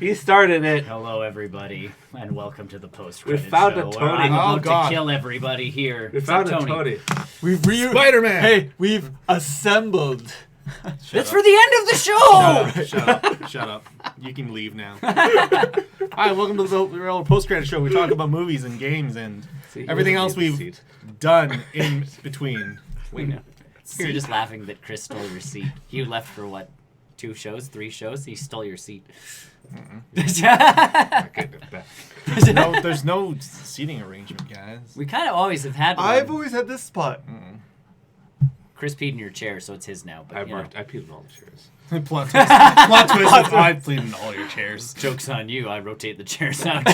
He started it. Hello, everybody, and welcome to the post. We found show a where Tony. I'm Oh, about God. to kill everybody here. We Except found a Tony. We've Spider-Man. Hey, we've assembled. That's for the end of the show. Shut up. You can leave now. Hi, welcome to the post-credit show. We talk about movies and games and everything else we've done in between. Wait, no. You're just laughing that Chris stole your seat. You left for what? 2 shows? 3 shows? He stole your seat. No, there's no seating arrangement, guys. We kind of always have had one. I've always had this spot. Chris peed in your chair, so it's his now. But I peed in all the chairs. Plot twist. Plot twist. I've played in all your chairs. Joke's on you. I rotate the chairs out.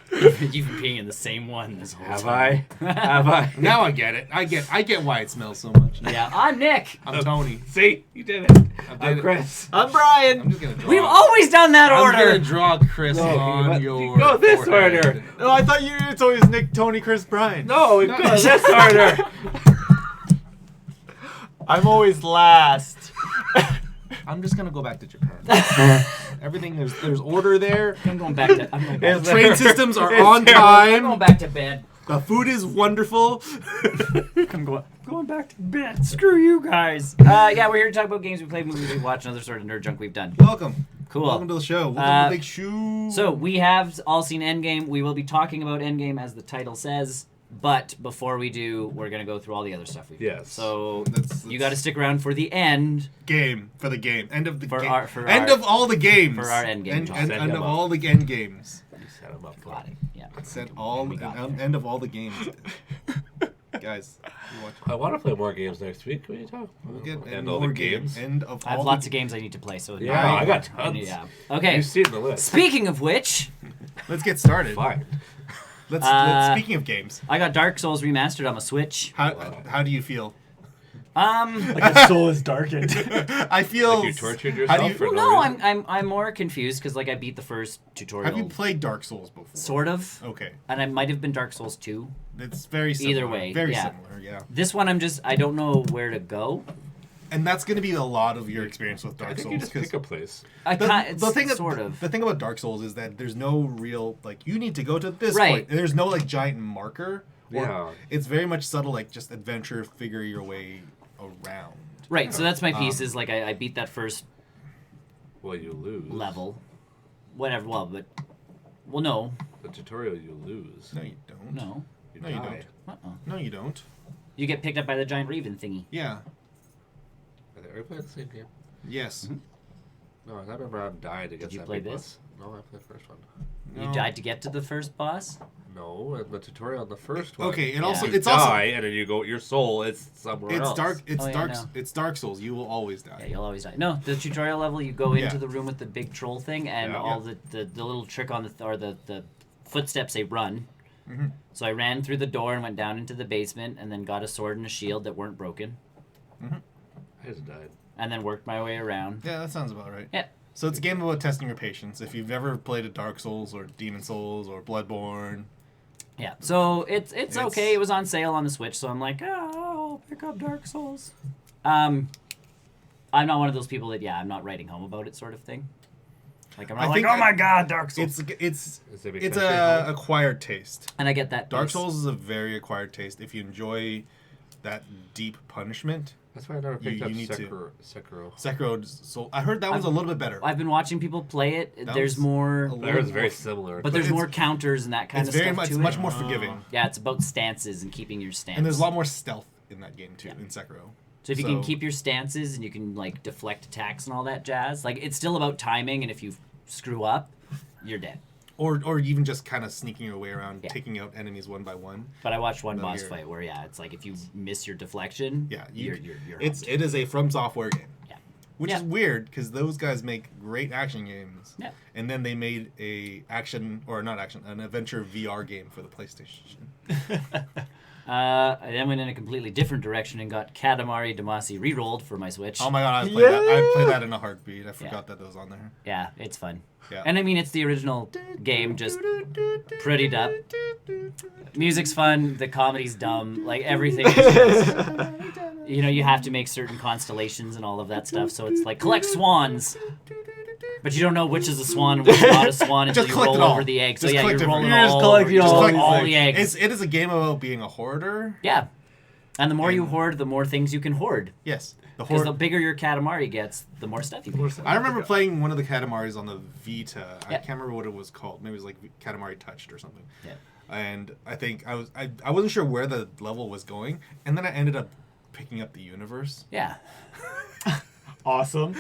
You've been peeing in the same one this whole time. Have I? Now I get it. I get why it smells so much. Yeah, I'm Nick. I'm Tony. See, you did it. I'm Chris. I'm Brian. I'm just gonna draw. We've always done that I'm order. gonna draw Chris No, on you your. go this forehead. order. No, I thought it's always Nick, Tony, Chris, Brian. No, it goes this order. I'm always last. I'm just gonna go back to Japan. Everything there's order there. I'm going back to. I'm going back, Train systems are on I'm time. going back to bed. The food is wonderful. I'm going back to bed. Screw you guys. Yeah, we're here to talk about games we played, movies we watched, and other sort of nerd junk we've done. Welcome. Cool. Welcome to the show. Welcome to Big Shoe. So we have all seen Endgame. We will be talking about Endgame as the title says. But before we do, we're going to go through all the other stuff we've done. So you got to stick around for the end. Game. For the game. End of the game. End of all the games. For our Endgame talk. End of all the end games. You set him up. Got it. Yeah. Said all. End of all the games. Guys, you watch. I want to play more games next week. Can we talk? We'll get and all the games. End of I have all lots the of games I need to play. So Yeah, I got tons. Yeah. Okay. You've seen the list. Speaking of which, Let's get started. Fine. Let's speaking of games, I got Dark Souls remastered on my Switch. how do you feel? Like his soul is darkened. I feel. Like you tortured How do yourself you- for Well, no no, reason? I'm more confused because like I beat the first tutorial. Have you played Dark Souls before? Sort of. Okay. And I might have been Dark Souls 2. It's very similar. Either way, Very yeah. similar, yeah. This one I don't know where to go. And that's going to be a lot of your experience with I Dark think Souls. you just 'cause pick a place. the thing sort of. The thing about Dark Souls is that there's no real, like, you need to go to this Right. point. And there's no, like, giant marker. Yeah. It's very much subtle, like, just adventure, figure your way around. Right, so that's my piece is like I beat that first Well, you lose. level. Whatever, well, no. The tutorial, you lose. No, you don't. No. You No, you die. don't. Uh-uh. No, you don't. You get picked up by the giant Raven thingy. Yeah. Are they playing the same game? Yes. No, I remember I died to get you that play big this? boss. No, I played the first one. No. You died to get to the first boss? No, in the tutorial on the first one. Okay, and Yeah. also You it's die, also and then you go. Your soul is somewhere it's else. dark. It's Oh, yeah, dark. no. It's Dark Souls. You will always die. Yeah, you'll always die. No, the tutorial level, you go into Yeah. the room with the big troll thing, and Yeah. all the little trick on the footsteps they run. Mhm. So I ran through the door and went down into the basement, and then got a sword and a shield that weren't broken, I just died. and then worked my way around. Yeah, that sounds about right. Yeah. So it's a game about testing your patience. If you've ever played a Dark Souls or Demon Souls or Bloodborne, Yeah, so it's okay. It was on sale on the Switch, so I'm like, I'll pick up Dark Souls. I'm not one of those people that, I'm not writing home about it sort of thing. Like, I'm not like, oh my god, Dark Souls. it's Is it it's because you're a home? acquired taste. And I get that. Dark piece. Souls is a very acquired taste. If you enjoy that deep punishment, That's why I never picked you up need to- Sekiro. Sekiro. So I heard that one's a little bit better. I've been watching people play it. That There's was more, a little That was more- very similar. but there's it's- more counters and that kind It's of very stuff much to much it. more forgiving, Yeah, it's about stances and keeping your stance. and there's a lot more stealth in that game too Yeah. in Sekiro. So if you can keep your stances and you can like deflect attacks and all that jazz, like it's still about timing. And if you screw up, you're dead. or even just kind of sneaking your way around, Yeah. taking out enemies one by one. But I watched one No, boss you're- fight where it's like if you miss your deflection, Yeah, you're it humped. is a From Software game. Yeah. Which Yeah. is weird because those guys make great action games. Yeah. And then they made an adventure VR game for the PlayStation. I then went in a completely different direction and got Katamari Damacy re-rolled for my Switch. Oh my god, I played that. I played that in a heartbeat. I forgot that was on there. Yeah, it's fun. Yeah. And I mean, it's the original game, just prettied up. Music's fun. The comedy's dumb. Like everything is just, you have to make certain constellations and all of that stuff. So it's like collect swans. But you don't know which is a swan and which is not a swan until Just you collect roll it all. over the egg. So Just yeah, collect you're it. rolling You're just all, collecting you're just all collecting these all the eggs. It is a game about being a hoarder. Yeah. And the more you And- hoard, the more things you can hoard. Yes. The Because the hoard. bigger your Katamari gets, the more stuff you can. I remember playing one of the Katamaris on the Vita. I Yeah. can't remember what it was called. Maybe it was like Katamari Touched or something. Yeah. And I think I wasn't sure where the level was going, and then I ended up picking up the universe. Yeah. Awesome.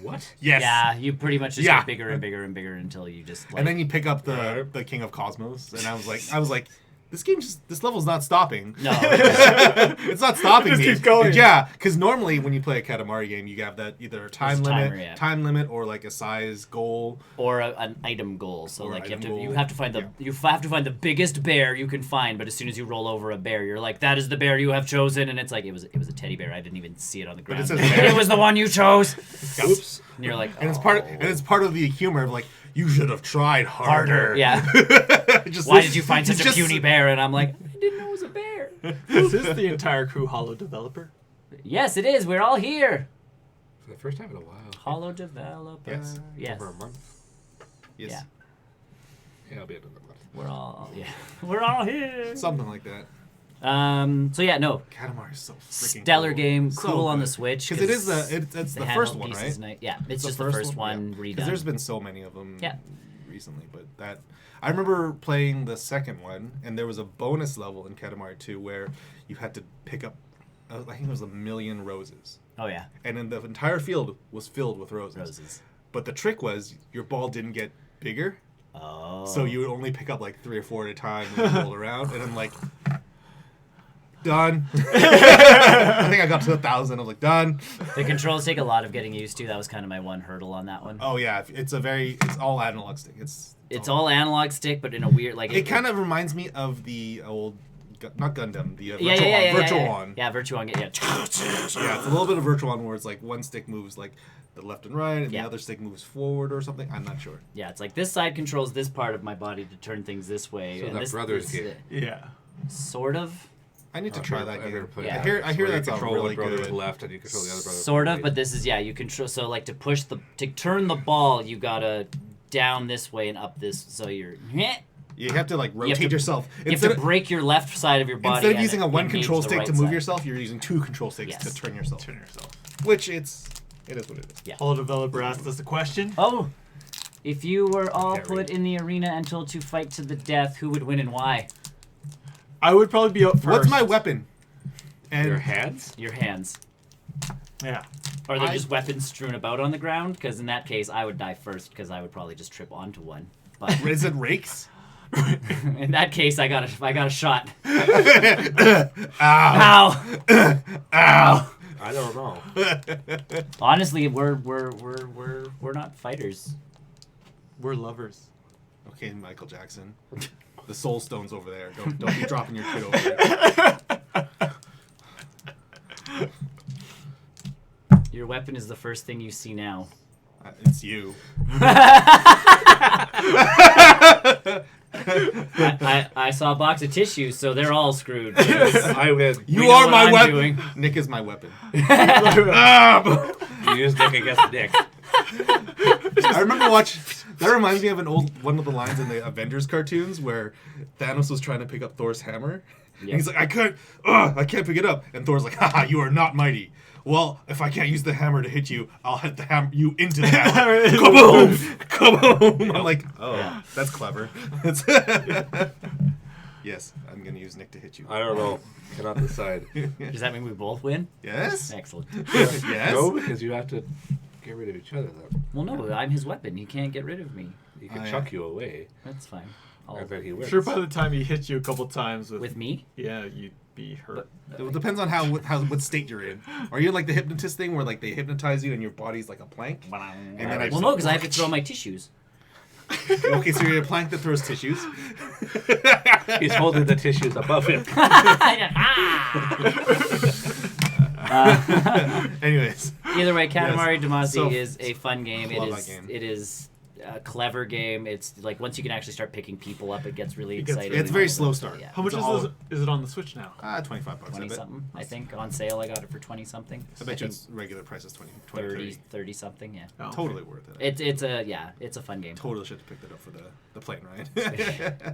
What? Yes. Yeah, you pretty much just Yeah. get bigger and bigger and bigger until you just like... And then you pick up the King of Cosmos, and I was like, this level's not stopping. No. It's not stopping It just me. keeps going. Yeah, because normally when you play a Katamari game, you have that either a time timer, limit, yeah. or like a size goal. Or an item goal. So Or like item you goal. have to find the biggest bear you can find. But as soon as you roll over a bear, you're like, that is the bear you have chosen. And it's like it was a teddy bear. I didn't even see it on the ground. it says bear. It was the one you chose. Oops. And you're like, And it's "Oh." part of the humor of like, you should have tried harder. Yeah. Just- Why did you find such a just- puny bear? And I'm like, I didn't know it was a bear. Is this the entire crew Hollow developer? Yes, it is. We're all here. For the first time in a while. Hollow developer. Yes. Yes. Over a month. Yes. Yeah. Yeah, it'll be another month. We're all here. Something like that. So yeah, no. Katamari is so freaking Stellar cool. game, So cool on the good. Switch. Because it is it's the first handheld one, piece right? is nice. Yeah, it's The just the first one redone. Because there's been so many of them Yeah. recently, but that I remember playing the second one, and there was a bonus level in Katamari 2 where you had to pick up, I think it was 1,000,000 roses, Oh yeah, and then the entire field was filled with roses. roses. But the trick was your ball didn't get bigger, Oh. so you would only pick up like 3 or 4 at a time and roll around, and I'm like, done. I think I got to 1,000. I was like, done. The controls take a lot of getting used to. That was kind of my one hurdle on that one. Oh yeah, it's all analog stick. It's all analog stick, but in a weird like. It kind of reminds me of the old, not Gundam, the yeah, yeah, Virtual On. Yeah, Virtual On. Yeah. Yeah, it's a little bit of Virtual On where it's like one stick moves like the left and right, and Yeah. the other stick moves forward or something. I'm not sure. Yeah, it's like this side controls this part of my body to turn things this way. So and that this, brother's this, game. Yeah. Sort of. I need to try that game. Yeah. I hear Where that's you a control really one brother good. with left and you control the other brother. Sort with of, right. but this is you control. So like to turn the ball, you gotta down this way and up this. So you're. You have to like rotate to- yourself. You have to break your left side of your body. Instead of and using a one engage control the stick right to move side. yourself, you're using 2 control sticks Yes. to turn yourself. Turn yourself. Which it is what it is. Yeah. Hollow developer asked us a question. Oh, if you were all Harry. put in the arena and told to fight to the death, who would win and why? I would probably be up first. What's my weapon? And Your hands? Your hands. Yeah. Are there I- just weapons strewn about on the ground? Because in that case, I would die first because I would probably just trip onto one. But is it rakes? in that case, I got a shot. Ow! Ow! Ow! I don't know. Honestly, we're not fighters. We're lovers. Okay, Michael Jackson. The soul stone's over there. Don't be dropping your kid over there. Your weapon is the first thing you see now. It's you. I saw a box of tissues, so they're all screwed. I win. You know are what my I'm weapon. doing. Nick is my weapon. You use Nick against Nick. I remember watching. That reminds me of one of the lines in the Avengers cartoons where Thanos was trying to pick up Thor's hammer. And Yeah. he's like, I can't pick it up. And Thor's like, haha, you are not mighty. Well, if I can't use the hammer to hit you, I'll hit the you into the hammer. Kaboom! Kaboom! I'm like, oh, Yeah. that's clever. Yes, I'm gonna use Nick to hit you. I don't know. Cannot decide. Does that mean we both win? Yes. Excellent. Yes. No, because you have to get rid of each other then. Well, no, I'm his weapon. He can't get rid of me. He can Oh, yeah. chuck you away. That's fine. I bet he wins. Sure, by the time he hits you a couple times With me? yeah, you'd be hurt. It depends on what state you're in. Are you in like the hypnotist thing where like they hypnotize you and your body's like a plank? And then I Well, no, because I have to throw my tissues. Okay, so you're a plank that throws tissues. He's holding the tissues above him. Anyways, Either way, Katamari Yes. Damacy So- is a fun game. Love It that is. game. It is. a clever game. It's like once you can actually start picking people up, it gets really It gets- exciting. it's and very all of slow that, start. So, yeah. How much It's all- is it on the Switch now? $25, I 20 bet. something, I think. On sale, I got it for 20 something. I bet you think its regular price is 20, 30, 30 something, yeah. Oh, okay. Totally worth it. It's a fun game. Totally should have picked it up for the plane ride.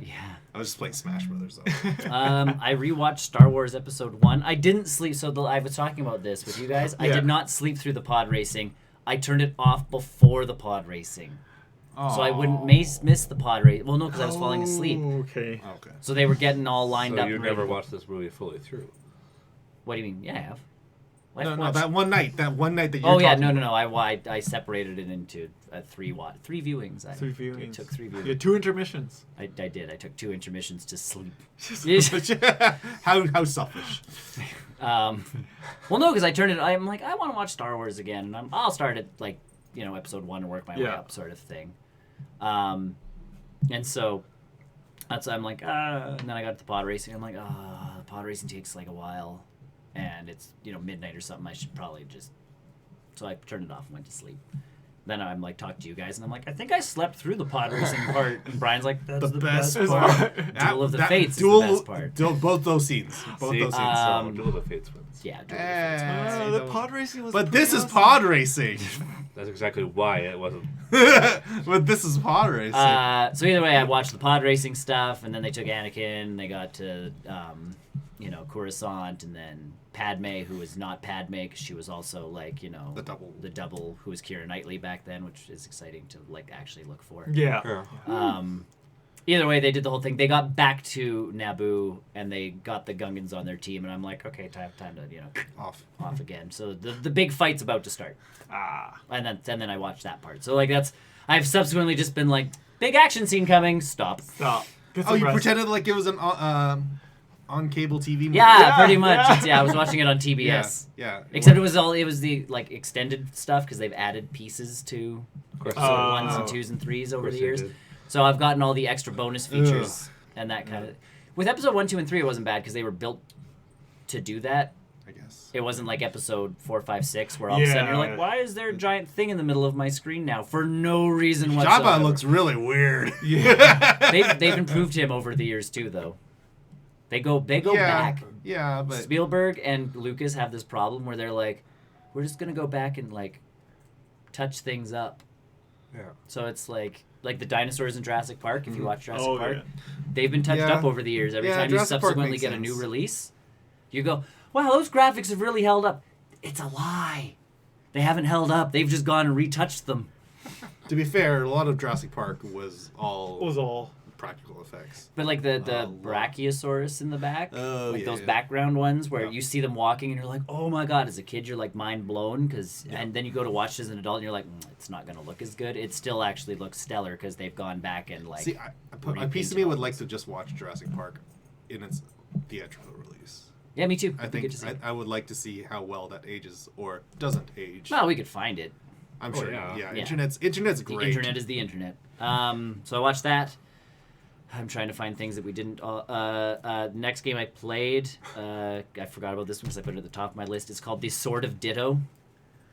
Yeah. I was just playing Smash Brothers though. I rewatched Star Wars Episode 1. I didn't sleep, so I was talking about this with you guys. I Yeah. did not sleep through the pod racing. I turned it off before the pod racing. So I wouldn't miss the pod race. Well, no, because I was falling asleep. Okay. Okay. So they were getting all lined So up. you and never ready to- watched this movie fully through. What do you mean? Yeah, I have. No, I've no, watched- that one night that you're Oh yeah, talking no. I separated it into three viewings. 3 viewings. I took 3 You viewings. had 2 intermissions. I did. I took 2 intermissions to sleep. how selfish. Well, no, because I turned it. I'm like, I want to watch Star Wars again, and I'll start at like Episode 1 and work my way Yeah. up, sort of thing. And so I'm like, and then I got to the pod racing. I'm like, the pod racing takes like a while, and it's midnight or something. I should probably just. So I turned it off and went to sleep. Then I'm like talking to you guys, and I'm like, I think I slept through the pod racing part. And Brian's like, that's the best part. Duel of the Fates is the best part. Both those scenes. Both See? those scenes. Um, Duel of the Fates wins. Yeah, Duel of the Fates. Eh, the pod racing was. but pretty this is awesome. pod racing. That's exactly why it wasn't. But this is pod racing. So either way, I watched the pod racing stuff, and then they took Anakin, and they got to, Coruscant, and then Padme, who was not Padme, because she was also like, the double. who was Keira Knightley back then, which is exciting to like actually look for. Yeah. Either way, they did the whole thing. They got back to Naboo, and they got the Gungans on their team, and I'm like, okay, time to off again. So the big fight's about to start. And then I watched that part. So like I've subsequently just been like, big action scene coming. Stop. Stop. Get Oh, you some rest. pretended like it was an on cable TV movie. Yeah, Yeah, pretty much. yeah. I was watching it on TBS. Yeah. Except it was the like extended stuff because they've added pieces to episode 1s and 2s and 3s over the years. So I've gotten all the extra bonus features and that kind of. With episode 1, 2, and 3, it wasn't bad because they were built to do that. I guess. It wasn't like episode 4, 5, 6 where all of a sudden you're like, why is there a giant thing in the middle of my screen now for no reason whatsoever? Jabba looks really weird. They've improved him over the years too, though. They go back. Yeah, but Spielberg and Lucas have this problem where they're like, we're just gonna go back and like touch things up. Yeah. So it's like the dinosaurs in Jurassic Park. If you watch Jurassic Oh, Park, yeah. they've been touched Yeah. up over the years. Every Yeah, time you Jurassic Park subsequently makes get a new sense. release, you go, wow, those graphics have really held up. It's a lie. They haven't held up. They've just gone and retouched them. to be fair, a lot of Jurassic Park was all practical effects. But like the Oh, Brachiosaurus in the back, Oh, like yeah, those yeah. background ones where Yeah. you see them walking and you're like, oh my god! As a kid, you're like mind blown and then you go to watch it as an adult and you're like, it's not gonna look as good. It still actually looks stellar because they've gone back and like. See, a piece of me would like to just watch Jurassic Park in its theatrical release. Yeah, me too. I It'd be think good to see. I would like to see how well that ages or doesn't age. Well, we could find it. I'm Oh, sure. yeah. Yeah. Yeah. Internet's The great. internet is the internet. So I watched that. I'm trying to find things that we didn't. Next game I played, I forgot about this one because I put it at the top of my list. It's called The Sword of Ditto,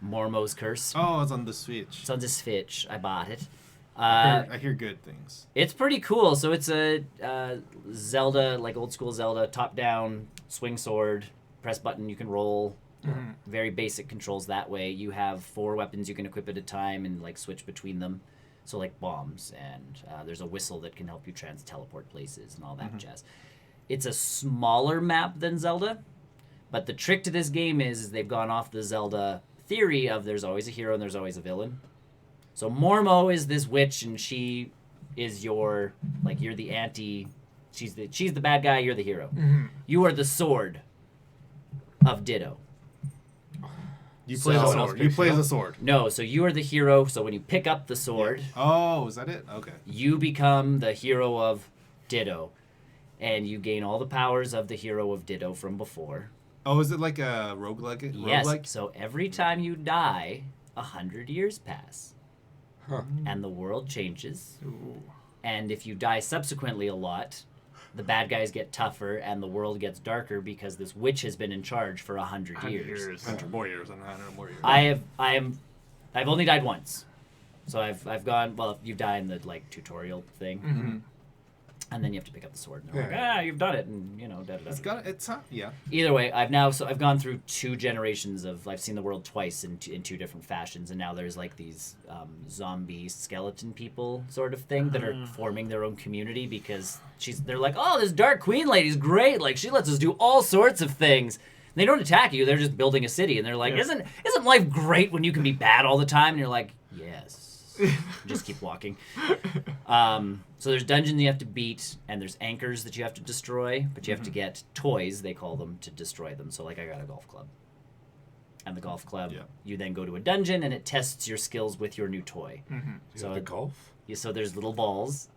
Mormo's Curse. Oh, it's on the Switch. It's on the Switch. I bought it. I hear good things. It's pretty cool. So it's a Zelda, like old school Zelda, top down, swing sword, press button, you can roll. Very basic controls that way. You have 4 weapons you can equip at a time and like switch between them. So like bombs, and there's a whistle that can help you teleport places and all that jazz. It's a smaller map than Zelda, but the trick to this game is they've gone off the Zelda theory of there's always a hero and there's always a villain. So Mormo is this witch, and she is you're the anti. She's the bad guy. You're the hero. You are the sword of Ditto. You play So- the Someone sword. else You picks play it the up? sword. No, so you are the hero. So when you pick up the sword, Oh, is that it? Okay. you become the hero of Ditto, and you gain all the powers of the hero of Ditto from before. Oh, is it like a roguelike? Yes. Roguelike? So every time you die, 100 years pass, and the world changes. And if you die subsequently a lot, the bad guys get tougher and the world gets darker because this witch has been in charge for 100 years. 100 more years and 100 more years. I've only died once. So I've gone. Well, you die in the like tutorial thing, Mm-hmm. and then you have to pick up the sword. And they're Yeah. like, you've done it, and you know, da da da. It's not. Yeah. Either way, I've gone through 2 generations of. I've seen the world twice in 2 different fashions, and now there's like these zombie skeleton people sort of thing that are forming their own community because they're like, oh, this Dark Queen lady's great. Like she lets us do all sorts of things. And they don't attack you. They're just building a city, and they're like, isn't life great when you can be bad all the time? And you're like, yes. Just keep walking. So there's dungeons you have to beat, and there's anchors that you have to destroy, but you have to get toys, they call them, to destroy them. So like I got a golf club. And the golf club, you then go to a dungeon, and it tests your skills with your new toy. So the golf. So there's little balls,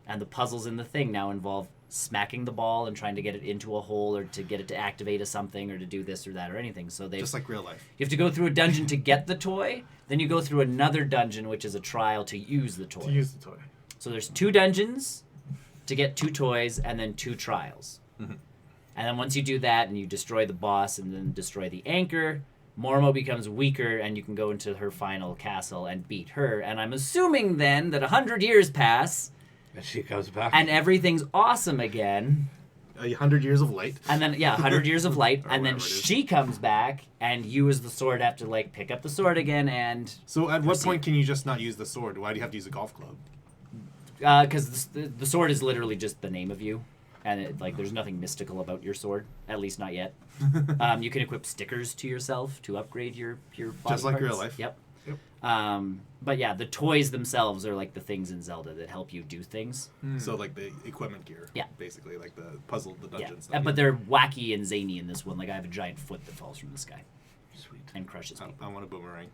and the puzzles in the thing now involve smacking the ball and trying to get it into a hole or to get it to activate a something or to do this or that or anything. So they Just like real life. you have to go through a dungeon to get the toy, then you go through another dungeon, which is a trial to use the toy. To use the toy. So there's 2 dungeons to get 2 toys, and then 2 trials. And then once you do that, and you destroy the boss, and then destroy the anchor, Mormo becomes weaker, and you can go into her final castle and beat her. And I'm assuming then that 100 years pass, And she comes back. and everything's awesome again. 100 years of light. And then 100 years of light, and then whatever it is. she comes back, and you as the sword have to like pick up the sword again, and So at what Proceed. point can you just not use the sword? Why do you have to use a golf club? because the sword is literally just the name of you, and like there's nothing mystical about your sword, at least not yet. You can equip stickers to yourself to upgrade your body Just like parts. real life. Yep. Yep. But yeah, the toys themselves are like the things in Zelda that help you do things. So like the equipment gear. Yeah. Basically, like the puzzle, the Yeah, dungeon stuff. but they're wacky and zany in this one. Like I have a giant foot that falls from the sky Sweet. and crushes people. I want a boomerang.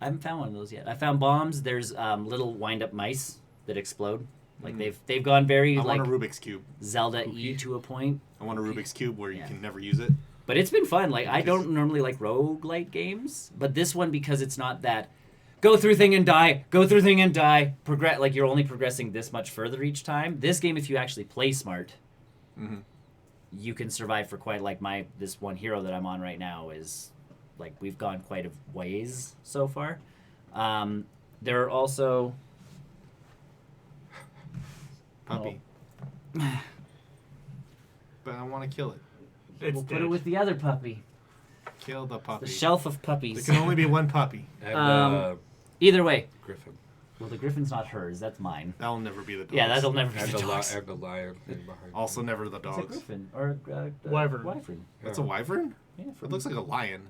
I haven't found one of those yet. I found bombs. There's little wind-up mice that explode. Like they've gone very I like want a Rubik's Cube. Zelda-y to a point. I want a Rubik's Cube where you Yeah. can never use it. But it's been fun. Like I don't normally like roguelite games, but this one, because it's not that go through thing and die, go through thing and die, progress, like you're only progressing this much further each time. This game, if you actually play smart, you can survive for quite like this one hero that I'm on right now is like we've gone quite a ways so far. There are also Puppy. But I want to kill it. It's we'll dead. put it with the other puppy, Kill the puppy. the shelf of There puppies. can only be one puppy. And Either way, Griffin. well, the griffin's not hers. That's mine. That'll never be the dogs. Yeah, that'll never be And the the, dogs. and the lion thing behind Also him. never the It's a dogs. griffin or Wyvern. Wyvern. That's a wyvern? Yeah, It from, looks like a lion.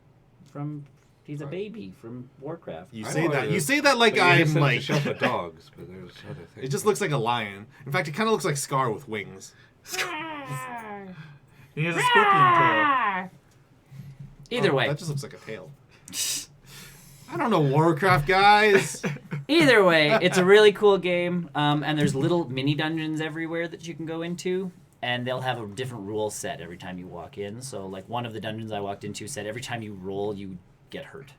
he's a baby from Warcraft. You I say know that. it You is. say that like But you I'm just said like. to shelf of dogs, but there's other things. It just looks like a lion. In fact, it kind of looks like Scar with wings. He has a scorpion tail. Either Oh, way, that just looks like a tail. I don't know Warcraft, guys. either way, it's a really cool game. And there's little mini dungeons everywhere that you can go into, and they'll have a different rule set every time you walk in. So, like one of the dungeons I walked into said every time you roll, you get hurt.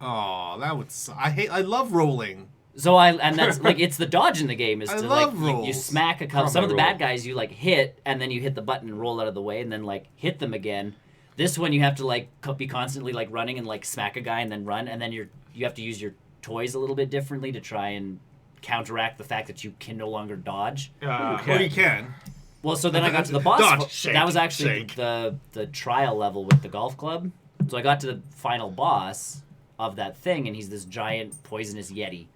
Oh, that would. I love rolling. So and that's like it's the dodge in the game is I to love like you rolls. smack a couple. Combat Some of the bad roll. guys you like hit and then you hit the button and roll out of the way and then like hit them again. This one you have to like be constantly like running and like smack a guy and then run, and then you have to use your toys a little bit differently to try and counteract the fact that you can no longer dodge. Well, you can. Well, so then I got to the boss. Dodge, shake, that was actually shake. the trial level with the golf club. So I got to the final boss of that thing, and he's this giant poisonous yeti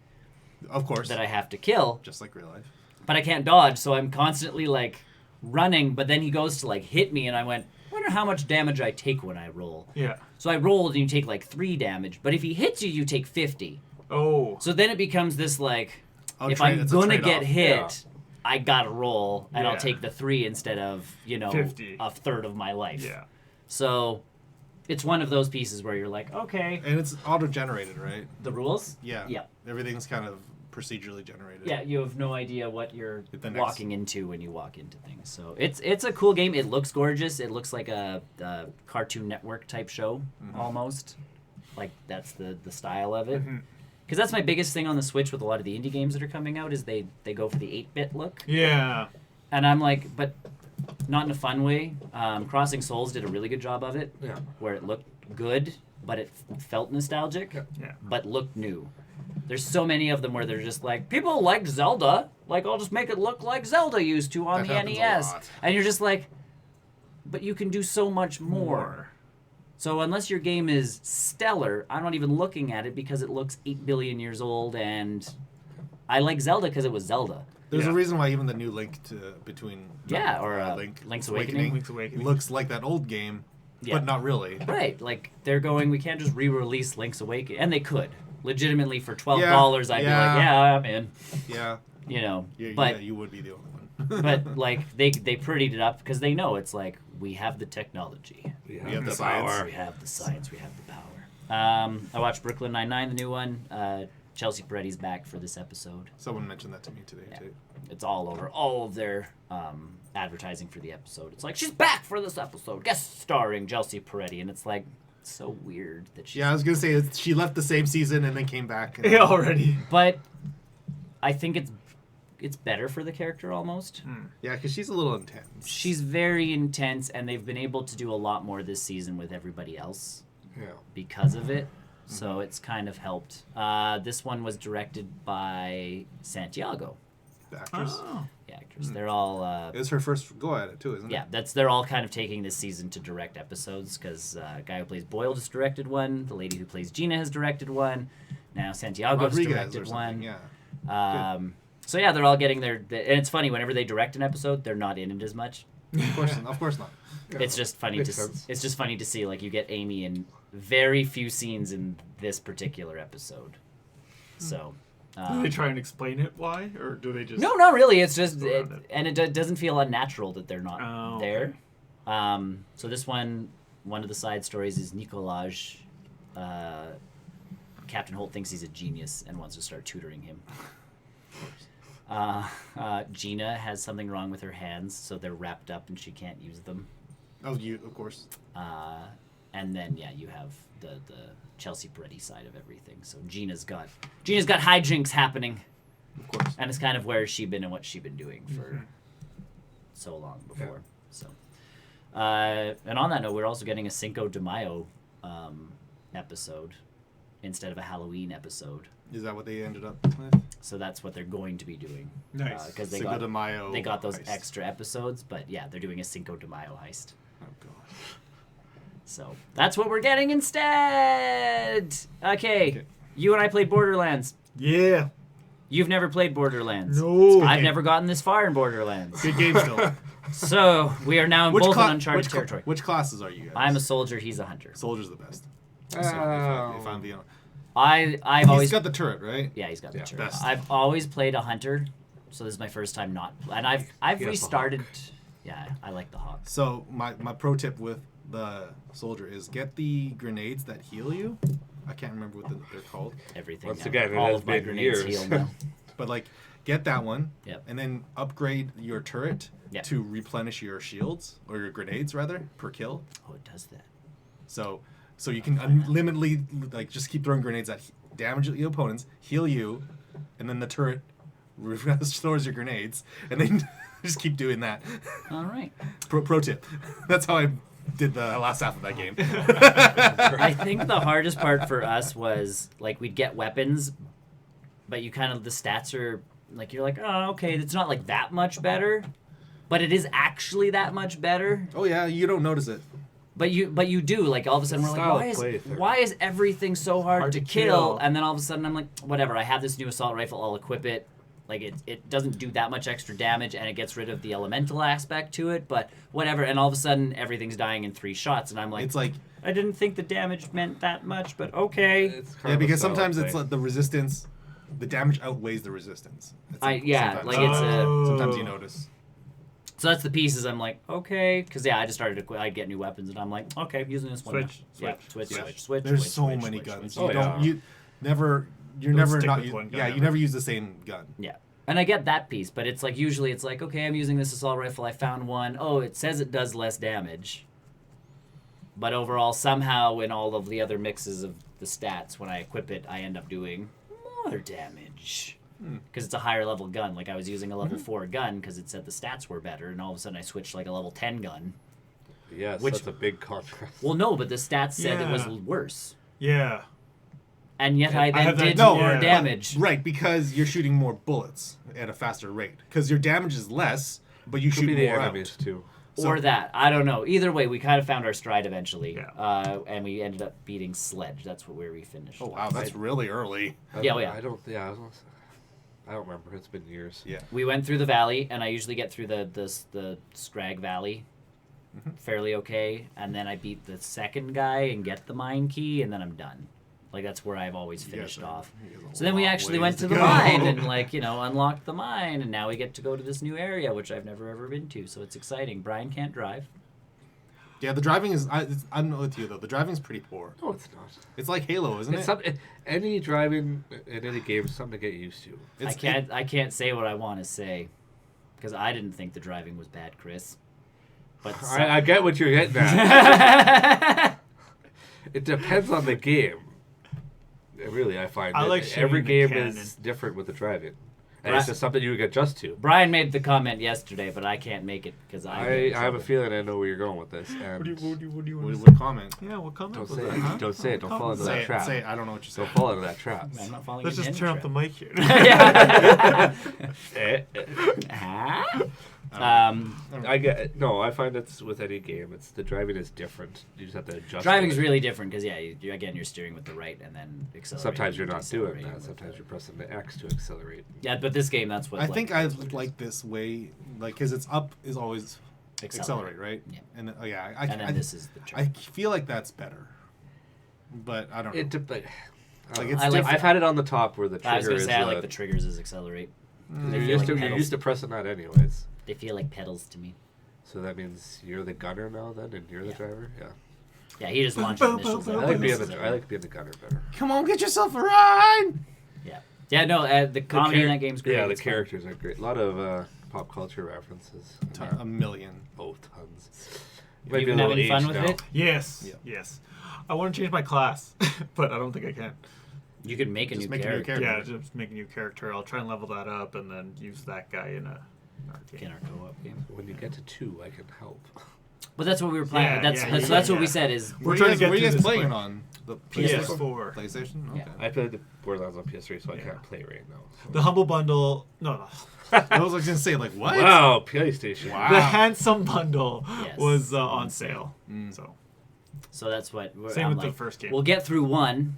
Of course. that I have to kill. Just like real life. But I can't dodge, so I'm constantly like running. But then he goes to like hit me, and I went, I wonder how much damage I take when I roll. Yeah. So I rolled, and you take like 3 damage. But if he hits you, you take 50. Oh. So then it becomes this like, Oh, if trade- I'm it's a gonna trade-off. get hit, Yeah. I gotta roll, and I'll Yeah. take the 3 instead of 50. a third of my life. Yeah. So it's one of those pieces where you're like, okay, And it's auto-generated, right? the rules. Yeah. Yeah. Everything's kind of procedurally generated. Yeah, you have no idea what you're The next- walking into when you walk into things. So it's a cool game. It looks gorgeous. It looks like a Cartoon Network type show almost. Like that's the style of it. Because that's my biggest thing on the Switch with a lot of the indie games that are coming out is they go for the 8-bit look. Yeah. And I'm like, but not in a fun way. Crossing Souls did a really good job of it, Yeah. where it looked good, but it felt nostalgic, Yeah. but looked new. There's so many of them where they're just like, people like Zelda. Like, I'll just make it look like Zelda used to on That the happens a NES. lot. And you're just like, but you can do so much more. So unless your game is stellar, I'm not even looking at it because it looks 8 billion years old, and I like Zelda because it was Zelda. There's a Yeah. reason why even the new Link to between Link's Awakening. Link's Awakening. looks like that old game, Yeah. but not really. Right, like they're going, we can't just re-release Link's Awakening, and they could legitimately for $12. I'd be like, yeah, I'm in. Yeah, You know, yeah, but you would be the only one. but like they prettied it up because they know it's like we have the technology, We We have the the science. power. we have the science, we have the power. I watched Brooklyn Nine-Nine, the new one. Chelsea Peretti's back for this episode. Someone mentioned that to me today Yeah. too. It's all over all of their advertising for the episode. It's like, she's back for this episode, guest starring Chelsea Peretti, and it's like so weird that she's. Yeah, I was gonna say she left the same season and then came back. And Yeah, already. But I think it's better for the character almost. Yeah, because she's a little intense. She's very intense, and they've been able to do a lot more this season with everybody else Yeah. because of it. So it's kind of helped. This one was directed by Santiago, The actress. Oh. the actress. They're all It was her first go at it too, isn't yeah. it? They're all kind of taking this season to direct episodes because guy who plays Boyle just directed one. The lady who plays Gina has directed one. Now Santiago's Rodriguez directed or something. one. Yeah. So yeah, they're all getting their. And it's funny whenever they direct an episode, they're not in it as much. Of course not. It's just funny Makes to. sense. It's just funny to see like you get Amy in very few scenes in this particular episode. So. Do they try and explain it why, or do they just? No, not really. It's just, Go around it. and it doesn't feel unnatural that they're not Oh, there. So this one of the side stories is Nicolaj. Captain Holt thinks he's a genius and wants to start tutoring him. Gina has something wrong with her hands, so they're wrapped up and she can't use them. Oh, you of course. And then you have the Chelsea Peretti side of everything. So Gina's got hijinks happening. Of course. And it's kind of where she's been and what she's been doing for so long before. So, and on that note, we're also getting a Cinco de Mayo episode instead of a Halloween episode. Is that what they ended up with? So that's what they're going to be doing. Nice. Because they Cinco got de Mayo they got those heist. extra episodes, but yeah, they're doing a Cinco de Mayo heist. Oh god. So that's what we're getting instead. Okay. You and I played Borderlands. Yeah. You've never played Borderlands. No. I've never gotten this far in Borderlands. Good game still. So we are now in both in uncharted which territory. Which classes are you guys? I'm a soldier. He's a hunter. soldier's the best. Oh. If I'm being honest. I've He's always got the turret, right? yeah he's got the turret. best. I've always played a hunter, so this is my first time not. And I've He has the restarted. hawk. Yeah, I like the hawk. So my pro tip with the soldier is get the grenades that heal you. I can't remember what they're called, Everything. Once now. again, it all has of my been grenades years. heal now. but like get that one, Yep. and then upgrade your turret Yep. to replenish your shields or your grenades rather per kill. Oh, it does that. So you can unlimitedly like just keep throwing grenades that damage your opponents, heal you, and then the turret restores your grenades, and then just keep doing that. All right. Pro tip. That's how I did the last half of that game. I think the hardest part for us was like we'd get weapons, but you kind of the stats are like you're like, oh, okay, it's not like that much better, but it is actually that much better. Oh yeah, you don't notice it. But you do like all of a sudden we're like, Style why of playthrough. why is everything so hard Hard to to kill? kill. And then all of a sudden I'm like, whatever. I have this new assault rifle. I'll equip it. Like it doesn't do that much extra damage, and it gets rid of the elemental aspect to it. But whatever. And all of a sudden everything's dying in 3 shots, and I'm like, It's like I didn't think the damage meant that much, but okay. It's kind yeah, of a because style sometimes it's thing. like the resistance, the damage outweighs the resistance. It's Sometimes sometimes, it's sometimes you notice. so that's the pieces. I'm like, okay, because I just started to I'd get new weapons, and I'm like, okay, using this one. now. Switch, Yeah, switch, switch. There's switch, so switch, many switch, guns. switch. You Oh, don't yeah. you never you're Don't never stick not with one gun yeah you ever. never use the same gun. Yeah. And I get that piece, but it's like usually it's like, okay, I'm using this assault rifle. I found one. Oh, it says it does less damage. But overall, somehow in all of the other mixes of the stats, when I equip it, I end up doing more damage. Because it's a higher level gun. Like I was using a level 4 gun because it said the stats were better, and all of a sudden I switched like a level 10 gun. Yes, which- that's a big contrast. Well, no, but the stats said it was Yeah. worse. Yeah. And yet I then have that did too, more yeah. damage. Right, because you're shooting more bullets at a faster rate. Because your damage is less, but you Could shoot be the more enemies out. too. Or that. I don't know. Either way, we kind of found our stride eventually. Yeah. And we ended up beating Sledge. That's where we finished. Oh wow, that's really early. Yeah, oh, yeah. I don't. Yeah, I don't remember. It's been years. Yeah. We went through the valley, and I usually get through the Scrag Valley fairly okay. And then I beat the second guy and get the mine key, and then I'm done. Like, that's where I've always finished Yes, off. there's a So then we lot actually ways went to the go. mine and, like, unlocked the mine, and now we get to go to this new area, which I've never ever been to, so it's exciting. Brian can't drive. Yeah, the driving is. I'm not with you though. The driving's pretty poor. No, it's not. It's like Halo, isn't It's it? any driving in any game is something to get used to. I can't say what I want to say, because I didn't think the driving was bad, Chris. But I get what you're getting at. It depends on the game. Really, I find I that like every shooting the game cannon. is different with the driving. And it's just something you would adjust to. Brian made the comment yesterday, but I can't make it because I have a feeling I know where you're going with this. And What do you want to What comment? Yeah, what comment don't was say that? it. Huh? Don't say it. Don't fall into Say that it. trap. Say it. I don't know what you're saying. Don't fall into that trap. I'm not falling Let's into just any turn up the trap. mic here. Huh? I get no. I find it's with any game. It's the driving is different. You just have to adjust. Driving's to it. really different because you're steering with the right and then accelerating. Sometimes you're and not doing decelerating that. with Sometimes the- you're pressing the X to accelerate. Yeah, but this game, that's what I think I that's what it is. like this way, like, because it's up is always accelerate, right? Yeah. And then, yeah, And then this is the I trick. feel like that's better, but I don't know. It depends. Like, it's I like I've had it on the top where the trigger I was gonna is. say I like the triggers as accelerate. They You're feel like used pedals. to pressing that anyways. They feel like pedals to me. So that means you're the gunner now, then, and you're the Yeah. driver. Yeah. Yeah, he just launches missiles. I out. like being the gunner better. Come on, get yourself a ride. Yeah. Yeah. No, the comedy in that game's great. Yeah, the It's fun. characters are great. A lot of pop culture references. A million. Oh, tons. You Might be been a little having fun aged with now. it? Yes. Yeah. Yes. I want to change my class, but I don't think I can. You could make a Just new make a new character. character. Yeah, just make a new character. I'll try and level that up and then use that guy in our In game. our co-op game. When you get to 2, I can help. But that's what we were playing. Yeah, that's yeah, that's, yeah, that's what we yeah. said is We're trying to get Where are you through guys this playing quick. on? The PS4. PlayStation? Okay. Yeah. I played the Borderlands on PS3, so I Yeah. can't play right now. So. The Humble Bundle. No. I was gonna say, like, what? Wow, PlayStation. Wow. The Handsome Bundle Yes. was on sale. Mm. So that's what we're, Same I'm with the like, first game. We'll get through one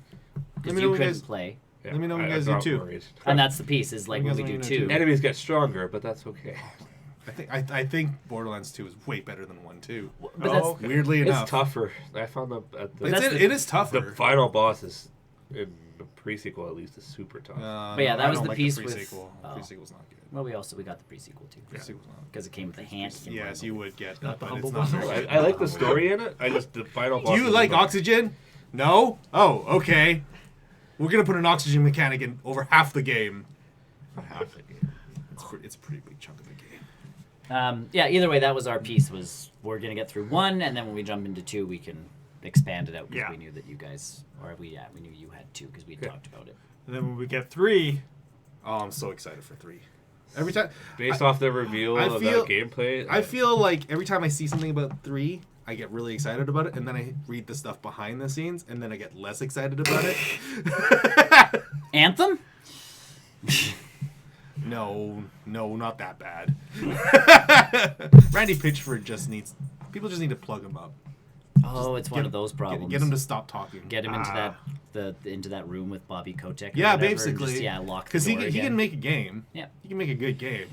because Let me you know when you couldn't guys- play, Yeah, Let me know when you I'm guys do not 2. worried. and that's the piece is like You when guys we do want to do two. Enemies get stronger, but that's okay. I think Borderlands 2 is way better than 1 too. But that's okay. Weirdly enough, It's tougher. I found It is tougher. the final boss is in the pre-sequel at least is super tough. But yeah, that I was don't the like piece the with- pre-sequel. oh. Pre-sequel's not good. well, we got the pre-sequel too Pre-sequel's not because it came with a hand. Yes, you would get Not the but humble it's not bundle. very I like the story in it. I just the final boss. Do you is like annoying. oxygen? No? Oh, okay. We're gonna put an oxygen mechanic in over half the game. Half the game. It's a pretty big chunk of the game. Yeah. Either way, that was our piece. Was we're gonna get through one, and then when we jump into two, we can expand it out because Yeah. we knew that you guys, or we knew you had two because we Yeah. talked about it. and then when we get 3, Oh, I'm so excited for 3. Every time Based off the reveal I of feel- that gameplay, I feel like every time I see something about 3, I get really excited about it, and then I read the stuff behind the scenes, and then I get less excited about it. Anthem. No, not that bad. Randy Pitchford people just need to plug him up. Oh, it's one of those problems. Get him to stop talking. Get him into into that room with Bobby Kotick. or Yeah, whatever, and basically. just, lock the Because he door can again. make a game. Yeah. He can make a good game.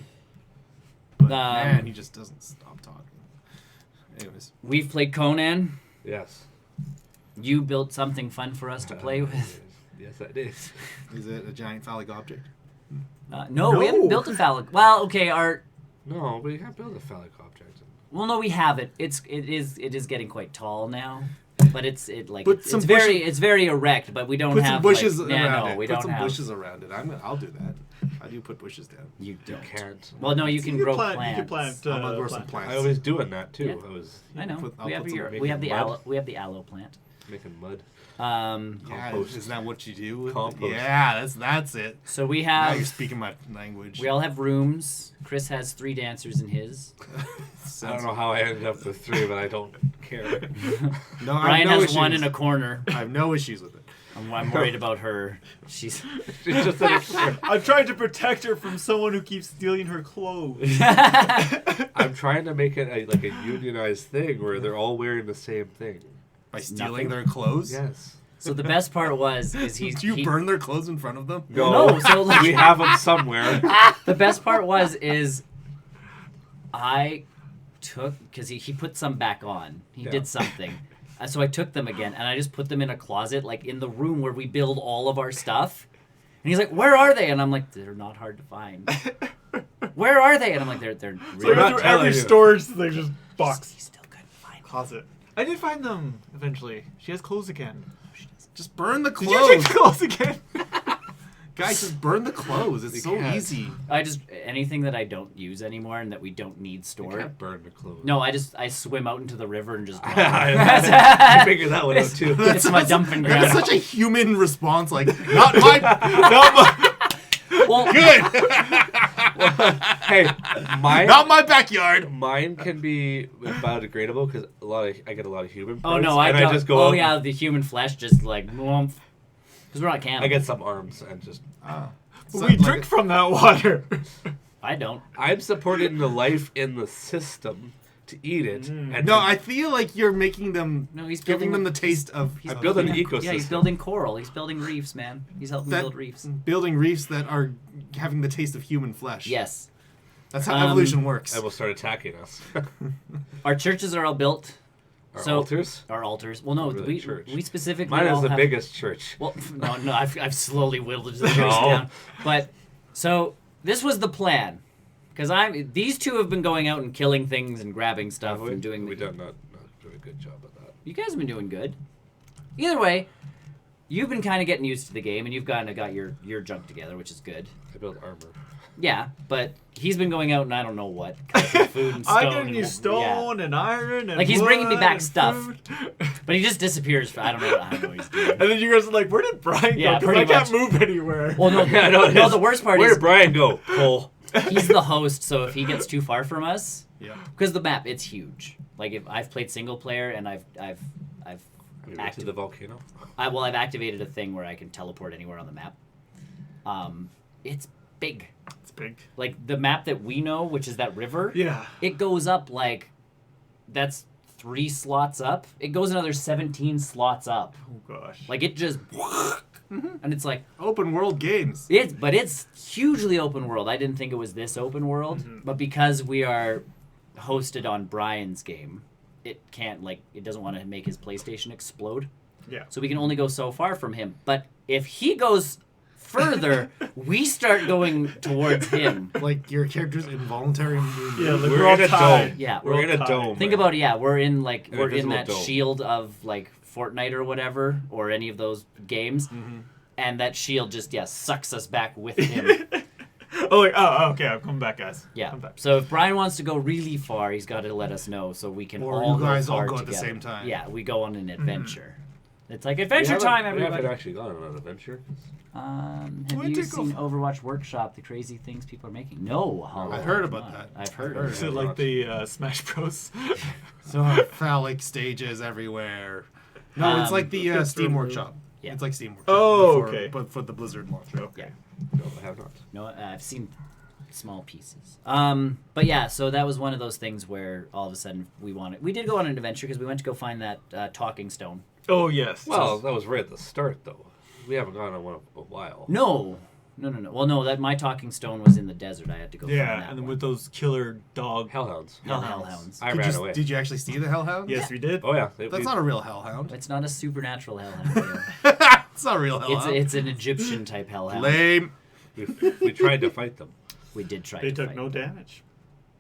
But man, he just doesn't stop talking. Anyways. We've played Conan. yes. You built something fun for us to play with. Yes, that is. Is it a giant phallic object? No, we haven't built a phallic. Well, okay, No, but you can't build a phallic object. well, no, we have it. It is getting quite tall now, but it's some very erect. But we don't Put have some bushes like, around yeah, no, it. we Put don't some have. bushes around it. I'll do that. How do you put bushes down? You You don't. can't. Well, no, you can grow plant, plants. You can plant. I'm gonna grow some plant. plants. I was doing that too. Yeah. I was I know. I'll We have put some- we have the making mud. aloe plant. making mud. Yeah, Compost. isn't that what you do? With Compost. Yeah, that's it. So we Now have. you're speaking my language. We all have rooms. Chris has 3 dancers in his. I don't know how I ended up with 3, but I don't care. No, I Brian have no has issues. one in a corner. I have no issues with it. I'm worried about her. She's just I'm trying to protect her from someone who keeps stealing her clothes. I'm trying to make it like a unionized thing where they're all wearing the same thing. By stealing Nothing. their clothes? Yes. So the best part is Do you burn their clothes in front of them? No, so like, we have them somewhere. the best part is I took because he put some back on. He did something. So I took them again and I just put them in a closet, like in the room where we build all of our stuff. And he's like, "Where are they?" And I'm like, "They're not hard to find." "Where are they?" And I'm like, "They're So really you not go through telling every you. storage thing, just He box. still couldn't find them. Closet. I did find them eventually. She has clothes again. Just burn the Did you take clothes. the clothes again? Guys, just burn the clothes. It's You so can't. easy. I just anything that I don't use anymore and that we don't need You stored. can't burn the clothes. No, I swim out into the river and just. I figured that one out too. It's my dumping ground. That's such a human response. Like, not my Well, good. Hey, mine. Not my backyard. Mine can be biodegradable because I get a lot of human oh parts. no, I and don't. I just go oh out yeah, the human flesh just like. Because we're not cannibals. I get some arms and just. So, We like, drink from that water. I don't. I'm supporting the life in the system to eat it. And No, I feel like you're making them. No, he's giving building them the taste of. He's I build an ecosystem. Yeah, he's building coral. He's building reefs, man. He's helping that- build reefs. building reefs that are having the taste of human flesh. Yes. That's how evolution works. And will start attacking us. Our churches are all built. Our So- altars. Our altars. Well, no, Really, church. we specifically Mine is all the have, biggest church. Well, no, I've slowly whittled the church No. down. But so this was the plan, because these two have been going out and killing things and grabbing stuff Have we? and doing. We done not doing a good job of that. You guys have been doing good. Either way, you've been kind of getting used to the game, and you've kind of got your junk together, which is good. I build armor. Yeah, but he's been going out and I don't know what, collecting food and stone. I get and- you stone and iron and Like, he's bringing me wood back and stuff. food. But he just disappears. I don't know what he's doing. And then you guys are like, where did Brian Yeah, go? Because I pretty can't much. move anywhere. Well, no, Yeah, I know it no. is. The worst part Where is did Brian go? Cole. he's the host, so if he gets too far from us, Yeah. because the map it's huge. Like if I've played single player and I've Have you been to the volcano? I've activated a thing where I can teleport anywhere on the map. It's big. It's big. Like the map that we know, which is that river. Yeah. It goes up like that's 3 slots up. It goes another 17 slots up. Oh gosh. Like it just and it's like Open world games. it's hugely open world. I didn't think it was this open world, but because we are hosted on Brian's game, it can't it doesn't want to make his PlayStation explode. Yeah. So we can only go so far from him. But if he goes further, we start going towards him. Like your character's involuntary movement. Yeah, like We're we're all in a tied. dome. Yeah, We're in a tied. dome. Think about it. Yeah, we're in An we're in invisible that dome. shield of like Fortnite or whatever, or any of those games, and that shield just sucks us back with him. Oh, okay. I'm coming back, guys. Yeah. Come back. So if Brian wants to go really far, he's got to let us know so we can Or all you guys go all far go at the together. same time. Yeah, we go on an adventure. It's like We adventure haven't- time, We everybody. haven't actually gone on an adventure. Have Where'd you it go seen from? Overwatch Workshop? The crazy things people are making? No, Hollow, I've heard come about on. that. I've heard. I've of Is it. it like the Smash Bros? So phallic stages everywhere. No, it's like the Good Steam for- Workshop. Yeah. It's like Steam Workshop. Oh, but okay. But for the Blizzard launcher. Okay. No, I have not. No, I've seen small pieces. But yeah, so that was one of those things where all of a sudden we did go on an adventure because we went to go find that talking stone. Oh, yes. Well, that was right at the start, though. We haven't gone on one in a while. No. Well, no, that my talking stone was in the desert. I had to go find Yeah, that and then one. with those killer dog. Hellhounds. Hellhounds. I ran away. Did you actually see the Hellhound? Yes, we did. Oh, yeah. That's not a real Hellhound. It's not a supernatural hellhound. It's not a real Hellhound. it's an Egyptian type hellhound. Lame. We tried to fight them. We did try They to took fight. no damage.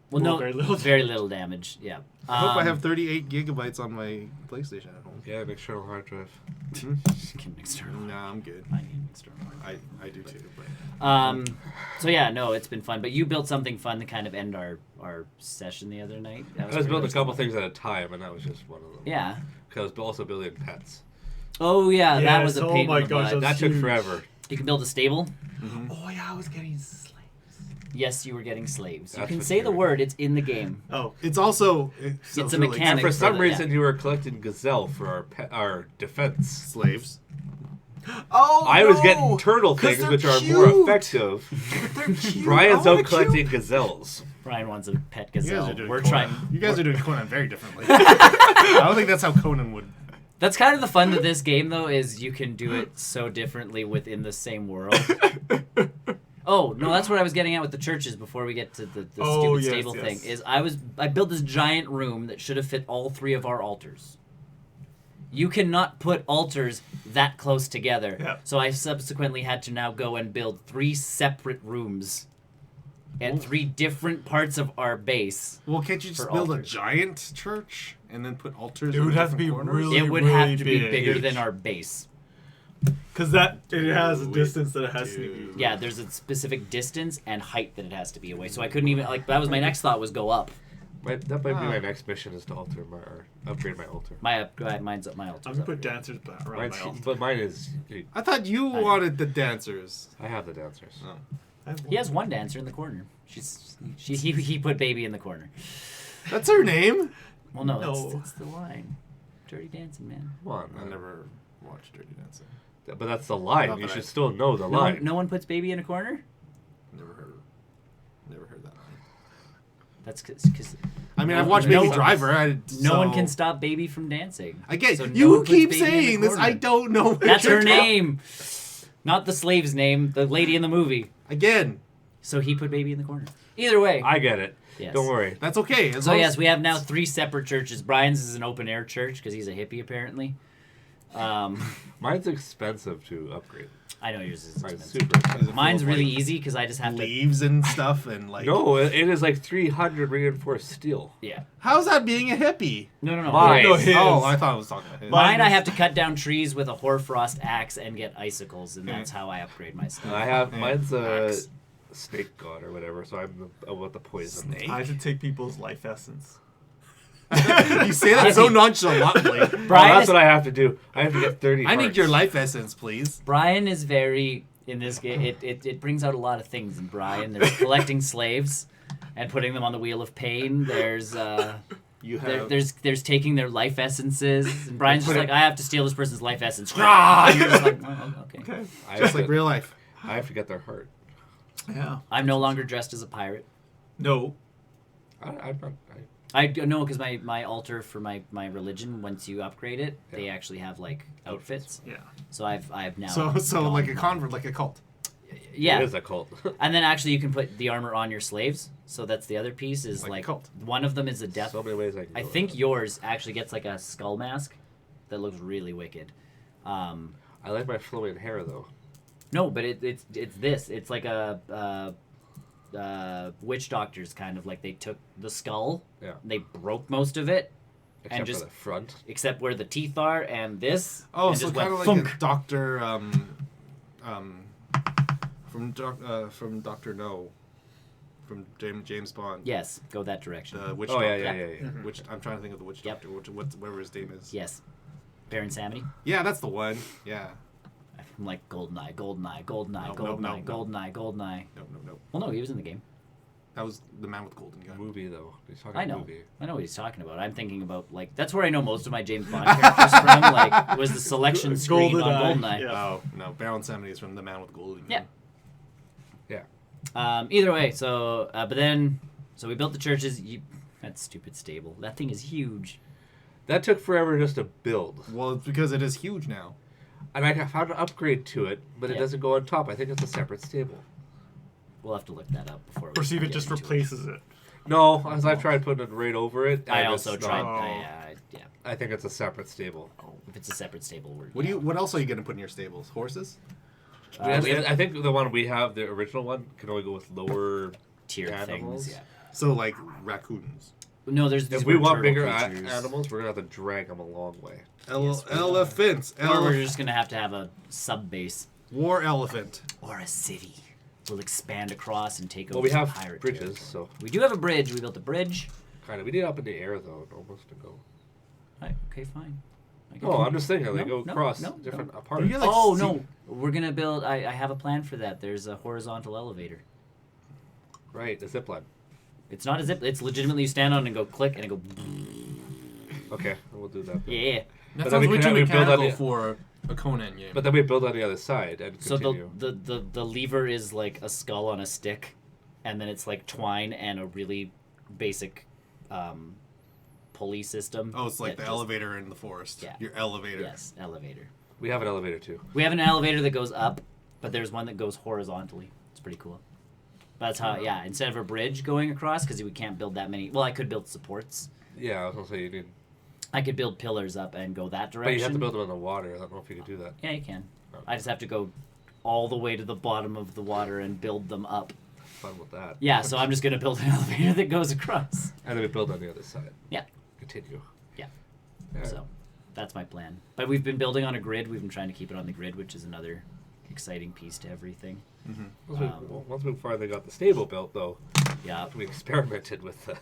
Well, no, very little little damage. Yeah. I hope I have 38 gigabytes on my PlayStation at home. Yeah, an external hard drive. Get an external. Nah, I'm good. I need an external. I do too. But So yeah, no, it's been fun. But you built something fun to kind of end our session the other night. That I was pretty building a much couple fun. things at a time, and that was just one of them. Yeah. Because I was also building pets. Oh yeah, that was Yes, a oh pain my in the gosh, butt. That took huge. forever. You can build a stable. Oh, yeah, I was getting slaves. Yes, you were getting slaves. You That's can for say the sure. word. It's in the game. Oh. it's also It's a really mechanic. And for some for the- reason, you were collecting gazelle for our defense. slaves. Oh, I was getting turtle 'Cause things, they're which are cute. more effective. They're cute. Brian's I out want a collecting gazelles. Brian wants a pet You guys gazelle. are doing We're Conan. trying. You guys are doing Conan very differently. I don't think that's how Conan would. That's kind of the fun of this game, though, is you can do it so differently within the same world. Oh no, that's what I was getting at with the churches before we get to the Oh, stupid yes, stable yes. thing. Is I built this giant room that should have fit all 3 of our altars. You cannot put altars that close together. Yeah. So I subsequently had to now go and build 3 separate rooms at 3 different parts of our base. Well, can't you just For build a altars. giant church and then put altars? It in would have to be different corners? really- It would have really to be big. bigger than our base. Because it has a Dude, distance that it has to dude. be. Yeah, there's a specific distance and height that it has to be away. So I couldn't even that was my next thought was go up. That might be my next mission is to or upgrade my altar. Mine's up my altar. I'm gonna put dancers around Mine's, my altar. but mine is. I thought you wanted the dancers. I have the dancers. Oh. He has one dancer in the corner. He put baby in the corner. That's her name. Well, no, No. that's the line. Dirty dancing, man. Come on, I never watched Dirty Dancing. But that's the line. Not You that should I- still know the line. No one puts baby in a corner. Never heard that line. That's because I mean, No- I've watched no- Baby Driver. no one can stop baby from dancing. Again, So no you one puts keep baby in the saying this. corner. I don't know. What That's you're her talking- name, not the slave's name. The lady in the movie. Again, So he put baby in the corner. Either way. I get it. Yes. Don't worry. that's okay. As So long yes, as- we have now 3 separate churches. Brian's is an open air church because he's a hippie apparently. Mine's expensive to upgrade. I know yours is Mine's expensive. super expensive. Mine's full of, really like, easy because I just have to. leaves and stuff and like. No, it is like 300 reinforced steel. Yeah. How's that being a hippie? No. Mine. No, his. Oh, I thought I was talking about his. Mine, I have to cut down trees with a hoarfrost axe and get icicles, and that's how I upgrade my stuff. I have mine's a Axe. snake god or whatever, so I'm about the poison. Snake? I have to take people's life essence. You say that so nonchalantly. Oh, Brian that's is, what I have to do. I have to get 30 I need hearts. your life essence, please. Brian is very in this game. It brings out a lot of things in Brian. There's collecting slaves and putting them on the wheel of pain. There's You have. there's taking their life essences. And Brian's just Put like, it- I have to steal this person's life essence. You're just like, oh, okay. Okay. I just have like to, real life. I have to get their heart. Yeah. I'm no longer dressed as a pirate. No. I'm not. I know because my altar for my religion, once you upgrade it, they actually have like outfits. Yeah. So I've now So gone- like a convert, like a cult. yeah. It is a cult. And then actually you can put the armor on your slaves. So that's the other piece is Like a like cult. one of them is a death. So many ways I can I go think with yours actually gets like a skull mask that looks really wicked. that. I like my flowing hair though. No, but it's this. It's like a witch doctors kind of like they took the skull, Yeah. they broke most of it, Except and for just the front. except where the teeth are and this. Oh, and so just kind of went like thunk. a Doctor, from Doctor No, from James Bond. Yes, go that direction. The witch Oh doctor. yeah. Yep. Which I'm trying to think of the witch Yep. doctor. Whatever his name is. Yes, Baron Samedi. Yeah, that's the one. Yeah. I'm like Goldeneye, Goldeneye, Goldeneye, Nope, Goldeneye, nope, nope, Goldeneye, Goldeneye. No. Well, no, he was in the game. That was the man with the golden gun. Movie though. He's talking I know. movie. I know what he's talking about. I'm thinking about like that's where I know most of my James Bond characters from. Like was the selection screen on GoldenEye, Goldeneye. yeah. Oh no, Baron Samedi is from the man with the golden gun. Yeah. Yeah. Either way, so but then so we built the churches. That stupid stable. That thing is huge. That took forever just to build. Well, it's because it is huge now. And I found an upgrade to it, but it Yeah. doesn't go on top. I think it's a separate stable. We'll have to look that up before. Or see if get it just into replaces it. No, as I've tried putting it right over it. I and also it's tried. not. Yeah. I think it's a separate stable. If it's a separate stable, we're. What else are you gonna put in your stables? Horses? I think the one we have, the original one, can only go with lower tier animals. things. Yeah. So like raccoons. No, there's. These If we were want turtle bigger creatures. animals, we're gonna have to drag them a long way. Yes, we are. Elephants. Or we're just gonna have to have a sub base War elephant. or a city. We'll expand across and take over. Well, we some have pirate bridges, territory. so We do have a bridge. We built a bridge. kind of. We need it up in the air though, almost to go. Right, okay, fine. I get Oh, it. I'm just thinking they No, go no, across no, different no. parts. You like Oh see- no, we're gonna build. I have a plan for that. There's a horizontal elevator. Right, the zip line. It's not a zip. It's legitimately you stand on it and go click and it go. Okay, we'll do that. Yeah. That But then sounds we way can- too we build mechanical that- for A Conan game. But then we build on the other side and So continue. the lever is like a skull on a stick, and then it's like twine and a really basic pulley system. Oh, it's like that the elevator in the forest. Yeah. Your elevator. Yes, elevator. We have an elevator too. We have an elevator that goes up, but there's one that goes horizontally. It's pretty cool. That's how, yeah, instead of a bridge going across, because we can't build that many. Well, I could build supports. Yeah, I was gonna say you need. I could build pillars up and go that direction. But you have to build them in the water. I don't know if you could do that. Yeah, you can. Oh. I just have to go all the way to the bottom of the water and build them up. Fun with that. Yeah, so I'm just going to build an elevator that goes across. And then we build on the other side. Yeah. Continue. Yeah. Yeah. So that's my plan. But we've been building on a grid. We've been trying to keep it on the grid, which is another exciting piece to everything. Once we finally got the stable built, though, Yeah. we experimented with the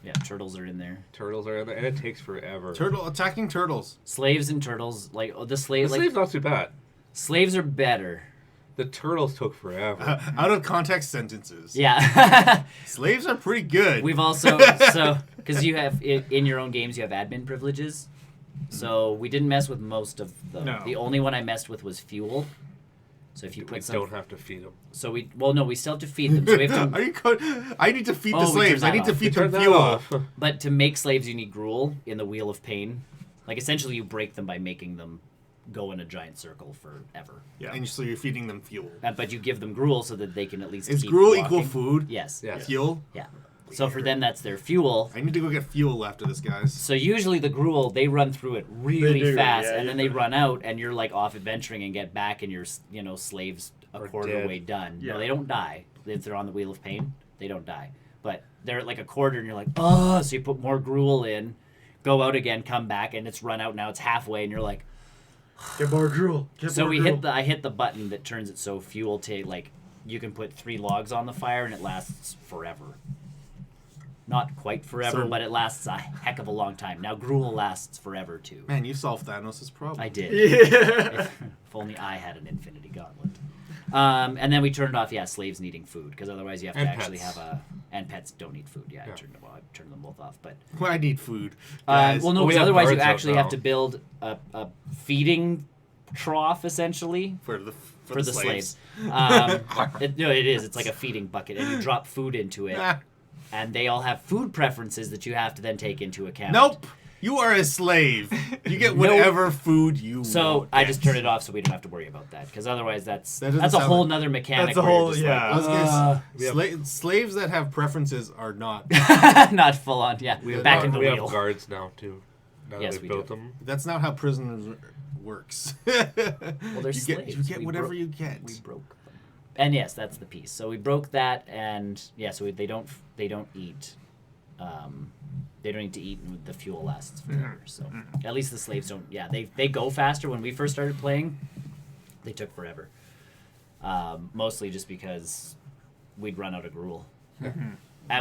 Yeah, turtles are in there. turtles are in there, and it takes forever. Attacking turtles. Slaves and turtles, like the The slave, like slave's not too bad. slaves are better. The turtles took forever. Out of context sentences. Yeah. Slaves are pretty good. We've also because you have in your own games you have admin privileges, so we didn't mess with most of them. No. The only one I messed with was fuel. So if you We put don't have to feed them. so we still have to feed them. So we have Are to, you I need to feed Oh, the we slaves. turned I need that to off. feed Turn them that fuel. off. but to make slaves you need gruel in the Wheel of Pain. Like essentially you break them by making them go in a giant circle forever. Yeah. And so you're feeding them fuel. But you give them gruel so that they can at least Is keep gruel walking. equal food? Yes. Yes. Fuel? Yeah. So for them that's their fuel. I need to go get fuel after this, guys. So usually the gruel, they run through it really do, fast, yeah, and then yeah. they run out, and you're like off adventuring and get back, and you're slaves a Or quarter dead. way done. Yeah. No, they don't die. If they're on the Wheel of Pain, they don't die. But they're at like a quarter, and you're like, oh, so you put more gruel in, go out again, come back, and it's run out. Now it's halfway, and you're like, Get more gruel. so I hit the button that turns it so fuel like you can put 3 logs on the fire and it lasts forever. Not quite forever, So- but it lasts a heck of a long time. Now gruel lasts forever too. Man, you solved Thanos' problem. I did. Yeah. If only I had an infinity gauntlet. And then we turned off. Yeah, slaves needing food because otherwise you have to And actually pets. have and pets don't need food. Yeah, Yeah. I turned them both off. But Well, I need food. Guys. well, no, we because have otherwise you birds out actually have now. to build a feeding trough essentially For the slaves. It is. It's like a feeding bucket, and you drop food into it, Ah, and they all have food preferences that you have to then take into account. nope. You are a slave. You get Nope. whatever food you So want. I just turn it off so we don't have to worry about that because otherwise that's That doesn't a sound whole like- nother mechanic. That's a where you're whole- just yeah. I was gonna we have- slaves that have preferences are not. like, not full on. Yeah, We have, back in the we wheel. have guards now too. Now Yes, that we we've built do. them. That's not how prisoners works. Well, they're you slaves. get We whatever broke- you get. We broke them. And yes, that's the piece. So we broke that, and yeah, so they don't eat. They don't need to eat, and the fuel lasts forever. So at least the slaves don't. Yeah, they go faster. When we first started playing, they took forever. Mostly just because we'd run out of gruel.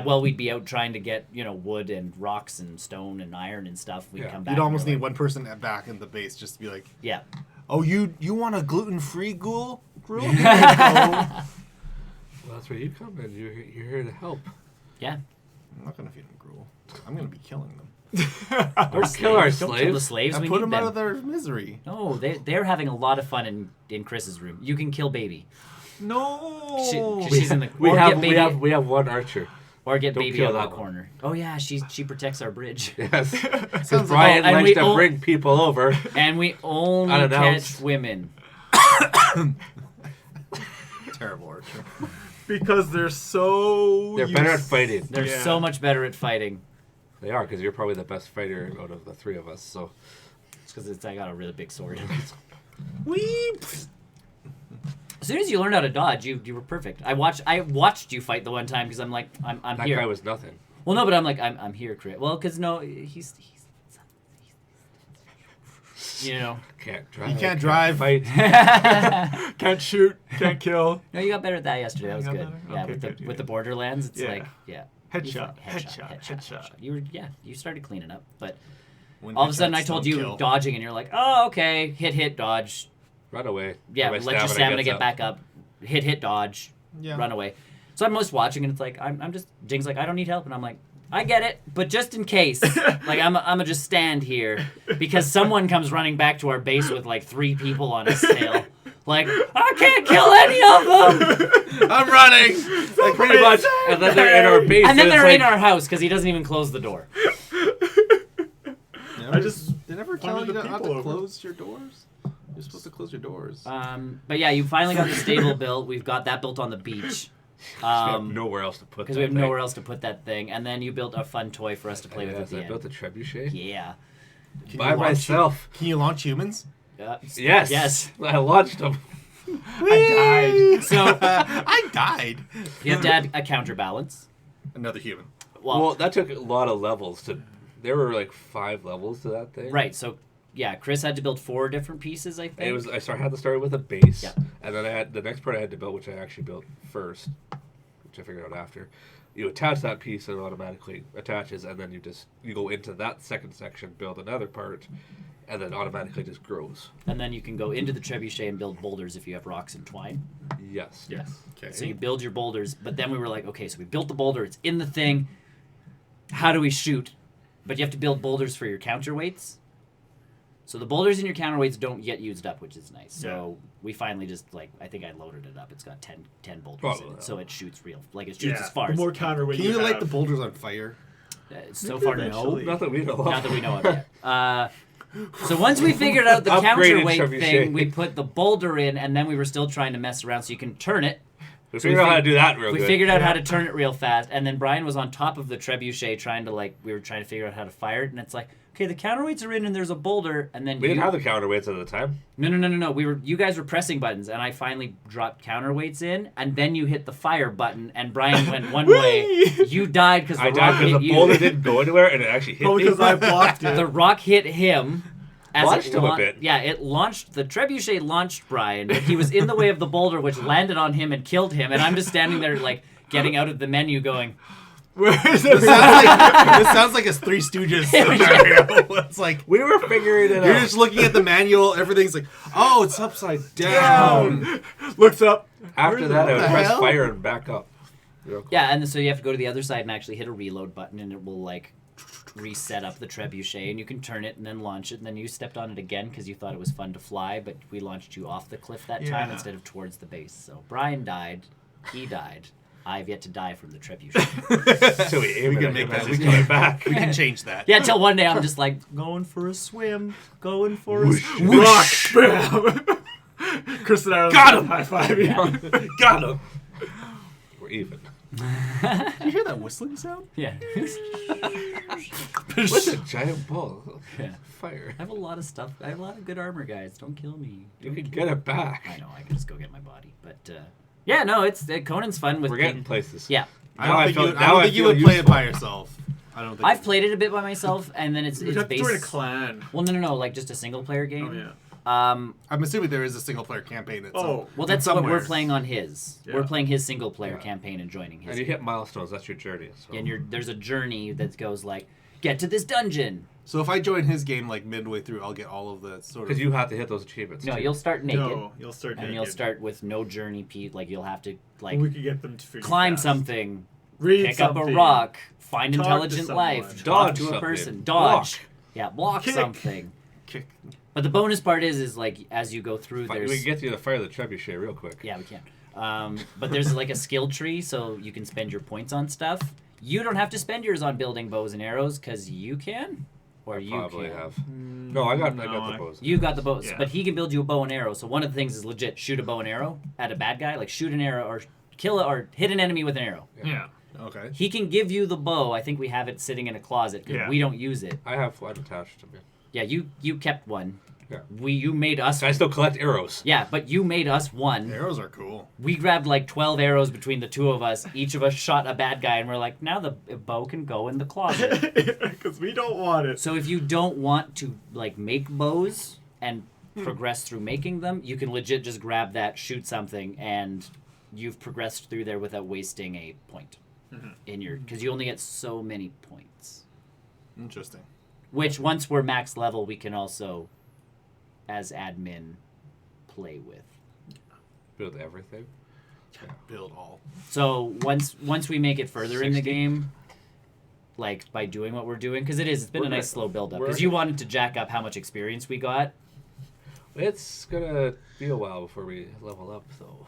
Well, we'd be out trying to get wood and rocks and stone and iron and stuff. We'd Yeah. come back. You'd and almost we're need like, one person back in the base just to be like, Yeah. "Oh, you want a gluten-free gruel? Gruel? Well, that's where you come in. You're here to help. Yeah. I'm not gonna feed them gruel. I'm gonna be killing them. Don't kill our Don't kill the slaves. slaves. I We put need them them. out of their misery. No, they're having a lot of fun in Chris's room. You can kill baby. No. 'Cause she's in the We or have get baby we have one archer. or get don't baby kill out of that the one. corner. Oh yeah, she protects our bridge. Yes. Sounds Because like- Brian and likes we to all- bring people over. And we only Unannounced. catch women. Terrible archer. Because they're so. They're better at fighting. They're Yeah. so much better at fighting. They are, because you're probably the best fighter out of the 3 of us. So It's because I got a really big sword. Weep. As soon as you learned how to dodge, you were perfect. I watched you fight the one time because I'm like I'm that here. guy was nothing. Well, no, but I'm like I'm here, Chris. Well, because no, he's Can't drive. You can't drive. Fight. Can't shoot. Can't kill. No, you got better at that yesterday. That was I got good. better? Yeah, Okay, with good, the yeah. Borderlands, it's Yeah. like you Headshot. fight- Headshot. You started cleaning up, but When all of a sudden I headshots told don't you kill. dodging, and you're like, oh okay, hit, dodge. Run away. Yeah, My let your stamina gets get up. back up. Hit, dodge, Yeah. run away. So I'm just watching, and it's like I'm just Jing's like I don't need help, and I'm like I get it, but just in case, like I'm gonna just stand here because someone comes running back to our base with like 3 people on his tail. Like, I can't kill any of them. I'm running. Like pretty much, and then they're in our base. And then it's they're like, in our house because he doesn't even close the door. They never tell pointed you the not people to over. close your doors. You're supposed to close your doors. But yeah, you finally got the stable built. We've got that built on the beach. we have nowhere else to put. Because we have nowhere else to put that thing. And then you built a fun toy for us to play with at the I end. built a trebuchet Yeah. by myself. Can you launch humans? Yes. Yes. I launched them. I died. So I died. you have to add a counterbalance. Another human. Well, that took a lot of levels to. There were like 5 levels to that thing. Right. So yeah, Chris had to build 4 different pieces, I think. It was. Had to start with a base, Yeah. and then I had the next part I had to build, which I actually built first, which I figured out after. You attach that piece, and it automatically attaches, and then you go into that second section, build another part, and then automatically just grows. And then you can go into the trebuchet and build boulders if you have rocks and twine. Yes. Yes. Okay. So you build your boulders, but then we were like, okay, so we built the boulder, it's in the thing. How do we shoot? But you have to build boulders for your counterweights. So the boulders in your counterweights don't get used up, which is nice. So we finally just, like, I think I loaded it up. It's got 10 boulders in it, so it shoots real. Like, it shoots as far the as... more counterweight Can you light have. the boulders on fire? So far, no. eventually. Not that we know. Not that we know of yet. So once we figured out the Upgraded counterweight trebuchet. thing, we put the boulder in, and then we were still trying to mess around so you can turn it. We figured out how to do that real We good. figured out how to turn it real fast, and then Brian was on top of the trebuchet we were trying to figure out how to fire it, and it's like, okay, the counterweights are in, and there's a boulder, and then We didn't have the counterweights at the time. No. You guys were pressing buttons, and I finally dropped counterweights in, and then you hit the fire button, and Brian went one way. You died because I the died rock because hit the you. boulder didn't go anywhere, and it actually hit Probably me. because I blocked it. The rock hit him. Launched him a bit. Yeah, it launched. The trebuchet launched Brian, but he was in the way of the boulder, which landed on him and killed him. And I'm just standing there, like, getting out of the menu going, This sounds like a Three Stooges scenario. It's like We were figuring it you're out. just looking at the manual. Everything's like, oh, it's upside down. Looks up. After that, I What would the press hell? fire and back up. Real quick. yeah, and then, so you have to go to the other side and actually hit a reload button, and it will, like, reset up the trebuchet, and you can turn it and then launch it, and then you stepped on it again because you thought it was fun to fly, but we launched you off the cliff that time Yeah. instead of towards the base. So Brian died, he died. I've yet to die from the trebuchet. So we aim We it can at make him that. as We he's coming back. can change that. Yeah, until one day I'm just like, going for a swim, going for a swim. Rock. Bam. Chris and I are Got him! high fiving. Got him. We're even. Did you hear that whistling sound? Yeah. What's a giant ball? Yeah. Fire. I have a lot of stuff. I have a lot of good armor, guys. Don't kill me. You can get it back. I know. I can just go get my body. But, yeah, no, it's Conan's fun with We're getting places. Yeah. I Now don't I think feel- you, I now don't I think you feel would play it useful. by yourself. I don't think I've played it a bit by myself, and then it's You'd have to based... join a clan. Well, no, like just a single-player game. Oh, yeah. I'm assuming there is a single player campaign. Oh. Well, that's what we're somewhere. playing on his. Yeah. We're playing his single-player campaign and joining his. And you hit milestones. That's your journey. So. And there's a journey that goes like, get to this dungeon. So if I join his game like midway through, I'll get all of the sort of. Because you have to hit those achievements. No, too. you'll start naked. No, you'll start And naked. you'll start with no journey, Pete. Like, you'll have to, like, We could get them to figure climb fast. something, Read pick up a something. rock, find Talk to intelligent someone. life, Dodge talk to a something. person, dodge. Yeah, block Kick. something. kick. But the bonus part is like, as you go through, We there's... can get you to fire the trebuchet real quick. Yeah, we can. But there's like a skill tree, so you can spend your points on stuff. You don't have to spend yours on building bows and arrows, because you can. Or you Probably can. have. No, I got the I- bows. You got the bows, Yeah. but he can build you a bow and arrow. So one of the things is legit shoot a bow and arrow at a bad guy, like shoot an arrow or kill or hit an enemy with an arrow. Yeah. Okay. He can give you the bow. I think we have it sitting in a closet because Yeah. we don't use it. I have one attached to me. Yeah, you kept one. Yeah. You made us. I still collect arrows. Yeah, but you made us one. Arrows are cool. We grabbed like 12 arrows between the two of us. Each of us shot a bad guy, and we're like, now the bow can go in the closet. Because we don't want it. So if you don't want to like make bows and progress through making them, you can legit just grab that, shoot something, and you've progressed through there without wasting a point in your, because you only get so many points. Interesting. Which once we're max level, we can also, as admin, play with. Build everything. Build all. So once we make it further in the 60. game, like by doing what we're doing, because it's been We're a nice gonna- slow build up. we're- Because you wanted to jack up how much experience we got. It's gonna be a while before we level up, though.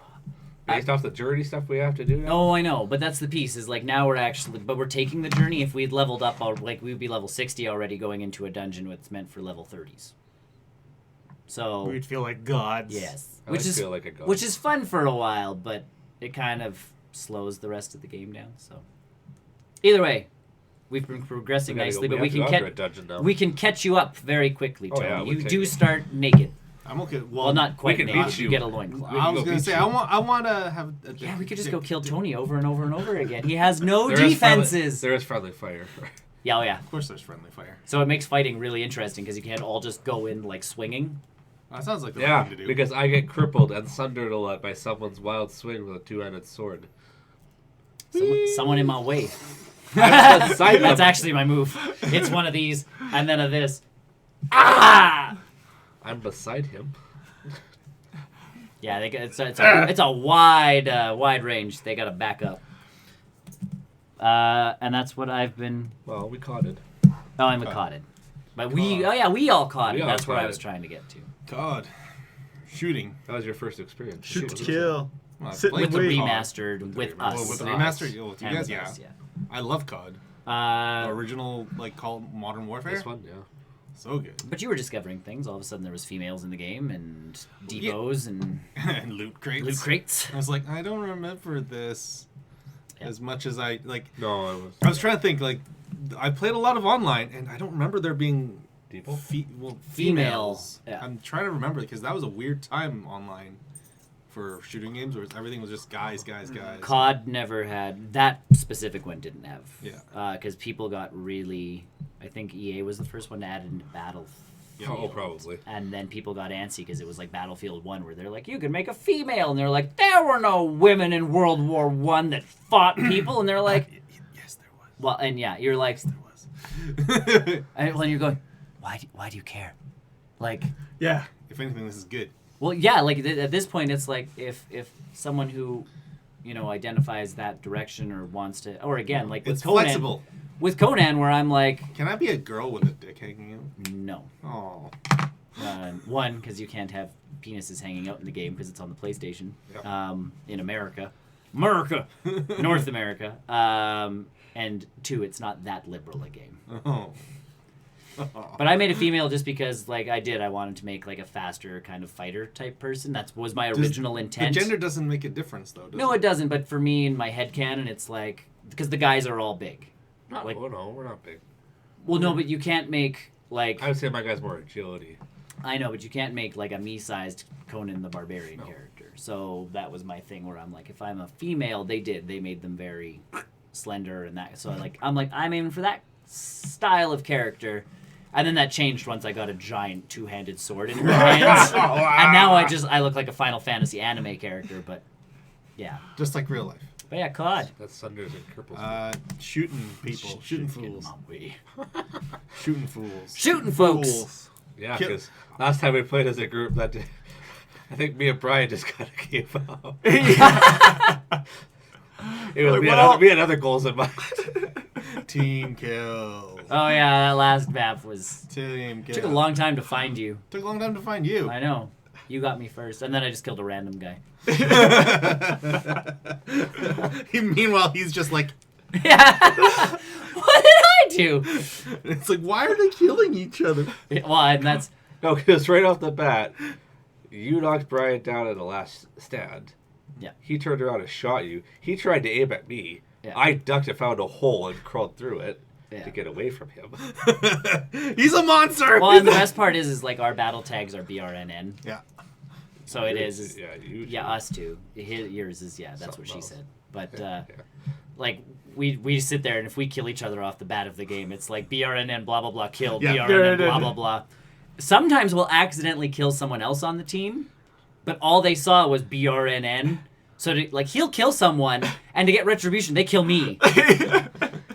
Based off the journey stuff we have to do now. Oh, I know, but that's the piece. Is like now we're taking the journey. If we'd leveled up, like we'd be level 60 already, going into a dungeon that's meant for level 30s. So We'd feel like gods. yes, I feel like a god. which is fun for a while, but it kind of slows the rest of the game down. So either way, we've been progressing nicely, but we can catch you up very quickly, Tony. yeah, you do start naked. I'm okay. Well, not quite can naked. beat You you. get a loincloth. I was go gonna beat say you. I want to have. Yeah, we could just go kill Tony over and over and over again. He has no There is defenses. there is friendly fire. Yeah, oh yeah. Of course, there's friendly fire. So it makes fighting really interesting because you can't all just go in like swinging. That sounds like the right Yeah, thing to do. because I get crippled and sundered a lot by someone's wild swing with a two-handed sword. Someone in my way. I'm beside That's them. actually my move. It's one of these and then a this. Ah! I'm beside him. Yeah, it's a wide range. They gotta back up. And that's what I've been. Well, we caught it. Oh, I'm caught it. But we all caught We it. all That's where I caught was it. trying to get to. God, shooting. That was your first experience. Shoot to Shooting. kill. Well, I Sit played With the Wait. COD. remastered, with us. Well, with the Us. remastered, with you And guys, with yeah. us, I love COD. yeah. Original, like, Call Modern Warfare. This one, yeah. So good. But you were discovering things. All of a sudden, there was females in the game and Yeah. depots and And loot crates. loot crates. I was like, I don't remember this Yeah. as much as I like. No, I was. I was trying to think. Like, I played a lot of online, and I don't remember there being People? females. Yeah. I'm trying to remember because that was a weird time online for shooting games where everything was just guys. COD never had that specific one. Didn't have. Yeah. Because people got really. I think EA was the first one to add it into Battlefield. Yeah. Oh, probably. And then people got antsy because it was like Battlefield 1 where they're like, you can make a female. And they're like, there were no women in World War One that fought people. And they're like, Yes, there was. well, and yeah, you're like, There was. and when you're going, why do you care? Like, Yeah. If anything, this is good. well, yeah, like at this point, it's like if someone who, identifies that direction or wants to, or again, like with It's Conan, flexible. with Conan, where I'm like, Can I be a girl with a dick hanging out? no. Oh. One, because you can't have penises hanging out in the game because it's on the PlayStation in America. North America. And two, it's not that liberal a game. Oh. But I made a female just because, like, I wanted to make, like, a faster kind of fighter type person. That was my original intent. The gender doesn't make a difference, though, does No, it doesn't. But for me, in my headcanon, it's like, because the guys are all big. No, Like- no, we're not big. Well, no, but you can't make, like, I would say my guy's more agility. I know, but you can't make, like, a me-sized Conan the Barbarian character. So that was my thing where I'm like, if I'm a female, they made them very slender and that. So I'm aiming for that style of character. And then that changed once I got a giant two-handed sword in her hands. And now I look like a Final Fantasy anime character, but yeah. Just like real life. But yeah, COD. That's Sunders and Cripples. Shooting people. Shooting fools. Shooting fools. Shooting folks. Yeah, kill- because last time we played as a group, that day, I think me and Brian just kind of gave up. It was, we had other goals in mind. Team kill. Oh yeah, that last map was Team kill. took a long time to find you. Took a long time to find you. I know. You got me first, and then I just killed a random guy. Meanwhile, he's just like, Yeah. What did I do? it's like, why are they killing each other? Well, and that's No, because right off the bat, you knocked Brian down at the last stand. Yeah. He turned around and shot you. He tried to aim at me. Yeah. I ducked and found a hole and crawled through it Yeah. to get away from him. He's a monster. well, and the best part is like our battle tags are BrNN, Yeah. so it is. Yeah, you. Yeah, us too. Yours is that's what she Something else. said. But Yeah. like we sit there and if we kill each other off the bat of the game, it's like BrNN blah blah blah kill Yeah. BrNN blah blah blah. Sometimes we'll accidentally kill someone else on the team, but all they saw was BrNN. So like he'll kill someone, and to get retribution, they kill me.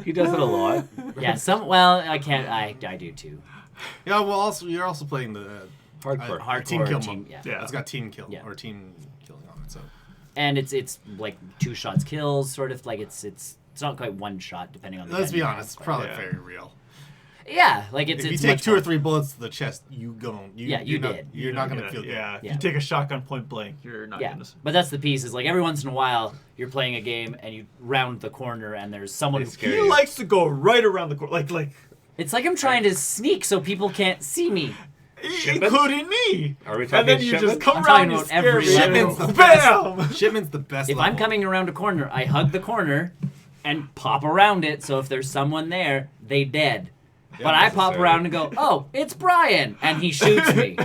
He does it a lot. Yeah, I can't. I do too. Yeah. Well, also you're also playing the Hardcore. Hardcore team kill team, mode. yeah. It's got team kill Yeah. or team killing on it. So And it's like 2 shots kills, sort of like it's It's not quite one shot, depending on the Let's gun be you honest, it's have, probably yeah. very real. but- yeah, like it's If you it's take much 2 or more- 3 bullets to the chest, you Yeah, you did. You're not gonna feel good. Yeah, if Yeah. you take a shotgun point blank, you're not Yeah, gonna. but that's the piece. Is like every once in a while you're playing a game and you round the corner and there's someone. It's Who, scary. He likes to go right around the corner, like it's like I'm trying to sneak so people can't see me. Shipments? including me. Are we And talking then you just shipments? come I'm around talking and about scare every me. level. Shipment's the Bam! best. Shipment's the best. If I'm coming around a corner, I hug the corner and pop around it. So if there's someone there, they dead. But I pop necessary. around and go, "Oh, it's Brian," and he shoots me.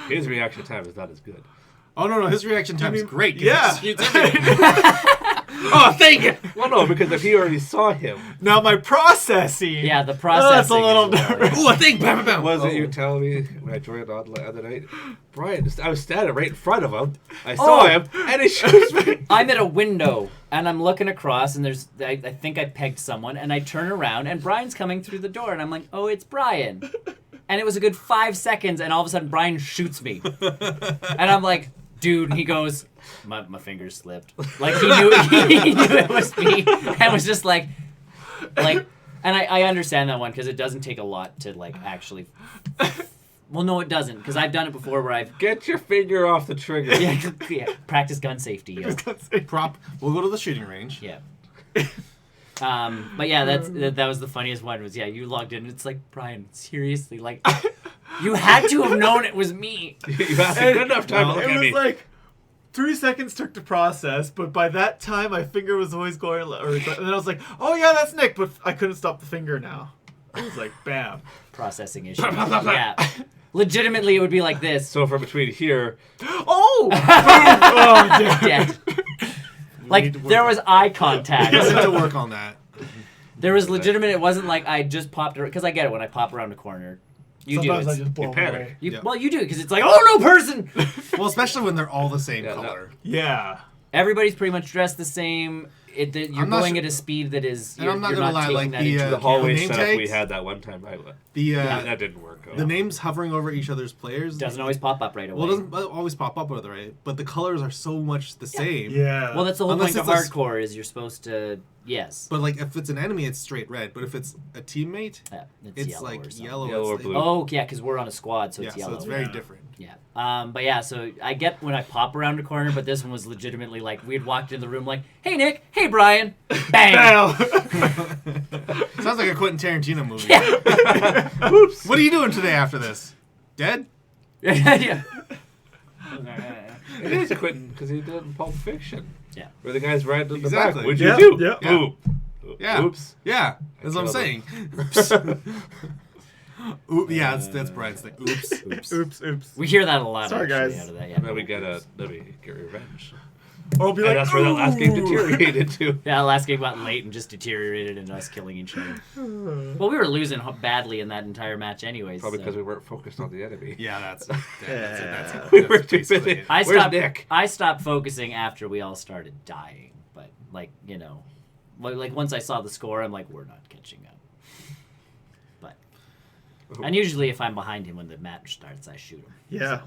His reaction time is not as good. Oh no, his reaction time is great. 'cause Yeah. he shoots into Oh, thank you. Well, no, because if he already saw him, Now my processing. Yeah, the That's processing. a little is well, different. Ooh, a thing! Bam, bam, bam. was it you telling me when I joined on the other night? Brian, I was standing right in front of him. I saw Oh. him, and he shoots me. I'm at a window and I'm looking across and I think I pegged someone and I turn around and Brian's coming through the door and I'm like, oh, it's Brian. And it was a good 5 seconds and all of a sudden Brian shoots me. And I'm like, dude, and he goes, my fingers slipped. Like he knew it was me and was just like, and I understand that one because it doesn't take a lot to like actually. Well, no, it doesn't because I've done it before where I've Get your finger off the trigger. yeah, practice gun safety. Yo. Prop. We'll go to the shooting range. Yeah. But yeah, that was the funniest one. Was you logged in. And it's like Brian, seriously, like you had to have known it was me. You have a good enough time to look It at was me. like 3 seconds took to process, but by that time my finger was always going, and then I was like, oh yeah, that's Nick, but I couldn't stop the finger now. It was like, bam. Processing issue. Yeah. Legitimately, it would be like this. So from between here, Oh! Oh, damn. Dead. Like need to work there on was eye contact. We need to work on that. There was legitimate. It wasn't like I just popped around because I get it when I pop around a corner. You Sometimes do. I It's, just blow you them panic. away. you, Yeah. Well, you do because it's like, oh no, person. Well, especially when they're all the same Yeah, no. color. Yeah. Everybody's pretty much dressed the same. You're I'm not going sure- at a speed that is. And You're, I'm not you're gonna not lie, taking like that the, into the account. hallway name setup we tags? had that one time, The that didn't work. the names hovering over each other's players Doesn't always pop up right away. Well, it doesn't always pop up with it, right? But the colors are so much the same. Yeah. Well, that's the whole Unless point of it's a s- hardcore is you're supposed to yes. But like, if it's an enemy, it's straight red. But if it's a teammate, Yeah, it's yellow like or something. yellow. Yellow or it's blue. Oh yeah, because we're on a squad, so yeah, it's yellow. so it's very Yeah. different. Yeah. But yeah, so I get when I pop around a corner, but this one was legitimately like we had walked in the room like, hey Nick, hey Brian, bang. Bam. Sounds like a Quentin Tarantino movie. Yeah. Oops. What are you doing today after this? Dead? Yeah. It is a Quentin because he did it in Pulp Fiction. Yeah. Where the guy's right in the Exactly. back. What'd Yeah, you do? yeah. Yeah. Boom. Yeah. Oops. Yeah, that's what I'm killed saying. Oops. Yeah, that's Brian's thing. Oops. Oops. Oops, oops. We hear that a lot. Sorry, actually, guys. Out of that, Then yeah. we get revenge. Or it'll be And like, that's where that last game "Ooh." deteriorated to. Yeah, last game got late and just deteriorated into us killing each other. Well, we were losing badly in that entire match, anyways. Probably so. because we weren't focused on the enemy. Yeah, that's it. We were too basically busy. it. I Where's stopped. Nick? I stopped focusing after we all started dying. But like like once I saw the score, I'm like, we're not catching up. But and usually, if I'm behind him when the match starts, I shoot him. Yeah.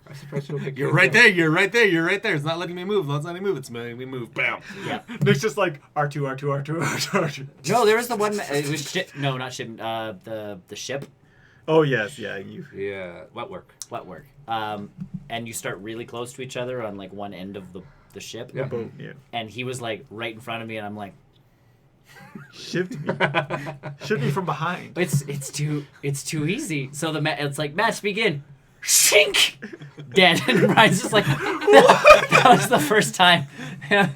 I'm surprised you don't get You're killed. right there. You're right there. You're right there. It's not letting me move. It's not letting me move. It's letting me move. Bam. Yeah. Nick's just like, R2, R2, R2, R2, R2. No, there was the one. It was ship. No, not ship. The ship. Oh, yes, yeah. You. Yeah. What work? What work? And you start really close to each other on like one end of the ship. Yeah. Boat, yeah. And he was like right in front of me, and I'm like, Shift me. Shift me from behind. it's too easy. So it's like match begin. Shink! Dead. And Brian's just like, that was the first time. And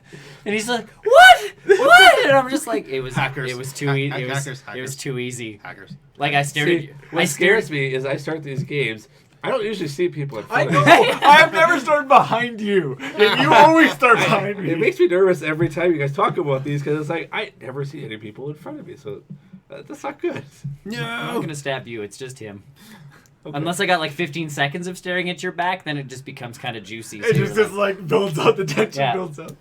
he's like, what? What? And I'm just like, it was Hackers. It was too easy. Hackers, It was too easy. Hackers. Like I stared See, at you. what I stared. scares me is I start these games. I don't usually see people in I front know. of me. I have never started behind you. And you always start behind me. It makes me nervous every time you guys talk about these because it's like I never see any people in front of me, so that's not good. I'm not No. gonna stab you. It's just him. Okay. Unless I got like 15 seconds of staring at your back, then it just becomes kind of juicy. So It you're just like builds up. The tension Yeah. builds up.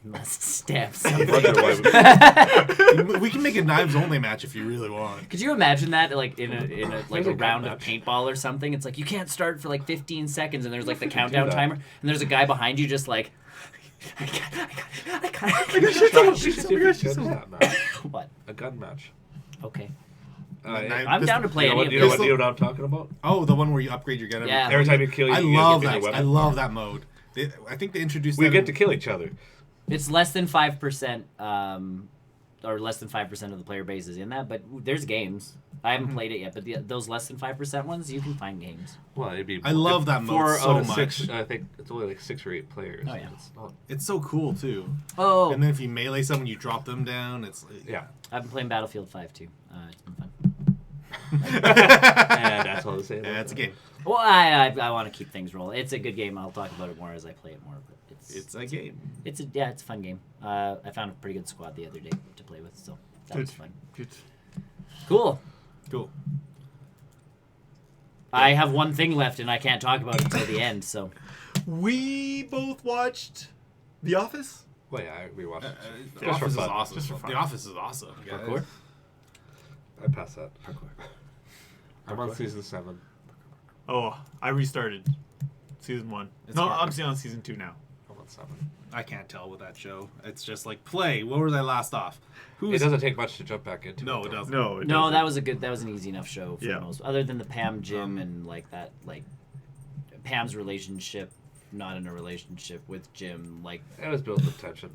must stab I somebody. wonder why We can make a knives only match if you really want. Could you imagine that, like in a like There's a a gun round of match. paintball or something? It's like you can't start for like 15 seconds, and there's like the do countdown that. timer, and there's a guy behind you just like I got that match. What? A gun match. Okay. I'm down to play You know any what, of you know these. what, you know what I'm talking about? Oh, the one where you upgrade your gun. Yeah. Every time you kill, I you love get that. the new I weapon. love that mode. I think they introduced. We that get in- to kill each other. It's less than 5%, or less than 5% of the player base is in that, but there's games. I haven't played it yet, but those less than 5% ones, you can find games. Well, it'd be. I love that mode 4 so out of much. 6. I think it's only like 6 or 8 players. Oh, yeah. It's not, It's so cool too. Oh, And then if you melee someone, you drop them down. It's yeah. I've been playing Battlefield 5 too. It's been fun. And that's all to say. Yeah, it's a game. Well, I want to keep things rolling. It's a good game. I'll talk about it more as I play it more. But It's a game. it's a fun game. I found a pretty good squad the other day to play with, so that was fun. Good. Cool. Cool. I have one thing left, and I can't talk about it until the end. So We both watched The Office. Well, yeah, I rewatched it. The Just for Office is fun. awesome. Just for fun. The Office is awesome. Parkour? I passed that. I'm on season 7. Oh, I restarted season 1. It's No, hard. I'm still on season 2 now. I'm on 7. I can't tell with that show. It's just like play. Where was I last off? It doesn't take much to jump back into. No, it though. doesn't. No, no, that was an easy enough show for Yeah. the most. Other than the Pam Jim and like that, like Pam's relationship, not in a relationship with Jim. Like It was built with tension.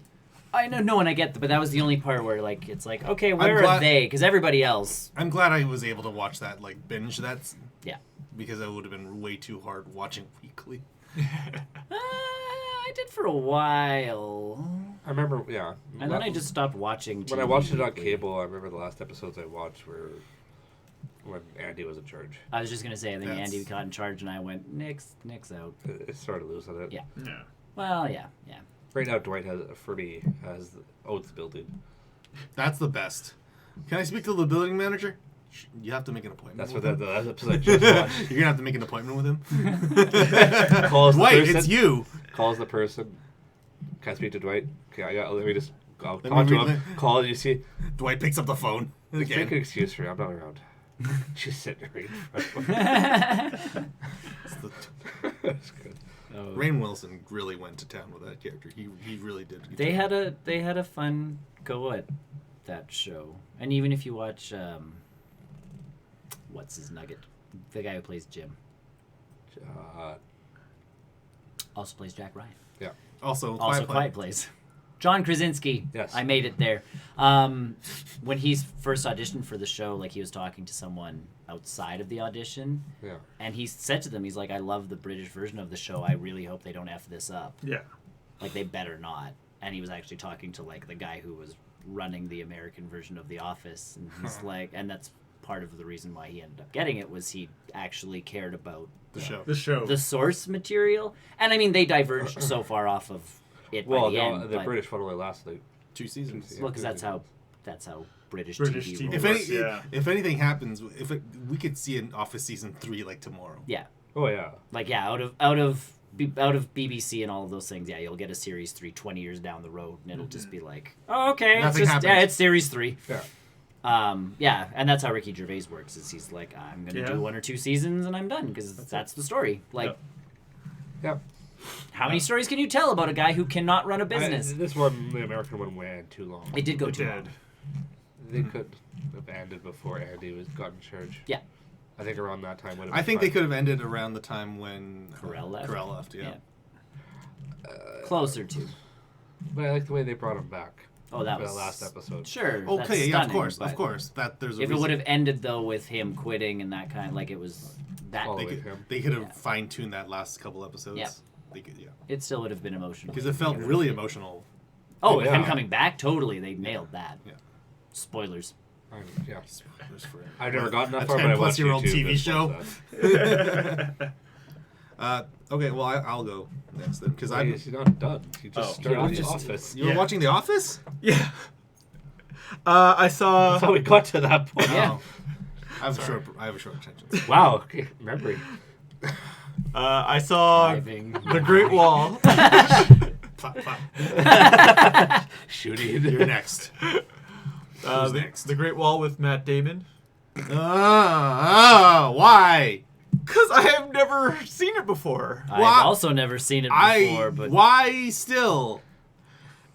I know, no, and I get that, but that was the only part where like it's like okay, where are glad- they? Because everybody else, I'm glad I was able to watch that, like binge that. yeah. Because that would have been way too hard watching weekly. I did for a while, I remember, yeah. and then I just stopped watching. When I TV watched it on weekly. cable, I remember the last episodes I watched were when Andy was in charge. I was just gonna say, I think That's- Andy got in charge, and I went Nick's out. It started losing it. Yeah. Yeah. Well, yeah. Right now, Dwight owns the building. That's the best. Can I speak to the building manager? You have to make an appointment. That's with what him. the last episode I just watched. You're gonna have to make an appointment with him. Calls the Dwight, person. it's you. Calls the person. Can I speak to Dwight? Okay, let me just. I'll Let talk me to read him. Call and you see. Dwight picks up the phone Make an again. excuse for me. I'm not around. She's sitting right in front of me. That's good. Rainn Wilson really went to town with that character. He really did. They had a fun go at that show, and even if you watch what's his nugget, the guy who plays Jim, also plays Jack Ryan, also Quiet Place. John Krasinski. Yes. I made it there. When he's first auditioned for the show, like he was talking to someone outside of the audition, Yeah. and he said to them, he's like, "I love the British version of the show. I really hope they don't F this up. Yeah. Like they better not." And he was actually talking to like the guy who was running the American version of The Office, and he's like, and that's part of the reason why he ended up getting it was he actually cared about the show. The show. the source material. And I mean, they diverged so far off of it Well, by the end. the but, British one only lasted like 2 seasons. well, because that's how British British TV TV rolls. If anything happens, we could see an Office season 3 like tomorrow. Yeah, Oh yeah. like yeah, out of BBC and all of those things, yeah, you'll get a series 3 20 years down the road, and it'll just be like, oh, okay, Nothing it's just happens. it's series 3. Yeah. Yeah, and that's how Ricky Gervais works. Is he's like, I'm gonna Yeah. do 1 or 2 seasons and I'm done because that's the story. Like, Yeah. how many stories can you tell about a guy who cannot run a business? This one, the American one, went too long. It did go It too did. long. They could have ended before Andy got in charge. Yeah. I think around that time would have. I think they could have ended around the time when Carell left. Carell left, yeah. Closer to. But I like the way they brought him back. Oh, that for was the last episode. Sure. Okay, that's yeah, of stunning, course, but of course. That there's a If it reason. would have ended though with him quitting and that kind, like it was that, Oh. They with could, him. they could have Yeah. fine-tuned that last couple episodes. Yeah. They could, yeah. it still would have been emotional. Because it felt really emotional. Oh, Oh, with yeah. him coming back, totally, they nailed that. Yeah. Spoilers. Yeah. Spoilers for I've never gotten that a far, but I watched 10-plus-year-old YouTube TV that show. was that. Okay, well, I'll go next then. Because Wait, he's not done. He just he started The just- Office. You were Yeah. watching The Office? Yeah. I saw. That's how we got to that point. Yeah. I have a short attention. Wow. Okay. Memory. I saw Driving. the Great Wall. Plop, plop. Shooting. You're next. The, next? the Great Wall with Matt Damon. Why? Because I have never seen it before. I've Why- also never seen it before, but Why still?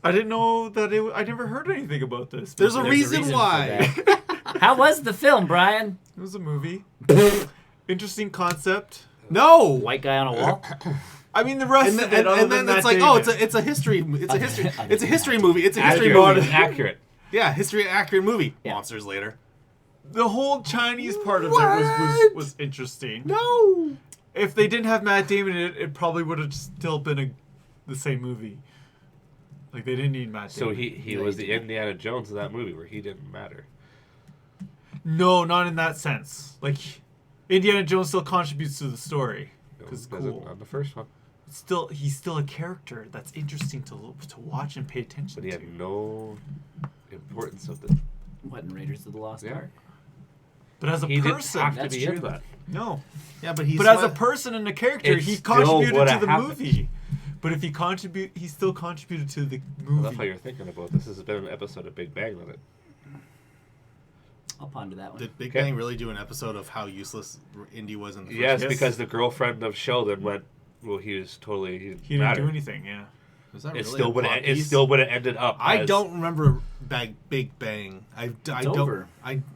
I didn't know that I never heard anything about this. There's a There's a reason reason for why. that. How was the film, Brian? It was a movie. Interesting concept. No. White guy on a wall? I mean, the rest And of then, it, other and than then it's Matt like, oh, Damon. it's a history. It's a history. Other It's a than history that. movie. It's a history Accurate. movie. Accurate. Yeah, history accurate movie. Yeah. Monsters later. The whole Chinese part of What? it was interesting. No. If they didn't have Matt Damon in it, it probably would have still been the same movie. Like, they didn't need Matt So Damon. he was the Indiana Jones of that movie where he didn't matter. No, not in that sense. Like, Indiana Jones still contributes to the story. No, Because it's doesn't cool. on the first one. He's still a character that's interesting to watch and pay attention But he to. had no importance of the. What, in Raiders of the Lost Yeah. Ark? But as a He didn't person, have to that's be in true. that. no. Yeah, but he's. But as a person and a character, It he still contributed to would've the happened. movie. But if he still contributed to the I love how movie. you're thinking about this. This has been an episode of Big Bang with it. I'll ponder that one. Did Big Okay. Bang really do an episode of how useless Indy was in the first? Yes, Yes. because the girlfriend of Sheldon went. Well, he was totally. He didn't, He didn't matter. do anything, yeah. Was that It really still a would. plot It piece? still would have ended up. I as- don't remember Big Bang. I don't. over.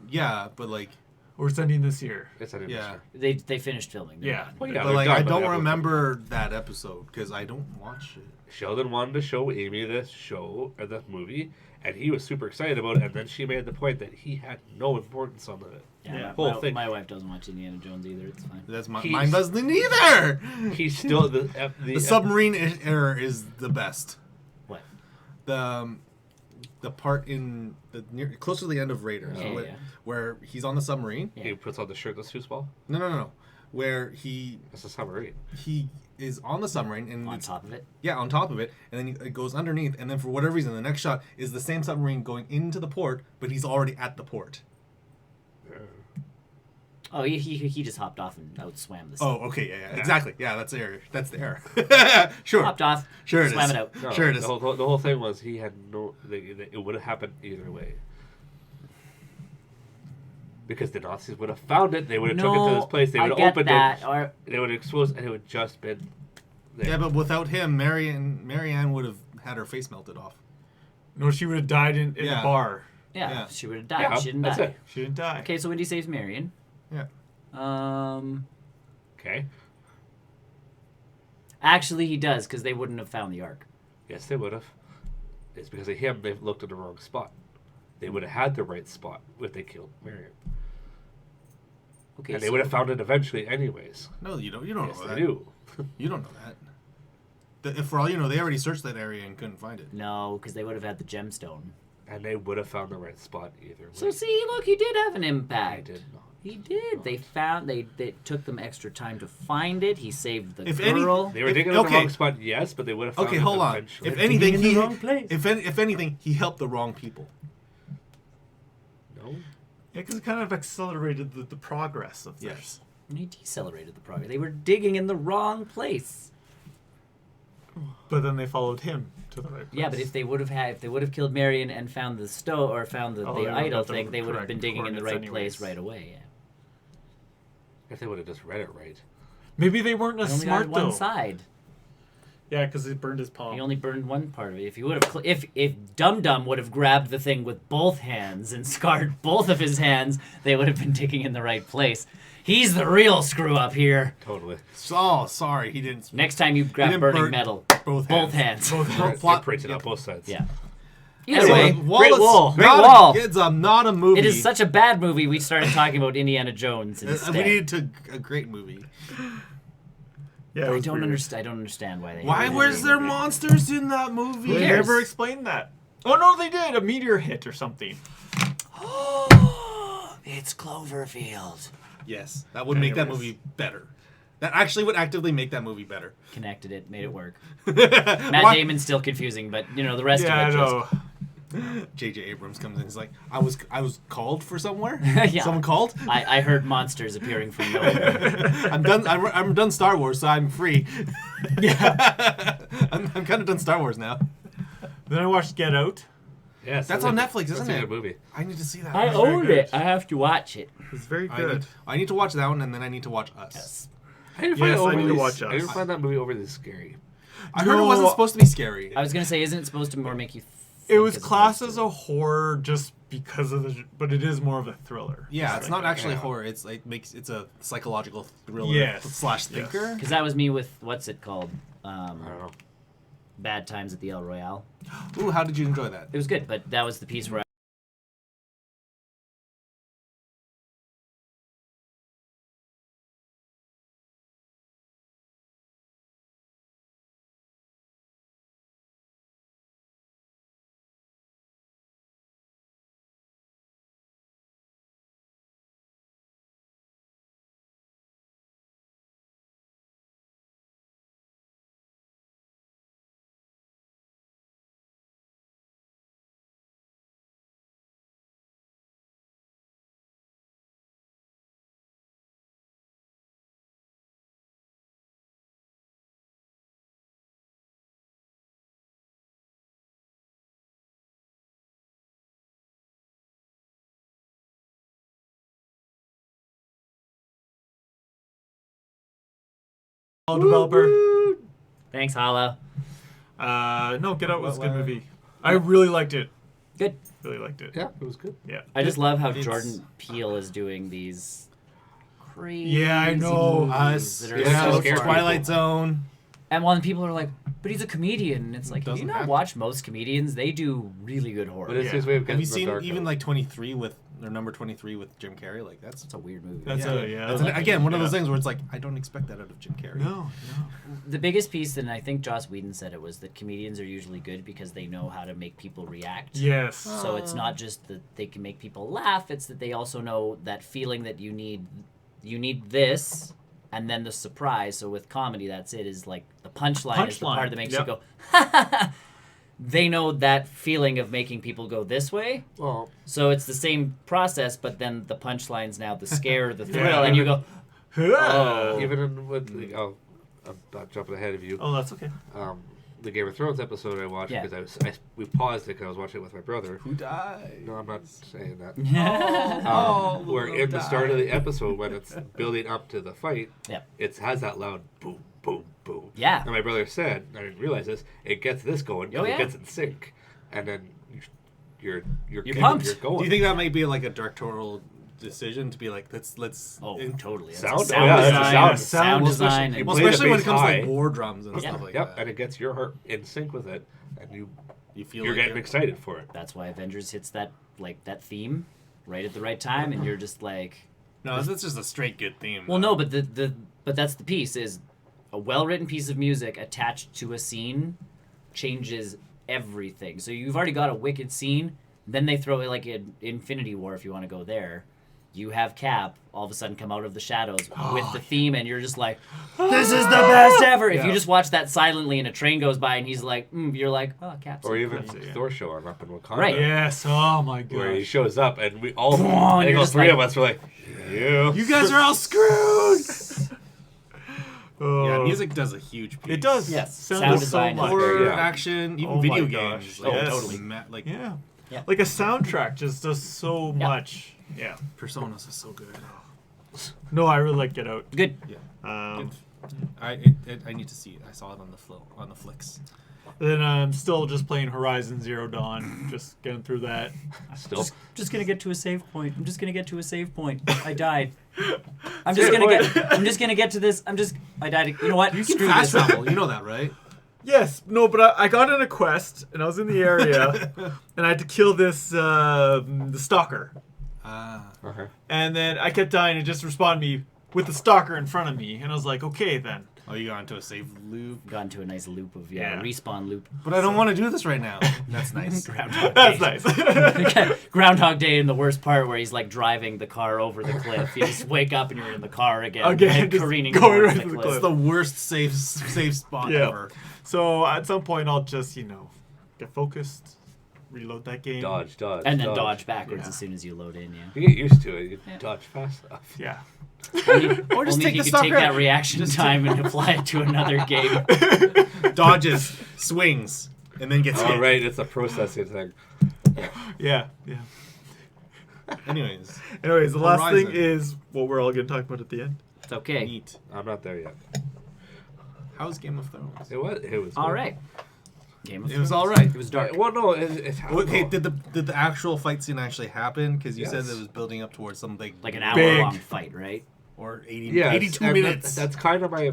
Yeah, but like Or it's ending this year. It's not yeah. They finished filming. they're Yeah. done. Well, yeah, but they're like done, I but don't they haven't- remember that episode because I don't watch it. Sheldon wanted to show Amy this show or the movie, and he was super excited about it. And then she made the point that he had no importance on it. Yeah, Yeah. Whole my, thing. my wife doesn't watch Indiana Jones either. It's fine. That's my He's- mine doesn't either. He's still the The submarine error is the best. What? The part in the close to the end of Raiders Yeah, where, yeah. where he's on the submarine. Yeah. He puts on the shirtless foosball. No. Where he That's a submarine. is on the submarine and On it's- top of it. Yeah, on top of it, and then it goes underneath, and then for whatever reason, the next shot is the same submarine going into the port, but he's already at the port. Oh, he just hopped off and outswam the sea. Oh, okay, yeah, exactly. Yeah, that's the error. That's the error. Sure. Hopped off. Sure it swam is. it out. No, Sure it is. The whole thing was he had no. It would have happened either way. Because the Nazis would have found it, they would have took it to this place, they I would have get opened that. it, Or they would have exposed, and it would just been. There. Yeah, but without him, Marianne would have had her face melted off. No, she would have died in Yeah. a bar. yeah, Yeah. she would have died. Yeah, she didn't that's die. it. She didn't die. Okay, so Indy saves Marion. Yeah. Okay. Actually, he does because they wouldn't have found the Ark. Yes, they would have. It's because of him they looked at the wrong spot. They would have had the right spot if they killed Marion. Okay, And they so- would have found it eventually, anyways. No, you don't. You don't Yes, know they that. do. You don't know that. If for all you know, they already searched that area and couldn't find it. No, because they would have had the gemstone. And they would have found the right spot either way. So see, look, he did have an I impact. did not. He did. They found. They took them extra time to find it. He saved the If any- girl. They were If- digging in the okay. wrong spot, yes, but they would have found Okay, it hold on. eventually. If anything, in the he wrong place. if anything, he helped the wrong people. No? Yeah, because it kind of accelerated the progress of Yes. this. He decelerated the progress. They were digging in the wrong place. But then they followed him to the right place. Yeah, but if they would have killed Marion and found the stone or found the Oh, they would have idol got the thing, they would have correct been digging in the right coordinates place anyways. right away. Yeah. If they would have just read it right. Maybe they weren't He as only smart got one though. side. Yeah, because it burned his palm. He only burned one part of it. If he would have, if Dum Dum would have grabbed the thing with both hands and scarred both of his hands, they would have been digging in the right place. He's the real screw up here. Totally. Oh, sorry, he didn't. Next time you grab didn't burning burn metal, both both hands. hands. They're plot- printed on both sides. Yeah. Anyway, Anyway, Wallace, Great Wall. Great not a- Wall. It's not a movie. It is such a bad movie. We started talking about Indiana Jones We instead. needed a great movie. Yeah, it I was don't weird. understand. I don't understand why they. Why hated was it. there monsters in that movie? They cares? never explained that. Oh no, they did. A meteor hit or something. It's Cloverfield. Yes, that would make that Anyways. movie better. That actually would actively make that movie better. Connected it, made it work. Matt Why- Damon's still confusing, but you know the rest Yeah, I of it. know. J.J. Abrams comes in. He's like, I was called for somewhere. Yeah. Someone called. I heard monsters appearing from nowhere. I'm done. I'm done Star Wars, so I'm free. Yeah. I'm kind of done Star Wars now. Then I watched Get Out. Yes. That's I on think Netflix, that's isn't a it? good movie. I need to see that. I It's very owned good. it. I have to watch it. It's very I good. need, I need to watch that one, and then I need to watch Us. Yes. I didn't Yes, find it I need to overly- watch I didn't Us. find that movie overly scary. I heard it wasn't supposed to be scary. I was gonna say, isn't it supposed to more make you? It was think classed opposed as to- a horror just because of but it is more of a thriller. Yeah, it's not actually yeah. horror. It's a psychological thriller Yes. slash thinker. Because that was me with what's it called? I don't know. Bad Times at the El Royale. Ooh, how did you enjoy that? It was good, but that was the piece where Developer. Thanks, Hala. No, Get Out was a good Well, movie. I really liked it. Good. Really liked it. Yeah, it was good. Yeah. I just love how It's- Jordan Peele is doing these crazy. Yeah, I know. movies Us, that are yeah, so scare far. Twilight Zone. And when people are like, "But he's a comedian," and it's like, have you Doesn't not have to. watched most comedians? They do really good horror. But it's Yeah. his way of Have getting you the seen dark even out. like 23 with or number 23 with Jim Carrey? Like that's It's a weird movie. That's That's again one of those things where it's like I don't expect that out of Jim Carrey. No. The biggest piece, and I think Joss Whedon said it, was that comedians are usually good because they know how to make people react. Yes. So it's not just that they can make people laugh; it's that they also know that feeling that you need. You need this, and then the surprise. So with comedy, that's it. Is like the punchline is the Punchline, part that makes yep. you go. They know that feeling of making people go this way. Well, So it's the same process, but then the punchline's now the scare, the thrill, Yeah. and you go, Oh. even in with I'm not jumping ahead of you. Oh, that's okay. The Game of Thrones episode I watched Yeah. because we paused it because I was watching it with my brother. Who died? No, I'm not saying that. Oh, Where in the start of the episode when it's building up to the fight, Yep. it has that loud boom, boom, boom. Yeah. And my brother said, I didn't realize this, it gets this going, Oh, and yeah. it gets in sync, and then you're pumped. You're going. Do you think that might be like a directorial decision to be like let's Oh, totally. That's Sound? a Oh, yeah, that's a design, sound. sound Well, design. especially- and- well, play the especially when it bass comes to high. like war drums and Yeah. stuff like Yep, that. and it gets your heart in sync with it, and You feel you're like getting excited for it. That's why Avengers hits that theme right at the right time, and you're just like, No, that's just a straight good theme. well, no, but but that's the piece is a well-written piece of music attached to a scene changes everything. So you've already got a wicked scene, then they throw it like in Infinity War if you want to go there. You have Cap all of a sudden come out of the shadows with the theme, and you're just like, "This is the best ever!" If you Yeah. just watch that silently, and a train goes by, and he's like, you're like, "Oh, Cap's Or so even cool." yeah. Thor showing up in Wakanda. Right. Yes. Oh my Where he gosh. shows up, and we all, Whoa, I think you're all just three like- of us were like, "Yeah, you guys are all screwed. Oh. Yeah, music does a huge piece. It does. Yes. Sound, Sound does so design is much. Horror, Yeah. action, even Oh video my games. gosh, Like, yes. totally. Like Yeah. Yeah. Like a soundtrack just does so much. Yeah. Personas is so good. No, I really like Get Out. Good. I need to see it. I saw it on the flicks. Then I'm still just playing Horizon Zero Dawn, just getting through that. still." Just gonna get to a save point. I'm just gonna get to a save point. I died. I'm just gonna get to this. I died. You know what? You can Screw fast this. travel. You know that, right? Yes, no, but I got in a quest and I was in the area and I had to kill this the stalker. Okay. And then I kept dying and it just respawned me with the stalker in front of me, and I was like, okay then. Oh, you got into a save loop. Got into a nice loop of Yeah. respawn loop. But I don't want to do this right now. That's nice. Groundhog That's Day. nice. Groundhog Day in the worst part where he's like driving the car over the cliff. You just wake up and you're in the car again, Again, and just careening going towards right the to the cliff. It's cliff. the worst save spot Yeah. ever. So at some point I'll just, get focused, reload that game. Dodge, And then dodge backwards Yeah. as soon as you load in. Yeah. You get used to it. You Yeah. dodge fast enough. Yeah. Only, Or just only take if you the could take stalker- that reaction just time and apply it to another game. Dodges, swings, and then gets Oh, hit. right. It's a processing thing. Yeah. Anyways, Anyways, the last Horizon. thing is what we're all going to talk about at the end. It's okay. neat. I'm not there yet. How's Game of Thrones? It was All good. right. Game of It was Thrones. all right. It was dark. Well, no, I don't Okay, know. did the actual fight scene actually happen? Because you said Yes. it was building up towards something Like an big, hour-long fight, right? or 80, Yeah, 82 and minutes. That's kind of my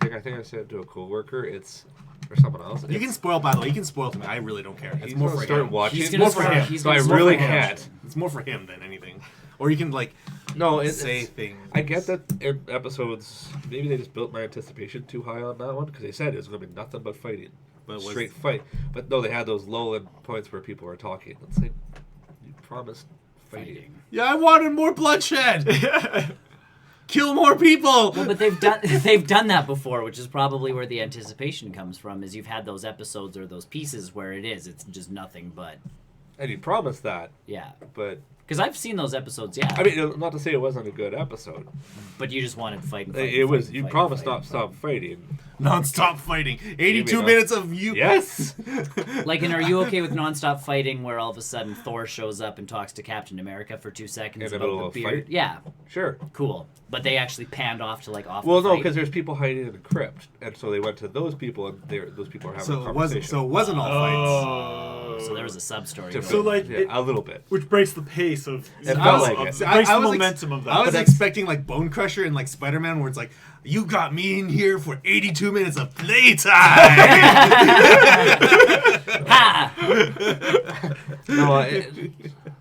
thing. I think I said to a coworker, it's or someone else. You can spoil, by the way. You can spoil to me. I really don't care. It's He's more gonna for start him. watching. He's It's gonna more for start- him. he's So I gonna start really watching. can't. It's more for him than anything. Or you can like No, say it's things. I get that in episodes. Maybe they just built my anticipation too high on that one because they said it was going to be nothing but fighting, But straight fight. But no, they had those lull points where people were talking. It's like you promised fighting. Yeah, I wanted more bloodshed. Kill more people. Well, but they've done that before, which is probably where the anticipation comes from. Is you've had those episodes or those pieces where it's just nothing but And you promised that, yeah. but Because I've seen those episodes, yeah. I mean, not to say it wasn't a good episode. but you just wanted fight. And fight It and was. fight You and promised fight not and stop fighting. Non-stop fighting. 82 Maybe minutes of you. Yes. fight. Like, and are you okay with nonstop fighting where all of a sudden Thor shows up and talks to Captain America for 2 seconds In the about middle the of a beard? fight? Yeah, Sure. cool. But they actually panned off to like off. Well, the no, fight. because there's people hiding in the crypt, and so they went to those people, and those people are having a So it conversation. wasn't all fights. Oh. So there was a sub story. Different. So, like, Yeah, it- a little bit. Which breaks the pace of. It felt like it. It breaks the was momentum of that. I was But expecting like Bone Crusher and like Spider-Man, where it's like, you got me in here for 82 minutes of playtime. Ha! No,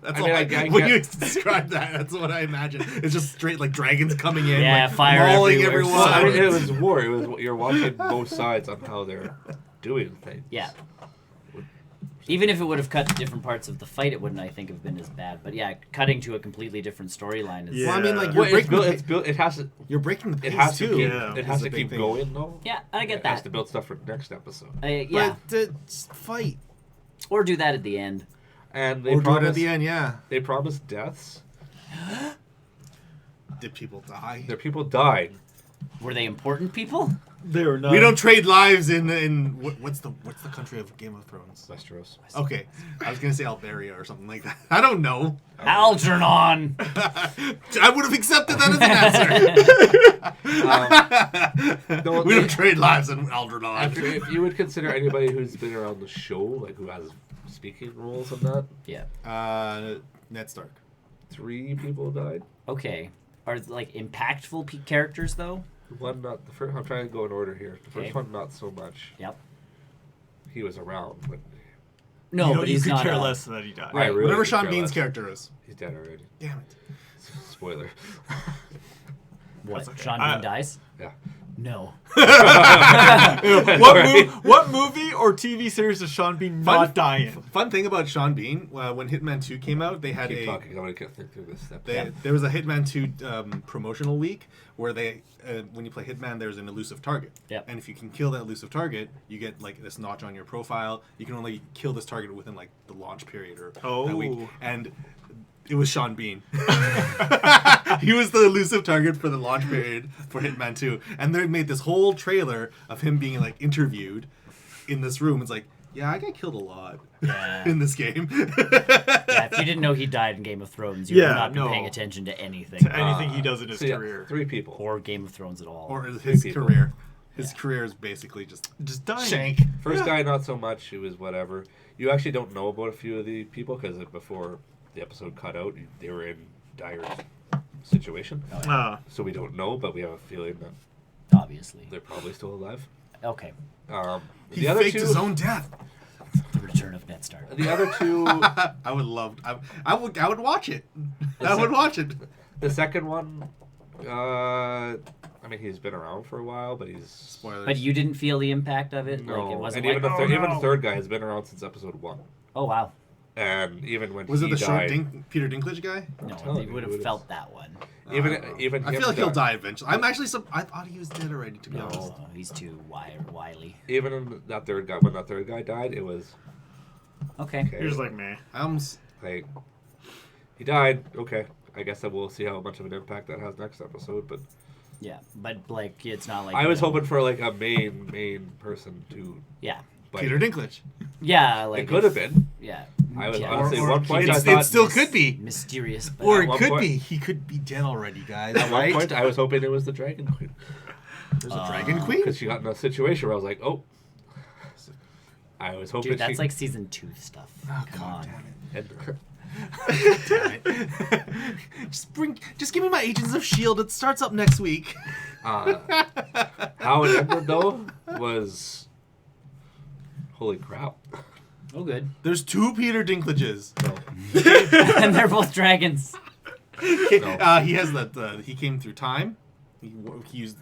That's I all mean, I, I when get- you describe that, that's what I imagine. It's just straight like dragons coming in, Yeah, like, fire mauling everywhere. everyone. well, I mean, it was war. It was you're watching both sides on how they're doing things. Yeah. Even if it would have cut to different parts of the fight, it wouldn't, I think, have been as bad. But yeah, cutting to a completely different storyline is. Yeah. Well, I mean, like Well, you're it's breaking built. the It's built. It has to. you're breaking the pace It has to too. keep. Yeah. It has is to the big keep thing. going though. Yeah, I get It has that. to build stuff for next episode. Yeah, But to fight or do that at the end. And they or do it promised. at the end, yeah. They promised deaths. Did people die? Their people died. Were they important people? They were not. We don't trade lives in what's the country of Game of Thrones? Westeros. Okay, I was gonna say Alberia or something like that. I don't know. Algernon. I would have accepted that as an answer. No, We they- don't trade lives in If, Alderaan. if you would consider anybody who's been around the show, like who has speaking roles in that, Yeah. Ned Stark. 3 people died. Okay. Are like impactful characters though? One not the first. I'm trying to go in order here. The first Okay. one not so much. Yep. He was around, but No, you but you he's could not. care less that he died. Right. really Whatever could Sean care Bean's less. character is. He's dead already. Damn it. Spoiler. What? That's okay. Sean Bean dies? Yeah. No. What movie or TV series does Sean Bean not die in? Fun thing about Sean Bean, when Hitman 2 came out, they had Keep talking. I'm gonna get through this step. There was a Hitman 2 promotional week where they, when you play Hitman, there's an elusive target. Yep. And if you can kill that elusive target, you get like this notch on your profile. You can only kill this target within like the launch period or that week. Oh. And it was Sean Bean. He was the elusive target for the launch period for Hitman 2. And they made this whole trailer of him being like interviewed in this room. It's like, yeah, I got killed a lot Yeah. in this game. Yeah, if you didn't know he died in Game of Thrones, you Yeah, would not be no. paying attention to anything. To anything he does in his So, yeah, career. 3 people. Or Game of Thrones at all. Or his people. career. His career is basically just Just dying. shank. First guy, not so much. It was whatever. You actually don't know about a few of the people because before the episode cut out, they were in dire situation. Ah. So we don't know, but we have a feeling that Obviously. they're probably still alive. Okay. He The other faked two, his own death. The return of Ned Stark. the other two, I would love. I would watch it. I would watch it. the second one. I mean, he's been around for a while, but he's Spoilers. But you didn't feel the impact of it? no. Like, it wasn't And even like, the third, oh, even no. the third guy has been around since episode 1. Oh, wow. And even when was he it the short died, Peter Dinklage guy? No, telling they you, would it have was- felt that one. even I him feel like he'll die- die eventually. I'm actually. I thought he was dead already. To be honest. No, he's too wily. Even in that third guy, when that third guy died, it was Okay. okay. You're just like, meh. Like, he died. Okay, I guess that we'll see how much of an impact that has next episode. But Yeah, but like it's not like I was hoping for like a main person to. Yeah, Bite. Peter Dinklage. yeah, like It could have been. Yeah, I was yeah. honestly Or- one point I It thought. still could be. mysterious. But Or At it one could point- be. He could be dead already, guys. At one Right? point, I was hoping it was the Dragon Queen. There's a dragon queen. because she got in a situation where I was like, oh, I was hoping Dude, that's she. like season 2 stuff. Oh, Come God on. damn it. And- Damn it. Just give me my Agents of S.H.I.E.L.D. It starts up next week. how it ended though was, holy crap. Oh, good. There's 2 Peter Dinklages. No. And they're both dragons. No. He has that. He came through time. He used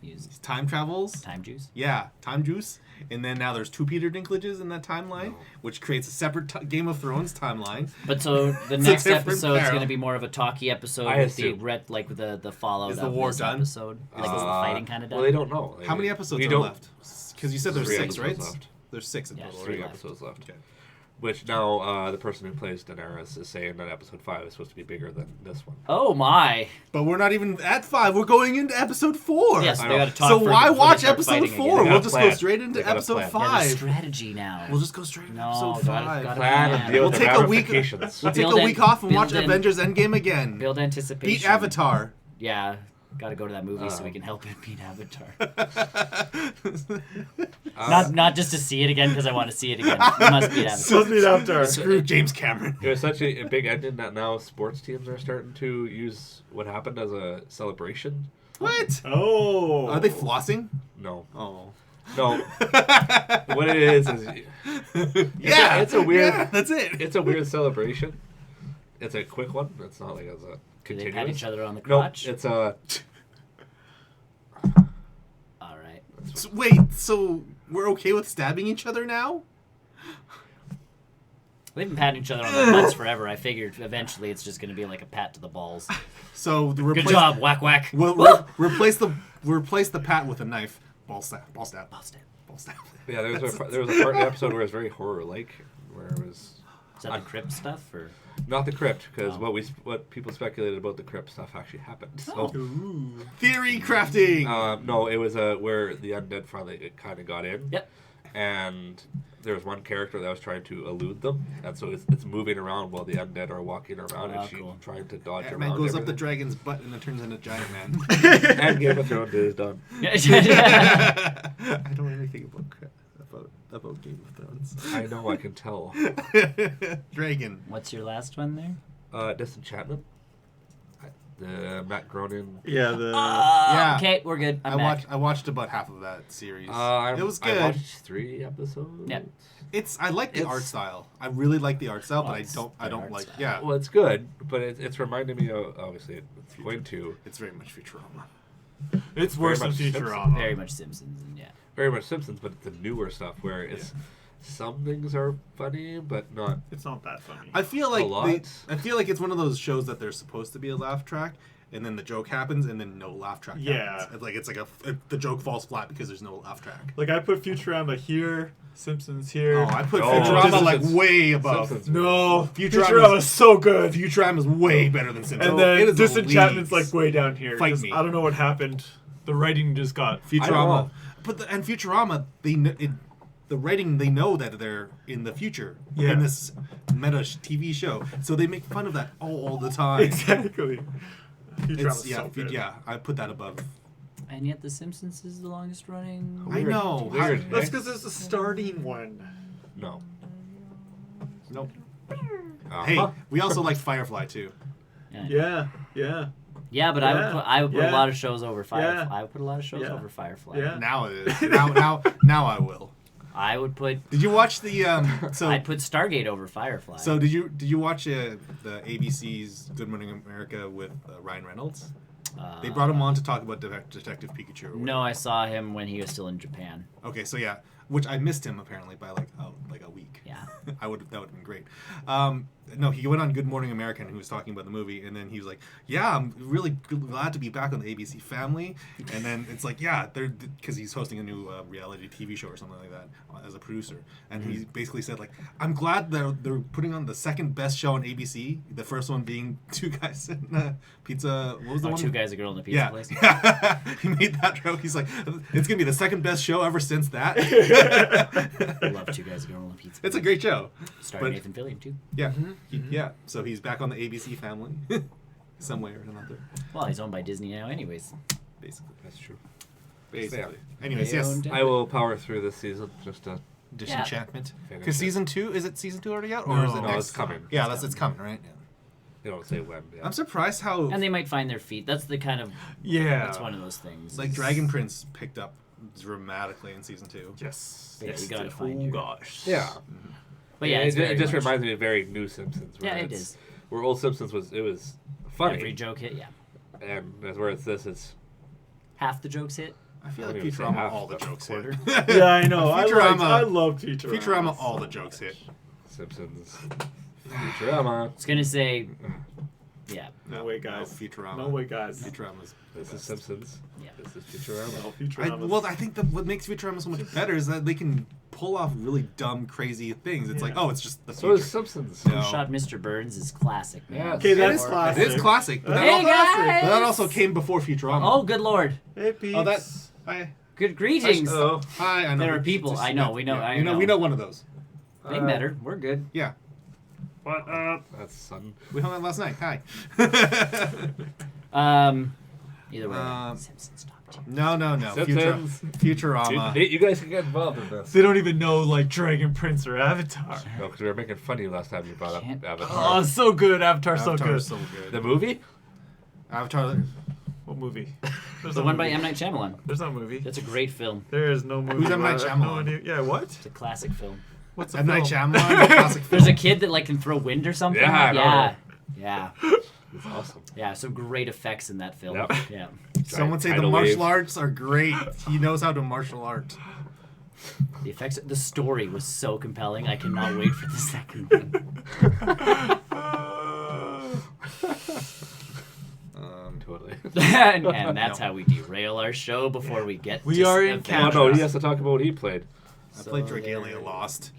Use time travels. time juice. Yeah, time juice. And then now there's 2 Peter Dinklages in that timeline, No. which creates a separate Game of Thrones timeline. But so the It's a next different episode is barrel. going to be more of a talky episode I with the assume. like the fallout Is the of war this done? episode. Like is the fighting kind of done? Well, they don't know. How many episodes we are don't- left? Because you said there's 3 6, right? episodes left. There's 6 in Yeah, total. 3 right? left. episodes left. Okay. Which now the person who plays Daenerys is saying that episode 5 is supposed to be bigger than this one. Oh my! But we're not even at 5. We're going into episode 4. Yes, I they know. got to talk. So first why before they watch start episode fighting 4? again. They We'll got just plan. go straight They into got a episode plan. Yeah, there's 5. strategy now. We'll just go straight into No, episode gotta- 5. gotta Plan plan. and deal We'll with the take a week. ramifications. We'll take Build a week in- off and watch build in- Avengers Endgame again. Build anticipation. Beat Avatar. Yeah, got to go to that movie so we can help it beat Avatar. Not just to see it again because I want to see it again. It must beat Avatar. Supposed to be after. Screw James Cameron. It was such a big ending that now sports teams are starting to use what happened as a celebration. What? Oh. Are they flossing? No. Oh. No. What it is Yeah. it's a weird Yeah, that's it. it's a weird celebration. It's a quick one. It's not like as a Do they pat continuous. each other on the No, crotch? it's a All right. So, wait, so we're okay with stabbing each other now? They've been patting each other on the butts forever. I figured eventually it's just going to be like a pat to the balls. So Good job, whack whack. We'll replace the pat with a knife. Ball stab. Ball stab. Ball stab. Ball stab. yeah. There was a part in the episode where it was very horror like, where it was Is that the crypt stuff or? not the crypt because Oh. what people speculated about the crypt stuff actually happened. So. Oh. Ooh. Theory crafting. No, it was where the undead finally kind of got in. Yep. And there was one character that was trying to elude them, and so it's moving around while the undead are walking around, Oh, and she's cool. trying to dodge That around. man goes up the everything. dragon's butt and it turns into Giant Man. And Game of Thrones is done. I don't know anything about Game of Thrones. I know, I can tell. Dragon. What's your last one there? Disenchantment. The Matt Groening. Yeah, the. Yeah. Okay, we're good. I'm back. I watched about half of that series. It was I good. watched 3 episodes. Yeah. I like the It's- art style. I really like the art style, but it's I the don't art like. style. Yeah, Well, it's good, but it's reminding me of, obviously it's going to it's very much Futurama. It's worse than much Simpsons. Futurama. Very much Simpsons, and yeah. very much Simpsons, but it's the newer stuff where it's some things are funny, but not. It's not that funny. I feel A lot. like it's one of those shows that they're supposed to be a laugh track, and then the joke happens, and then no laugh track. Yeah. happens. It's like the joke falls flat because there's no laugh track. Like I put Futurama here, Simpsons here. Oh, I put Oh, Futurama like Simpsons. way above. Simpsons. No, Futurama's- Futurama's so good. Futurama's way better than Simpsons. And It then is Disenchantment's elite. like way down here. Fight 'cause me. I don't know what happened. The writing just got. I don't Futurama, know. and Futurama, the writing they know that they're in the future Yeah. in this meta TV show, so they make fun of that all the time. Exactly. Futurama's Yeah, so good. yeah, I put that above. And yet The Simpsons is the longest running. I know. Weird. That's because it's the starting one. No. Nope. Uh-huh. Hey, we also liked Firefly too. Yeah, yeah. Yeah, but I would put a Yeah. lot of shows over Firefly. Yeah. I would put a lot of shows Yeah. over Firefly. Yeah. Now it is. Now I will. I would put Did you watch the so? I'd put Stargate over Firefly. So did you watch the ABC's Good Morning America with Ryan Reynolds? They brought him on to talk about Detective Pikachu. Or whatever. No, I saw him when he was still in Japan. Okay, so yeah, which I missed him apparently by like a week. Yeah. that would have been great. No, he went on Good Morning America and he was talking about the movie, and then he was like, "Yeah, I'm really glad to be back on the ABC Family." And then it's like, "Yeah, they're because he's hosting a new reality TV show or something like that as a producer." And he basically said like, "I'm glad they're putting on the second best show on ABC. The first one being Two Guys in Pizza. What was the one? Two Guys, a Girl in a Pizza Yeah, Place. he made that joke. He's like, it's gonna be the second best show ever since that. I love Two Guys, a Girl in a Pizza Place. It's a great show. Starring but- Nathan Fillion too. Yeah, yeah. So he's back on the ABC Family, some way or another. Well, he's owned by Disney now, anyways. basically. That's true. Basically. Anyways, yes. Leon I will power through this season just to Disenchantment. Finish Because it. season 2, is it season 2 already out? Or No. is it No, next? it's coming. Yeah, it's coming, right? Yeah. They don't say when. Yeah. I'm surprised how And they might find their feet. That's the kind of Yeah. that's one of those things. like Dragon Prince picked up dramatically in season 2. Yes. Yeah, Yes, you gotta it did. find Oh your- gosh. Yeah. But yeah, it, it's very it just much- reminds me of very New Simpsons. Where Yeah, it it's- is. Where old Simpsons was funny, Every joke hit, yeah. and that's where it's Half the jokes hit. I feel I like don't even say Futurama, half, all the but jokes quarter. hit. Yeah, I know. Futurama- I love Futurama. Futurama, all the jokes hit. Simpsons, Futurama. I was gonna say, yeah. No way, guys. No, Futurama. No way, guys. Futurama's. This is Simpsons. Yeah. This is Futurama. No, Futurama. Well, I think what makes Futurama so much better is that they can pull off really dumb, crazy things. It's like, Yeah. oh, it's just the So future. is Simpsons. No. Who Shot Mr. Burns is classic, man. Yeah. Okay, that's It classic. is classic, but, Hey, that, guys! but that also came before Futurama. Oh, good lord. Hey, Pete. Oh, that's hi. Good greetings. Oh, Hi, I know. There are people. I know, we know, I know. We know one of those. They better. We're good. Yeah, What up? that's sun. we hung out last night. Hi. Either way, Um, Simpsons top tier. no. Simpsons. Futurama. You guys can get involved in this. They don't even know like Dragon Prince or Avatar. No, because we were making fun of you last time you brought up Can't- Avatar. Oh, so good. Avatar, so Avatar good. is so good. The movie? Avatar. What movie? There's The no one by movie. M. Night Shyamalan. There's no movie. That's a great film. There is no movie. Who's M. Night I have no Shyamalan? idea. Yeah, what? It's a classic film. What's M. Night film? Shyamalan. Classic There's a film. kid that like can throw wind or something. Yeah, I know. Yeah. It's awesome. Yeah, some great effects in that film. Yep. Yeah. Someone say the Tidal martial wave. arts are great. He knows how to martial art. The effects, the story was so compelling. I cannot wait for the second one. Totally. and that's how we derail our show before we get. We to are in events. Oh Canada. no, he has to talk about what he played. I played So Dragalia there- Lost.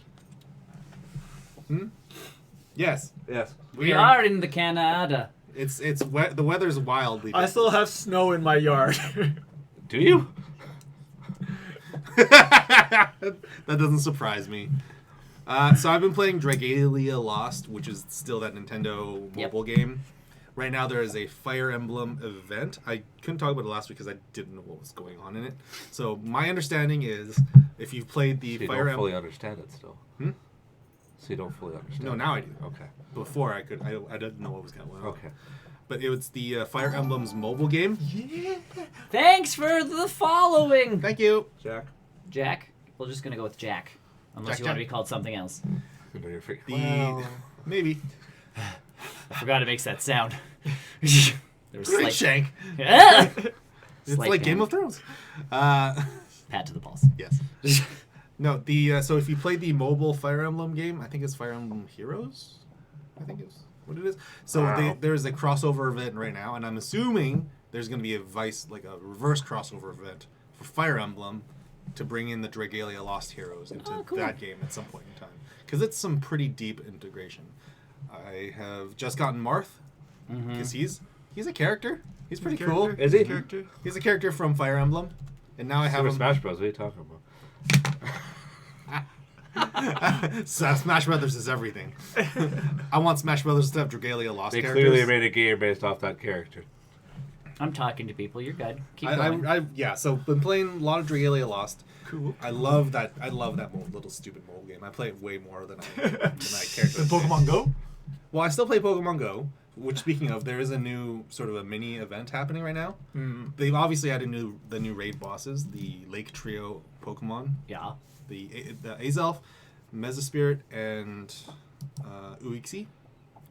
Yes. Yes. We are in the Canada. It's the weather's wildly. I still have snow in my yard. Do you? That doesn't surprise me. So I've been playing Dragalia Lost, which is still that Nintendo Yep. mobile game. Right now there is a Fire Emblem event. I couldn't talk about it last week because I didn't know what was going on in it. So my understanding is, if you've played the So you Fire don't fully Emblem understand it still. Hmm? So you don't fully understand. No, it. now I do. Okay. Before I didn't know what was going on. Okay. But it was the Fire Emblem's mobile game. Yeah. Thanks for the following, Thank you. Jack. Jack. We're just gonna go with Jack, unless Jack, you want to Jack. be called something else. You know, you're freaking. The maybe I forgot it makes that sound. there was Great slight, Shank. Ah! It's Slight like Game damage. of Thrones. Pat to the balls. Yes. No, the so if you played the mobile Fire Emblem game, I think it's Fire Emblem Heroes. I think it's what it is. So Wow. there's a crossover event right now, and I'm assuming there's going to be a reverse crossover event for Fire Emblem to bring in the Dragalia Lost heroes into Oh, cool. that game at some point in time, because it's some pretty deep integration. I have just gotten Marth because he's a character. He's pretty cool. Is he? Character. He's a character from Fire Emblem, and now I have Super him. Smash Bros. What are you talking about? Smash Brothers is everything. I want Smash Brothers to have Dragalia Lost They characters. clearly made a game based off that character. I'm talking to people. You're good. Keep going. Yeah. So been playing a lot of Dragalia Lost. Cool. I love that little stupid mobile game. I play it way more than I care to. The Pokemon Go? Well, I still play Pokemon Go. Which, speaking of, there is a new sort of a mini event happening right now. They've obviously added the new raid bosses, the Lake Trio Pokemon, Yeah. the Azelf, Mesospirit, and Uixie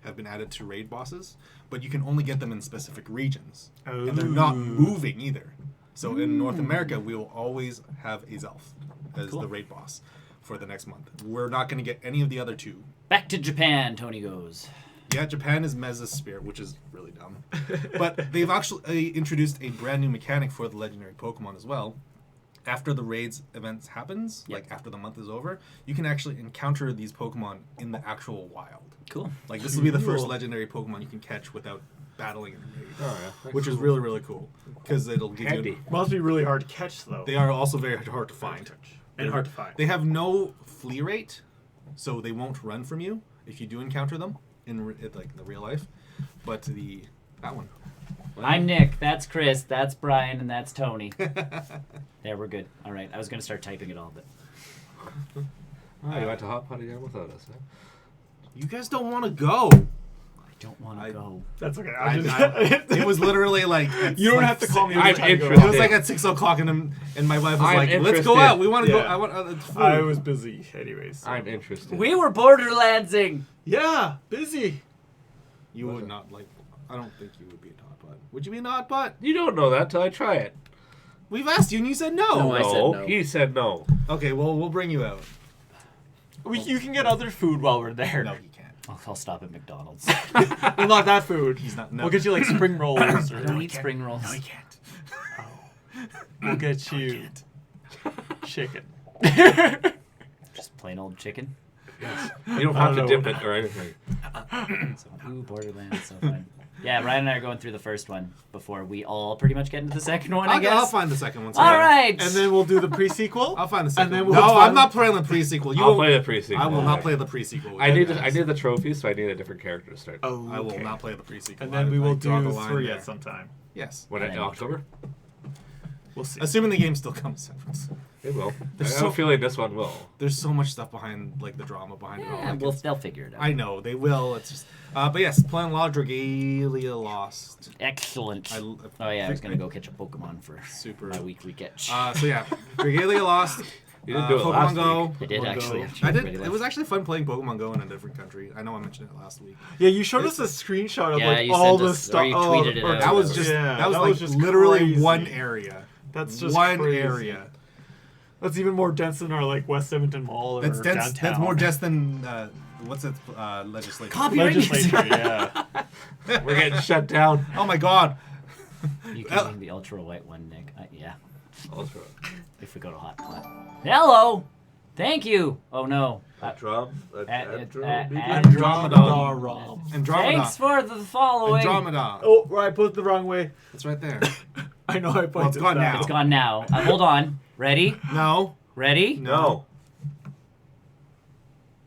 have been added to raid bosses, but you can only get them in specific regions, and they're not moving either. So in North America, we will always have Azelf as Cool. the raid boss for the next month. We're not going to get any of the other two. Back to Japan, Tony goes. Yeah, Japan is Mesospirit, which is really dumb. But they've actually introduced a brand new mechanic for the legendary Pokemon as well. After the raids events happens, Yep. like after the month is over, you can actually encounter these Pokemon in the actual wild. Cool. Like this will be the first Cool. legendary Pokemon you can catch without battling in a raid. Oh yeah. That's Which is cool. really, really cool. Because it'll give Handy. you... Must be really hard to catch, though. They are also very hard to find. And hard to find. They have no flee rate, so they won't run from you if you do encounter them in like the real life. But that one, I'm Nick. That's Chris. That's Brian, and that's Tony. There, we're good. All right. I was gonna start typing it all, but Oh, you went to Hot Pot again without us, huh? You guys don't want to go. I don't want to go. That's okay. It was literally like You don't have to call me. I'm every time you go. interested. It was like at 6 o'clock, and my wife was I'm like, "Let's go interested. out. We want to go. Yeah. I want food." I was busy, anyways. So. I'm interested. We were Borderlandsing. Yeah, busy. You would not like. I don't think you would be a hot pot. Would you be a hot pot? You don't know that till I try it. We've asked you, and you said no. No, I said no. He said no. Okay, well, we'll bring you out. You can get other food while we're there. No, you can't. I'll stop at McDonald's. Well, not that food. He's not. No. We'll get you like spring rolls. I Or don't eat spring rolls. No, he can't. we'll get you chicken. Just plain old chicken. You don't I have to don't dip know. it or anything. So, ooh, Borderlands, so fun. Yeah, Ryan and I are going through the first one before we all pretty much get into the second one, I I'll guess. find the second one. All right. And then we'll do the pre-sequel. I'll find the second. then one. we'll No, find- I'm not playing the pre-sequel. You I'll will- play the pre-sequel. I will not play the pre-sequel. I need the trophy, so I need a different character to start. Oh, I will okay. not play the pre-sequel. And then we will draw the do line 3 there. at some time. Yes. When in October? We'll see. Assuming the game still comes out. It will. I There's have a so- feeling this one will. There's so much stuff behind, like the drama behind it all. Yeah, Like, well, they'll figure it out. I know they will. It's just, but yes, playing a lot of Dragalia Lost. Excellent. I- Oh yeah, I was gonna go catch a Pokemon for Super. my weekly catch. So yeah, Dragalia Lost. You didn't do it Pokemon last Go. week. I did Pokemon actually. Go. Actually, I did. pretty It was last- actually fun playing Pokemon Go in a different country. I know I mentioned it last week. Yeah, you showed us a screenshot of Yeah, like you all sent the us- stuff. or you tweeted it out. That was just Yeah, that was that like was just literally crazy. one area. That's just one crazy. area. That's even more dense than our like West Edmonton Mall or That's dense. downtown. That's more dense than what's it? Legislature. Copyright Legislature. Yeah. We're getting shut down. Oh my God. You can name the ultra white one, Nick. Yeah, Ultra. if we go to Hot Pot. Hello. Thank you. Oh no. Drum. Andromeda. Andromeda. Thanks for the following. Andromeda. Oh, right, I put it the wrong way. It's right there. I know I pointed it's gone back. now. It's gone now. Hold on. Ready? No. Ready? No.